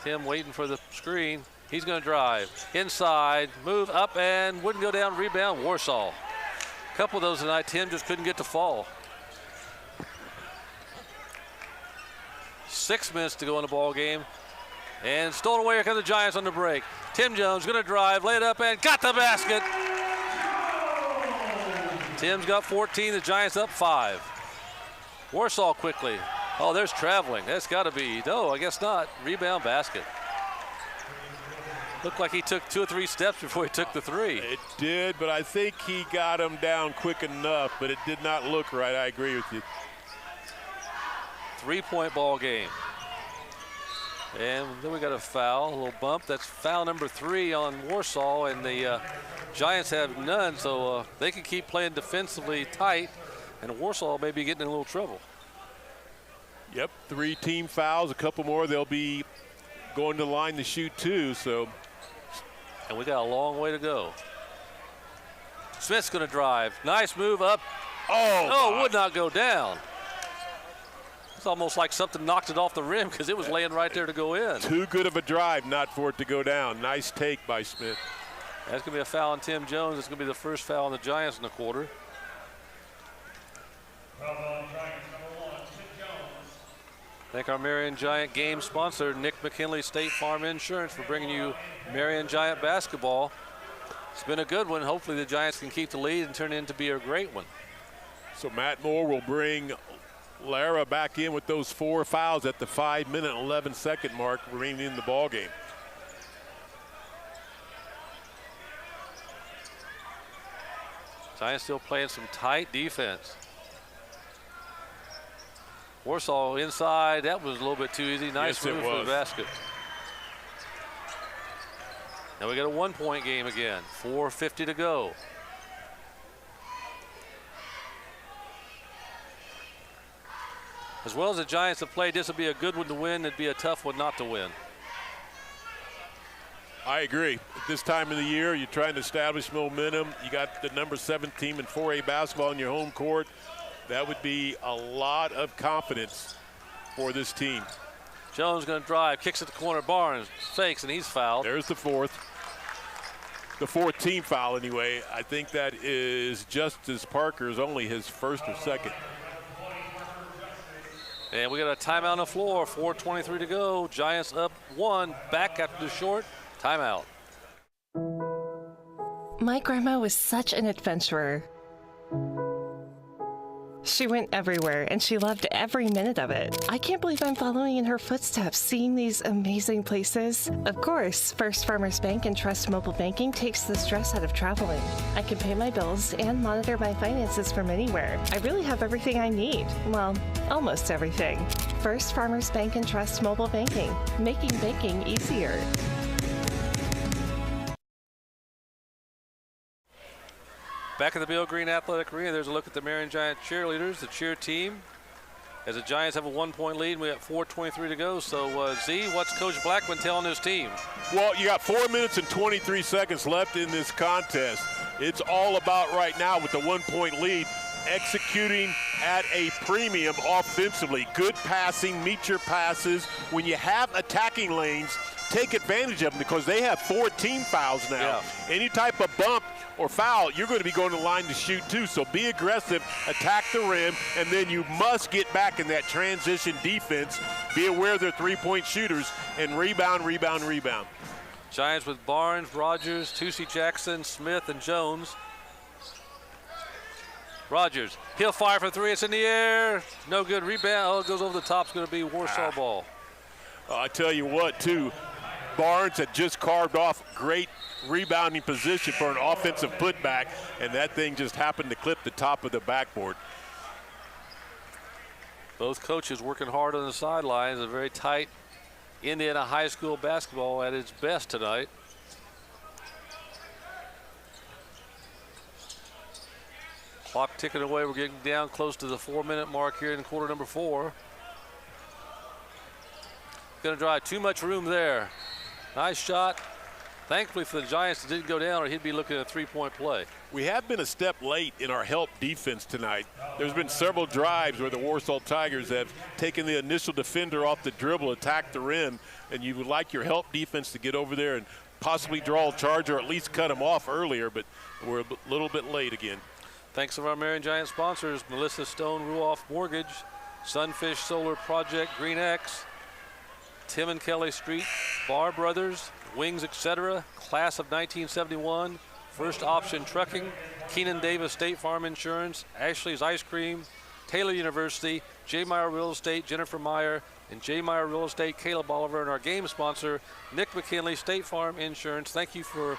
Tim waiting for the screen. He's going to drive. Inside, move up and wouldn't go down, rebound, Warsaw. A couple of those tonight, Tim just couldn't get to fall. 6 minutes to go in the ball game. And stolen away, here come the Giants on the break. Tim Jones going to drive, lay it up and got the basket. Tim's got 14, the Giants up 5. Warsaw quickly. Oh, there's traveling. That's got to be, no, I guess not. Rebound basket. Looked like he took 2 or 3 steps before he took the 3. It did, but I think he got him down quick enough, but it did not look right. I agree with you. 3-point ball game. And then we got a foul, a little bump. That's foul number 3 on Warsaw, and the Giants have none, so they can keep playing defensively tight, and Warsaw may be getting in a little trouble. Yep, 3 team fouls, a couple more. They'll be going to the line to shoot 2, so. And we got a long way to go. Smith's going to drive. Nice move up. Oh, would not go down. It's almost like something knocked it off the rim because it was laying right there to go in. Too good of a drive not for it to go down. Nice take by Smith. That's going to be a foul on Tim Jones. It's going to be the first foul on the Giants in the quarter. Thank our Marion Giant game sponsor, Nick McKinley State Farm Insurance, for bringing you Marion Giant basketball. It's been a good one. Hopefully the Giants can keep the lead and turn it into be a great one. So Matt Moore will bring Lara back in with those 4 fouls at the 5-minute and 11-second mark remaining in the ball game. Giants still playing some tight defense. Warsaw inside, that was a little bit too easy. Nice move for the basket. Now we got a 1-point game again, 4:50 to go. As well as the Giants have played, this would be a good one to win. It'd be a tough one not to win. I agree. At this time of the year, you're trying to establish momentum. You got the number 7 team in 4A basketball in your home court. That would be a lot of confidence for this team. Jones going to drive, kicks at the corner. Barnes fakes, and he's fouled. There's the 4th. The 4th team foul anyway. I think that is Justice Parker's only his 1st or 2nd. And we got a timeout on the floor, 4:23 to go. Giants up 1, back after the short timeout. My grandma was such an adventurer. She went everywhere, and she loved every minute of it. I can't believe I'm following in her footsteps, seeing these amazing places. Of course, First Farmers Bank and Trust Mobile Banking takes the stress out of traveling. I can pay my bills and monitor my finances from anywhere. I really have everything I need. Well, almost everything. First Farmers Bank and Trust Mobile Banking, making banking easier. Back at the Bill Green Athletic Arena, there's a look at the Marion Giant cheerleaders, the cheer team. As the Giants have a 1-point lead, and we have 4:23 to go. So, Z, what's Coach Blackman telling his team? Well, you got 4 minutes and 23 seconds left in this contest. It's all about right now with the 1-point lead, executing at a premium offensively. Good passing, meet your passes. When you have attacking lanes, take advantage of them because they have 4 team fouls now. Yeah. Any type of bump or foul, you're going to be going to the line to shoot too. So be aggressive, attack the rim, and then you must get back in that transition defense. Be aware they're 3-point shooters and rebound, rebound, rebound. Giants with Barnes, Rogers, Tucci Jackson, Smith, and Jones. Rogers, he'll fire for 3. It's in the air. No good. Rebound. Oh, it goes over the top. It's going to be Warsaw ball. I tell you what, too. Barnes had just carved off great rebounding position for an offensive putback, and that thing just happened to clip the top of the backboard. Both coaches working hard on the sidelines. A very tight Indiana high school basketball at its best tonight. Clock ticking away. We're getting down close to the 4-minute mark here in quarter number 4. Going to drive too much room there. Nice shot. Thankfully for the Giants, it didn't go down, or he'd be looking at a 3-point play. We have been a step late in our help defense tonight. There's been several drives where the Warsaw Tigers have taken the initial defender off the dribble, attacked the rim, and you would like your help defense to get over there and possibly draw a charge or at least cut them off earlier, but we're a little bit late again. Thanks to our Marion Giant sponsors, Melissa Stone Ruoff Mortgage, Sunfish Solar Project, Green X, Tim and Kelly Street, Bar Brothers, Wings, etc., Class of 1971, First Option Trucking, Keenan Davis State Farm Insurance, Ashley's Ice Cream, Taylor University, J. Meyer Real Estate, Jennifer Meyer, and J. Meyer Real Estate, Caleb Oliver, and our game sponsor, Nick McKinley, State Farm Insurance. Thank you for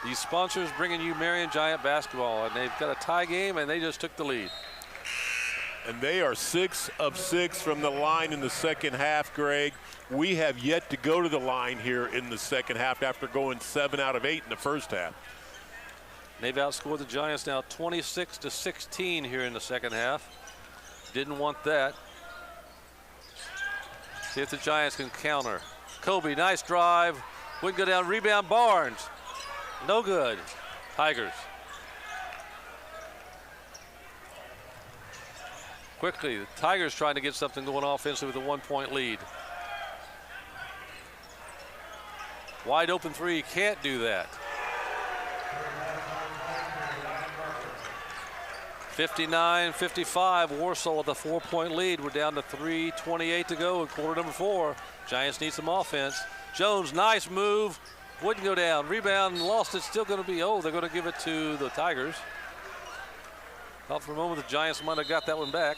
these sponsors bringing you Marion Giant basketball. And they've got a tie game, and they just took the lead. And they are 6 of 6 from the line in the second half, Greg. We have yet to go to the line here in the second half after going 7 out of 8 in the first half. They've outscored the Giants now 26-16 here in the second half. Didn't want that. See if the Giants can counter. Kobe, nice drive. Wouldn't go down. Rebound, Barnes. No good. Tigers. Quickly, the Tigers trying to get something going offensively with a 1-point lead. Wide open 3, can't do that. 59-55, Warsaw with a 4-point lead. We're down to 3:28 to go in quarter number 4. Giants need some offense. Jones, nice move. Wouldn't go down. Rebound, lost it. Still going to be, they're going to give it to the Tigers. Thought for a moment the Giants might have got that one back.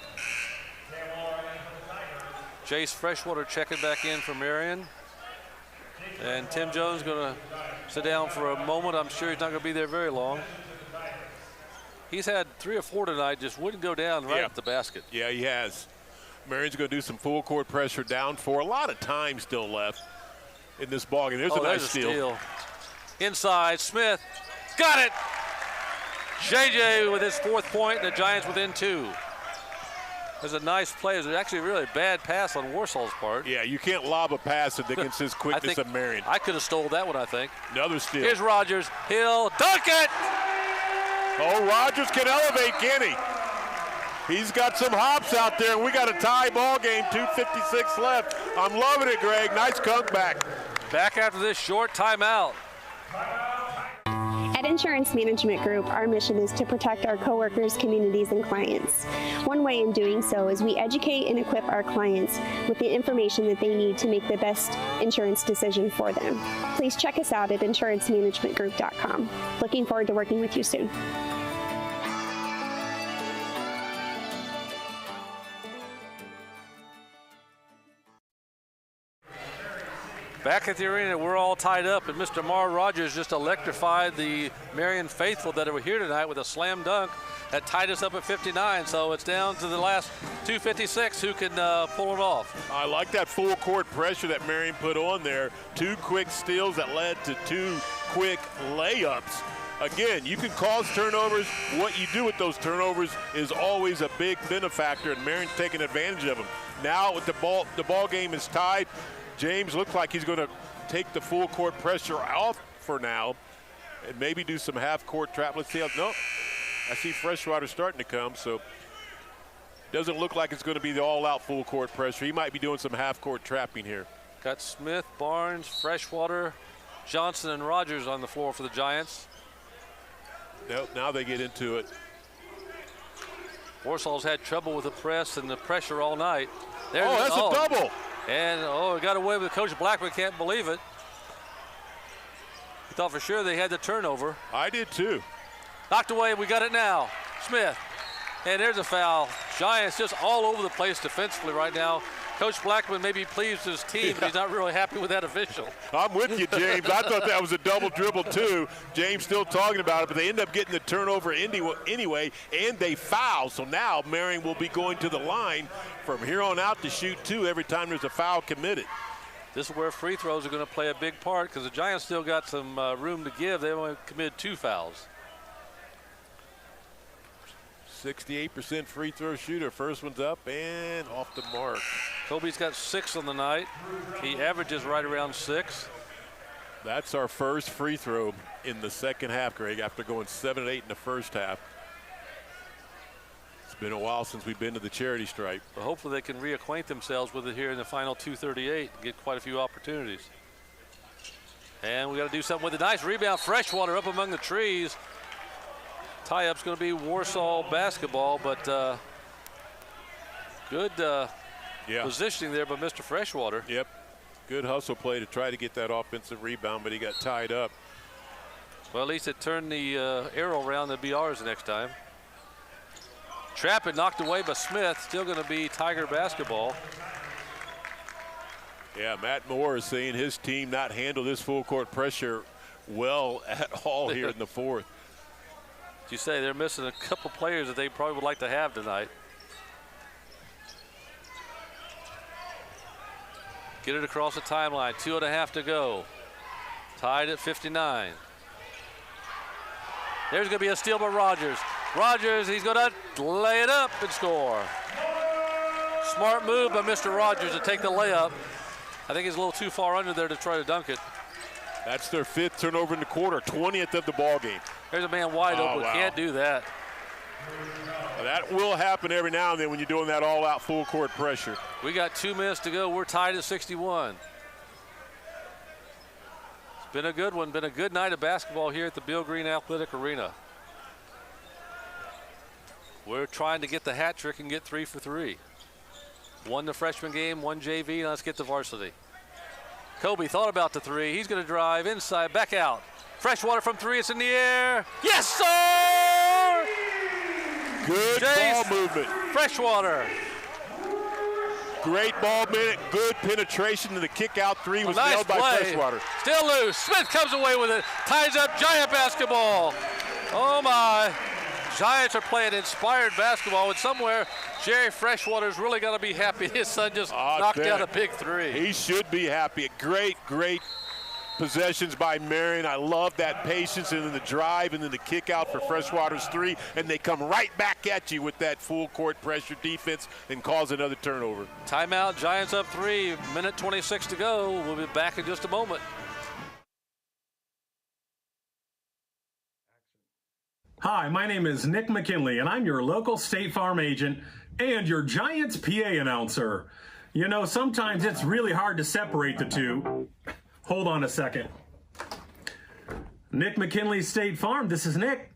Jace Freshwater checking back in for Marion. And Tim Jones going to sit down for a moment. I'm sure he's not going to be there very long. He's had 3 or 4 tonight, just wouldn't go down right at the basket. Yeah, he has. Marion's going to do some full court pressure down for a lot of time still left in this ballgame. There's a nice steal. Inside, Smith, got it. JJ with his 4th point, and the Giants within 2. There's a nice play. There's actually a really bad pass on Warsaw's part. Yeah, you can't lob a pass against his quickness of Marion. I could have stole that one, I think. Another steal. Here's Rogers. He'll dunk it. Oh, Rogers can elevate, can he? He's got some hops out there, and we got a tie ball game, 2:56 left. I'm loving it, Greg. Nice comeback. Back after this short timeout. At Insurance Management Group, our mission is to protect our coworkers, communities, and clients. One way in doing so is we educate and equip our clients with the information that they need to make the best insurance decision for them. Please check us out at insurancemanagementgroup.com. Looking forward to working with you soon. Back at the arena, we're all tied up, and Mr. Mar Rogers just electrified the Marion faithful that were here tonight with a slam dunk that tied us up at 59. So it's down to the last 2:56 who can pull it off. I like that full court pressure that Marion put on there. 2 quick steals that led to 2 quick layups. again, you can cause turnovers. What you do with those turnovers is always a big benefactor, and Marion's taking advantage of them. Now with the ball game is tied. James looks like he's going to take the full court pressure off for now and maybe do some half court trap. Let's see how, no, I see Freshwater starting to come, so doesn't look like it's going to be the all-out full court pressure. He might be doing some half court trapping here. Got Smith, Barnes, Freshwater, Johnson, and Rogers on the floor for the Giants. Now they get into it. Warsaw's had trouble with the press and the pressure all night. There's that's a double. And, it got away with Coach Blackman. Can't believe it. He thought for sure they had the turnover. I did too. Knocked away. We got it now. Smith. And there's a foul. Giants just all over the place defensively right now. Coach Blackman may be pleased with his team, but he's not really happy with that official. I'm with you, James. I thought that was a double dribble, too. James still talking about it, but they end up getting the turnover anyway, and they foul. So now Marion will be going to the line from here on out to shoot 2 every time there's a foul committed. This is where free throws are going to play a big part because the Giants still got some room to give. They only committed 2 fouls. 68% free throw shooter. First one's up and off the mark. Kobe's got 6 on the night. He averages right around 6. That's our first free throw in the second half, Greg, after going 7 and 8 in the first half. It's been a while since we've been to the charity stripe. But hopefully they can reacquaint themselves with it here in the final 2:38 and get quite a few opportunities. And we got to do something with it. Nice rebound. Freshwater up among the trees. Tie-up's going to be Warsaw basketball, but good positioning there by Mr. Freshwater. Yep. Good hustle play to try to get that offensive rebound, but he got tied up. Well, at least it turned the arrow around. It'll be ours the next time. Trap it knocked away by Smith. Still going to be Tiger basketball. Yeah, Matt Moore is saying his team not handle this full court pressure well at all here in the fourth. As you say, they're missing a couple players that they probably would like to have tonight. Get it across the timeline. 2.5 to go. Tied at 59. There's going to be a steal by Rogers. Rogers, he's going to lay it up and score. Smart move by Mr. Rogers to take the layup. I think he's a little too far under there to try to dunk it. That's their 5th turnover in the quarter, 20th of the ball game. There's a man wide open. Wow. Can't do that. That will happen every now and then when you're doing that all-out full court pressure. We got 2 minutes to go. We're tied at 61. It's been a good one. Been a good night of basketball here at the Bill Green Athletic Arena. We're trying to get the hat trick and get 3 for 3. 1 the freshman game, 1 JV. Now let's get to varsity. Kobe thought about the 3. He's going to drive inside, back out. Freshwater from 3. It's in the air. Yes, sir! Good ball movement. Freshwater. Great ball minute. Good penetration to the kick out 3 was nailed by Freshwater. Still loose. Smith comes away with it. Ties up Giant basketball. Oh, my. Giants are playing inspired basketball, and somewhere Jerry Freshwater's really got to be happy his son just knocked down a big 3. He should be happy. Great possessions by Marion. I love that patience and then the drive and then the kick out for Freshwater's 3, and they come right back at you with that full court pressure defense and cause another turnover. Timeout, Giants up 3, minute 26 to go. We'll be back in just a moment. Hi, my name is Nick McKinley, and I'm your local State Farm agent and your Giants PA announcer. You know, sometimes it's really hard to separate the two. Hold on a second. Nick McKinley, State Farm, this is Nick.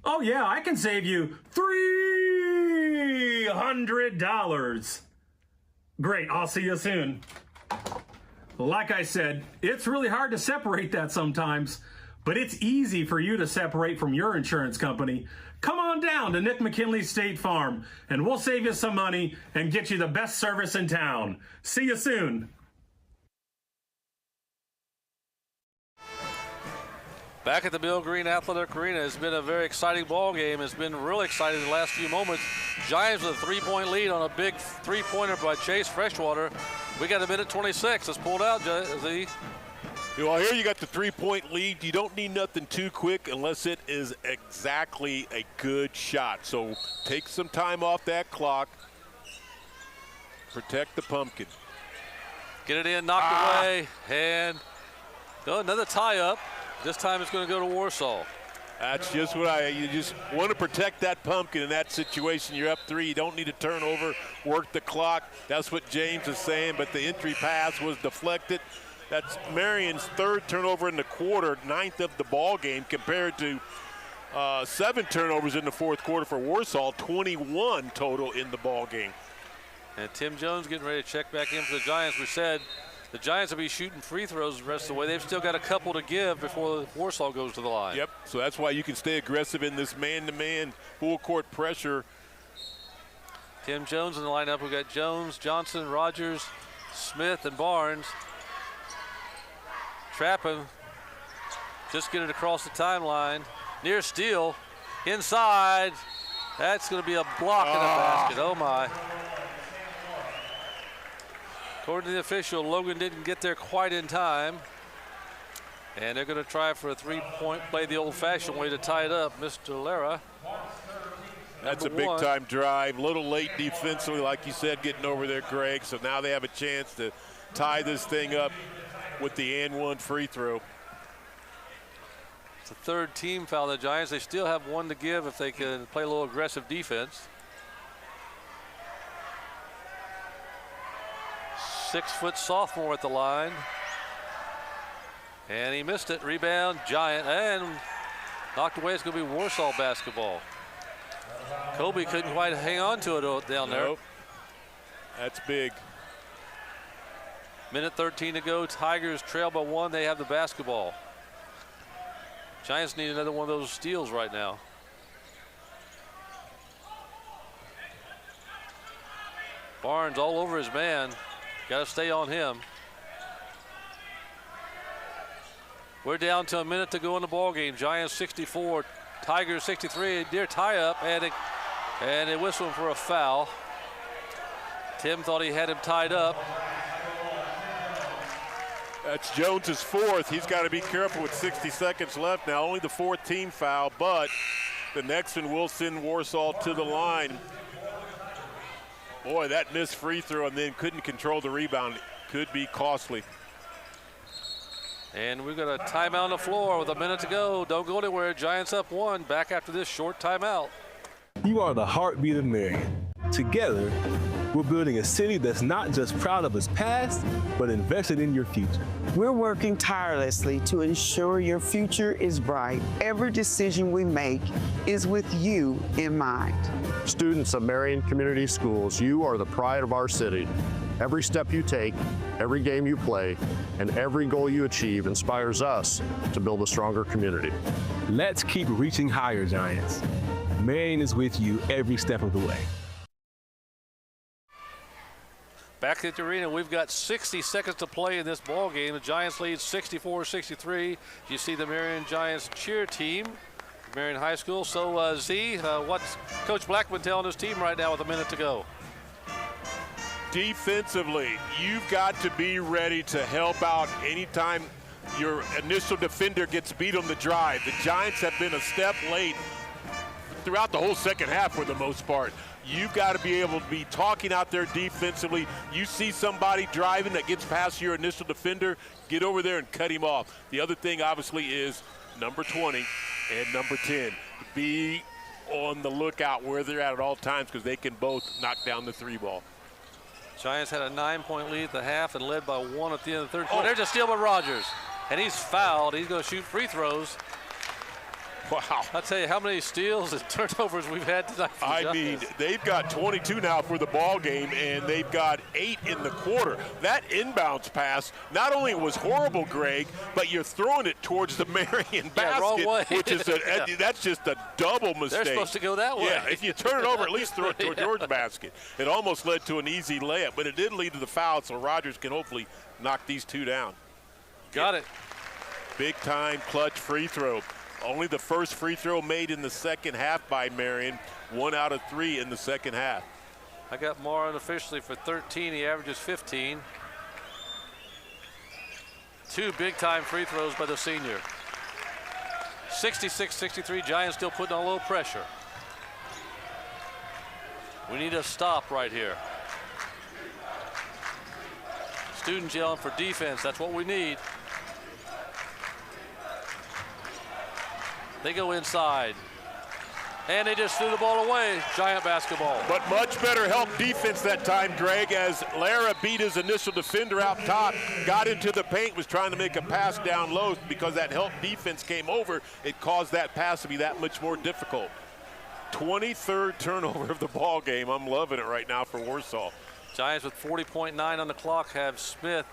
Oh yeah, I can save you $300. Great, I'll see you soon. Like I said, it's really hard to separate that sometimes. But it's easy for you to separate from your insurance company. Come on down to Nick McKinley State Farm, and we'll save you some money and get you the best service in town. See you soon. Back at the Bill Green Athletic Arena, it's been a very exciting ball game. It's been really exciting the last few moments. Giants with a 3-point lead on a big 3-pointer by Chase Freshwater. We got a minute 26. Let's pull it out, Z. Well, here you got the 3-point lead. You don't need nothing too quick unless it is exactly a good shot. So take some time off that clock. Protect the pumpkin. Get it in, knocked away, and another tie-up. This time it's going to go to Warsaw. That's just what you just want to protect that pumpkin in that situation. You're up 3. You don't need to turn over, work the clock. That's what James is saying, but the entry pass was deflected. That's Marion's 3rd turnover in the quarter, 9th of the ball game, compared to 7 turnovers in the 4th quarter for Warsaw, 21 total in the ball game. And Tim Jones getting ready to check back in for the Giants. We said the Giants will be shooting free throws the rest of the way. They've still got a couple to give before Warsaw goes to the line. Yep, so that's why you can stay aggressive in this man-to-man full-court pressure. Tim Jones in the lineup. We've got Jones, Johnson, Rogers, Smith, and Barnes. Trap him. Just get it across the timeline. Near steal. Inside. That's going to be a block in the basket. Oh, my. According to the official, Logan didn't get there quite in time. And they're going to try for a 3-point play the old-fashioned way to tie it up. Mr. Lara. That's a big-time drive. A little late defensively, like you said, getting over there, Greg. So now they have a chance to tie this thing up with the and-one free throw. It's the 3rd team foul of the Giants. They still have 1 to give if they can play a little aggressive defense. 6-foot sophomore at the line. And he missed it. Rebound, Giant, and knocked away. It's going to be Warsaw basketball. Kobe couldn't quite hang on to it down there. Nope. That's big. Minute 13 to go. Tigers trail by 1. They have the basketball. Giants need another one of those steals right now. Barnes all over his man. Got to stay on him. We're down to a minute to go in the ball game. Giants 64, Tigers 63. Near tie up, and they whistle him for a foul. Tim thought he had him tied up. That's Jones's 4th. He's got to be careful with 60 seconds left now. Only the 4th team foul, but the next one will send Warsaw to the line. Boy, that missed free throw and then couldn't control the rebound. Could be costly. And we've got a timeout on the floor with a minute to go. Don't go anywhere. Giants up 1. Back after this short timeout. You are the heartbeat of Marion. Together, we're building a city that's not just proud of its past, but invested in your future. We're working tirelessly to ensure your future is bright. Every decision we make is with you in mind. Students of Marion Community Schools, you are the pride of our city. Every step you take, every game you play, and every goal you achieve inspires us to build a stronger community. Let's keep reaching higher, Giants. Marion is with you every step of the way. Back at the arena, we've got 60 seconds to play in this ball game. The Giants lead 64-63. You see the Marion Giants cheer team, Marion High School. So, Z, what's Coach Blackman telling his team right now with a minute to go? Defensively, you've got to be ready to help out anytime your initial defender gets beat on the drive. The Giants have been a step late throughout the whole second half for the most part. You've got to be able to be talking out there defensively. You see somebody driving that gets past your initial defender, get over there and cut him off. The other thing, obviously, is number 20 and number 10. Be on the lookout where they're at all times because they can both knock down the 3-ball. Giants had a 9-point lead at the half and led by 1 at the end of the 3rd quarter. There's a steal by Rogers, and he's fouled. He's going to shoot free throws. Wow. I'll tell you how many steals and turnovers we've had tonight. I mean, they've got 22 now for the ball game, and they've got 8 in the quarter. That inbounds pass not only was horrible, Greg, but you're throwing it towards the Marion basket, wrong way. which is that's just a double mistake. They're supposed to go that way. Yeah, if you turn it over, at least throw it toward George's basket. It almost led to an easy layup, but it did lead to the foul, so Rogers can hopefully knock these 2 down. Got it. Big time clutch free throw. Only the first free throw made in the second half by Marion. 1 out of 3 in the second half. I got Marion officially for 13. He averages 15. 2 big-time free throws by the senior. 66-63, Giants still putting on a little pressure. We need a stop right here. Students yelling for defense. That's what we need. They go inside. And they just threw the ball away. Giant basketball. But much better help defense that time, Greg, as Lara beat his initial defender out top, got into the paint, was trying to make a pass down low. Because that help defense came over, it caused that pass to be that much more difficult. 23rd turnover of the ball game. I'm loving it right now for Warsaw. Giants with 40.9 on the clock have Smith,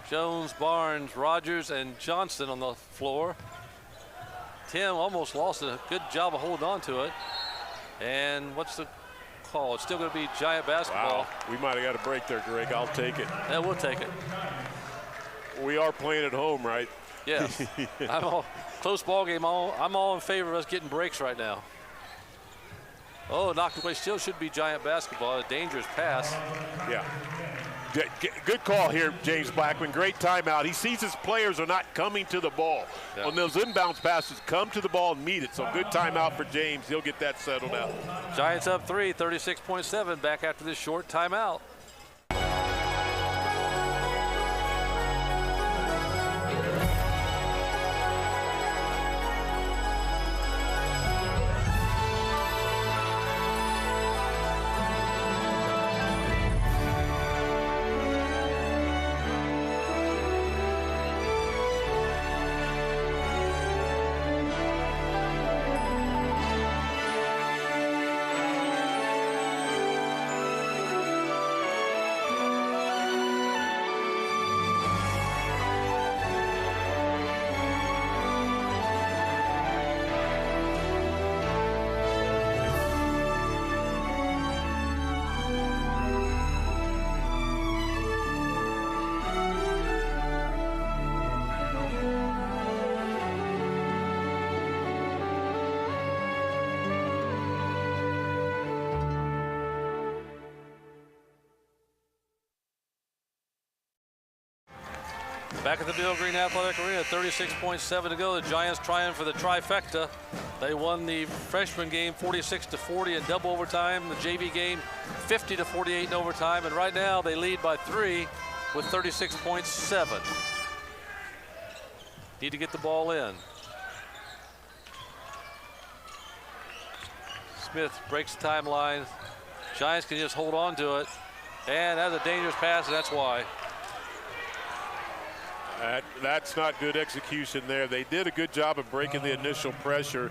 Jones, Barnes, Rogers, and Johnson on the floor. Tim almost lost it. A good job of holding on to it. And what's the call? It's still going to be Giant basketball. Wow, we might have got a break there, Greg. I'll take it. Yeah, we'll take it. We are playing at home, right? Yes. Close ball game. I'm all in favor of us getting breaks right now. Oh, knocked away. Still should be Giant basketball. A dangerous pass. Yeah. Good call here, James Blackman. Great timeout. He sees his players are not coming to the ball. Yeah. On those inbounds passes, come to the ball and meet it. So good timeout for James. He'll get that settled out. Giants up 3, 36.7, back after this short timeout. Back at the Bill Green Athletic Arena, 36.7 to go. The Giants trying for the trifecta. They won the freshman game 46-40 in double overtime. The JV game 50-48 in overtime. And right now they lead by 3 with 36.7. Need to get the ball in. Smith breaks the timeline. Giants can just hold on to it. And that's a dangerous pass, and that's why. That's not good execution there. They did a good job of breaking the initial pressure.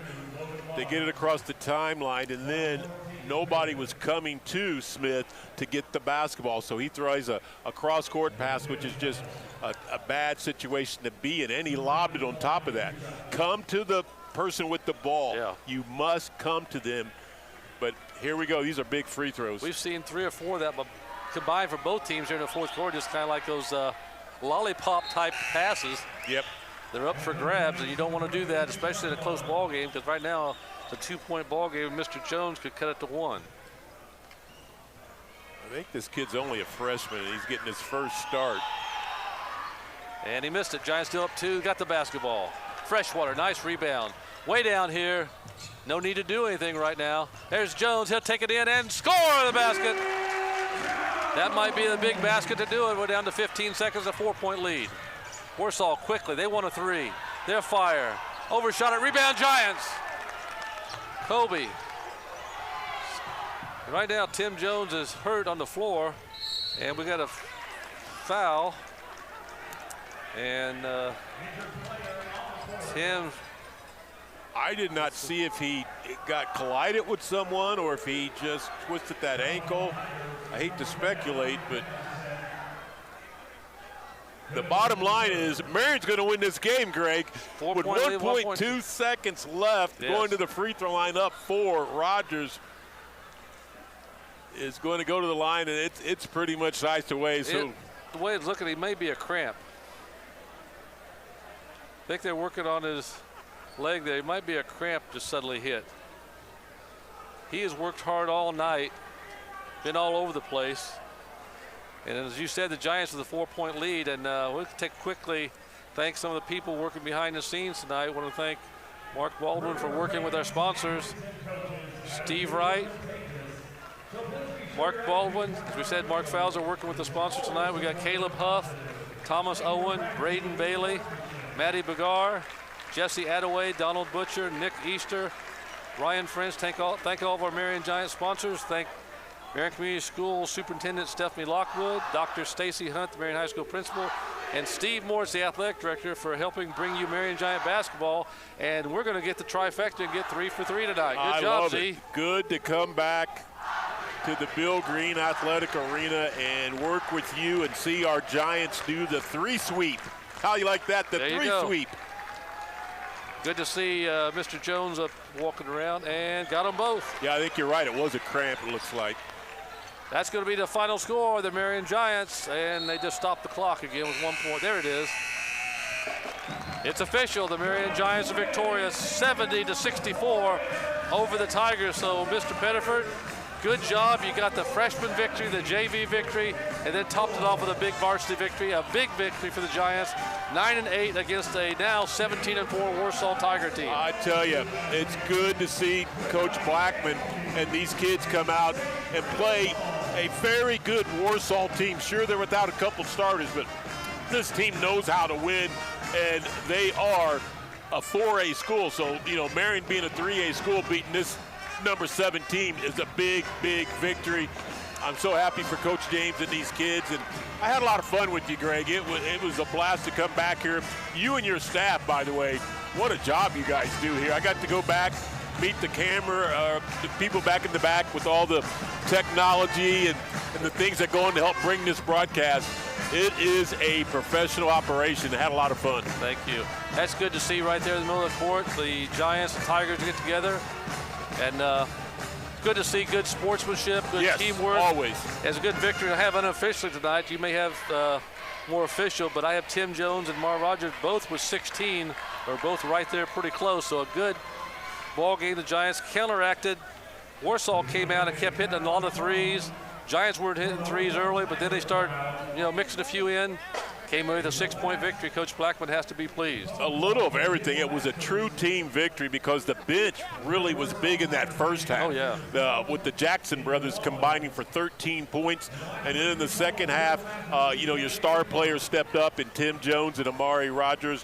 They get it across the timeline, and then nobody was coming to Smith to get the basketball. So he throws a cross-court pass, which is just a bad situation to be in, and he lobbed it on top of that. Come to the person with the ball. Yeah. You must come to them. But here we go. These are big free throws. We've seen 3 or 4 of that, but combined for both teams here in the fourth quarter, just kind of like those lollipop type passes. Yep. They're up for grabs, and you don't want to do that, especially in a close ball game, because right now the 2-point ball game, Mr. Jones could cut it to 1. I think this kid's only a freshman, and he's getting his first start. And he missed it. Giants still up 2, got the basketball. Freshwater, nice rebound. Way down here. No need to do anything right now. There's Jones. He'll take it in and score the basket. That might be the big basket to do it. We're down to 15 seconds, a 4-point lead. Warsaw quickly, they want a 3. They're fire. Overshot it, rebound Giants. Kobe. Right now, Tim Jones is hurt on the floor, and we got a foul. And Tim. I did not see if he got collided with someone or if he just twisted that ankle. I hate to speculate, but the bottom line is Marion's going to win this game, Greg. With 1.2 seconds left, going to the free throw line up 4. Rogers is going to go to the line, and it's pretty much sized away. So the way it's looking, he may be a cramp. I think they're working on his leg there. He might be a cramp just suddenly hit. He has worked hard all night, been all over the place. And as you said, the Giants with a 4-point lead, and we'll take quickly thank some of the people working behind the scenes tonight. I want to thank Mark Baldwin for working with our sponsors. Steve Wright, Mark Baldwin, as we said, Mark Fowler working with the sponsors tonight. We got Caleb Huff, Thomas Owen, Braden Bailey, Maddie Begar, Jesse Attaway, Donald Butcher, Nick Easter, Ryan French. Thank all of our Marion Giants sponsors. Thank Marion Community School Superintendent Stephanie Lockwood, Dr. Stacy Hunt, the Marion High School principal, and Steve Morris, the athletic director, for helping bring you Marion Giant basketball. And we're going to get the trifecta and get 3 for 3 tonight. Good job, love Z. it. Good to come back to the Bill Green Athletic Arena and work with you and see our Giants do the 3 sweep. How you like that, the 3 sweep? Good to see Mr. Jones up walking around, and got them both. Yeah, I think you're right. It was a cramp, it looks like. That's going to be the final score, the Marion Giants, and they just stopped the clock again with 1 point. There it is. It's official. The Marion Giants are victorious 70-64 over the Tigers. So, Mr. Pettiford, good job. You got the freshman victory, the JV victory, and then topped it off with a big varsity victory, a big victory for the Giants, 9-8 against a now 17-4 Warsaw Tiger team. I tell you, it's good to see Coach Blackman and these kids come out and play a very good Warsaw team. Sure, they're without a couple starters, but this team knows how to win, and they are a 4A school. So, you know, Marion being a 3A school, beating this number 7 team is a big, big victory. I'm so happy for Coach James and these kids, and I had a lot of fun with you, Greg. It was a blast to come back here. You and your staff, by the way, what a job you guys do here. I got to go back, meet the camera, the people back in the back with all the technology and the things that go on to help bring this broadcast. It is a professional operation. I had a lot of fun. Thank you. That's good to see right there in the middle of the court. The Giants and Tigers get together. And good to see good sportsmanship, good teamwork. Always. As a good victory. I have unofficially tonight. You may have more official, but I have Tim Jones and Mar Rogers both with 16, or both right there pretty close. So a good ball game. The Giants counteracted. Warsaw came out and kept hitting a lot of threes. Giants weren't hitting threes early, but then they started, mixing a few in. Came away with a 6-point victory. Coach Blackman has to be pleased. A little of everything. It was a true team victory because the bench really was big in that first half. Oh, yeah. With the Jackson brothers combining for 13 points. And then in the second half, your star players stepped up in Tim Jones and Amari Rogers.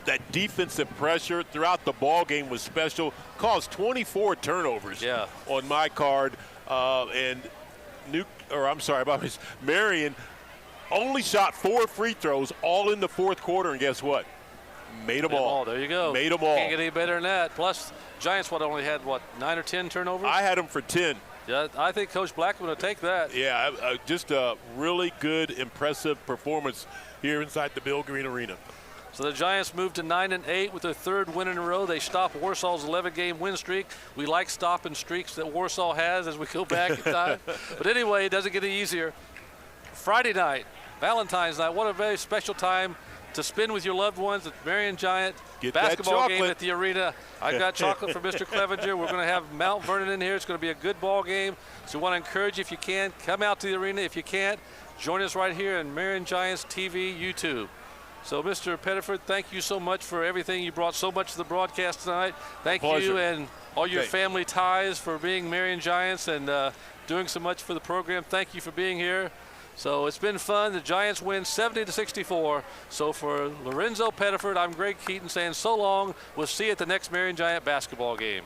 That defensive pressure throughout the ball game was special. Caused 24 turnovers on my card. Marion only shot 4 free throws all in the fourth quarter, and guess what? Made them all. There you go. Made them all. Can't get any better than that. Plus, Giants only had 9 or 10 turnovers? I had them for 10. Yeah, I think Coach Blackman will take that. Yeah, just a really good, impressive performance here inside the Bill Green Arena. So the Giants moved to 9-8 with their 3rd win in a row. They stopped Warsaw's 11-game win streak. We like stopping streaks that Warsaw has as we go back in time. But anyway, it doesn't get any easier. Friday night, Valentine's night, what a very special time to spend with your loved ones at Marion Giant basketball game at the arena. I've got chocolate for Mr. Clevenger. We're going to have Mount Vernon in here. It's going to be a good ball game. So we want to encourage you, if you can, come out to the arena. If you can't, join us right here in Marion Giants TV YouTube. So, Mr. Pettiford, thank you so much for everything. You brought so much to the broadcast tonight. Thank you and all your family ties for being Marion Giants and doing so much for the program. Thank you for being here. So it's been fun. The Giants win 70-64. So for Lorenzo Pettiford, I'm Greg Keaton saying so long. We'll see you at the next Marion Giant basketball game.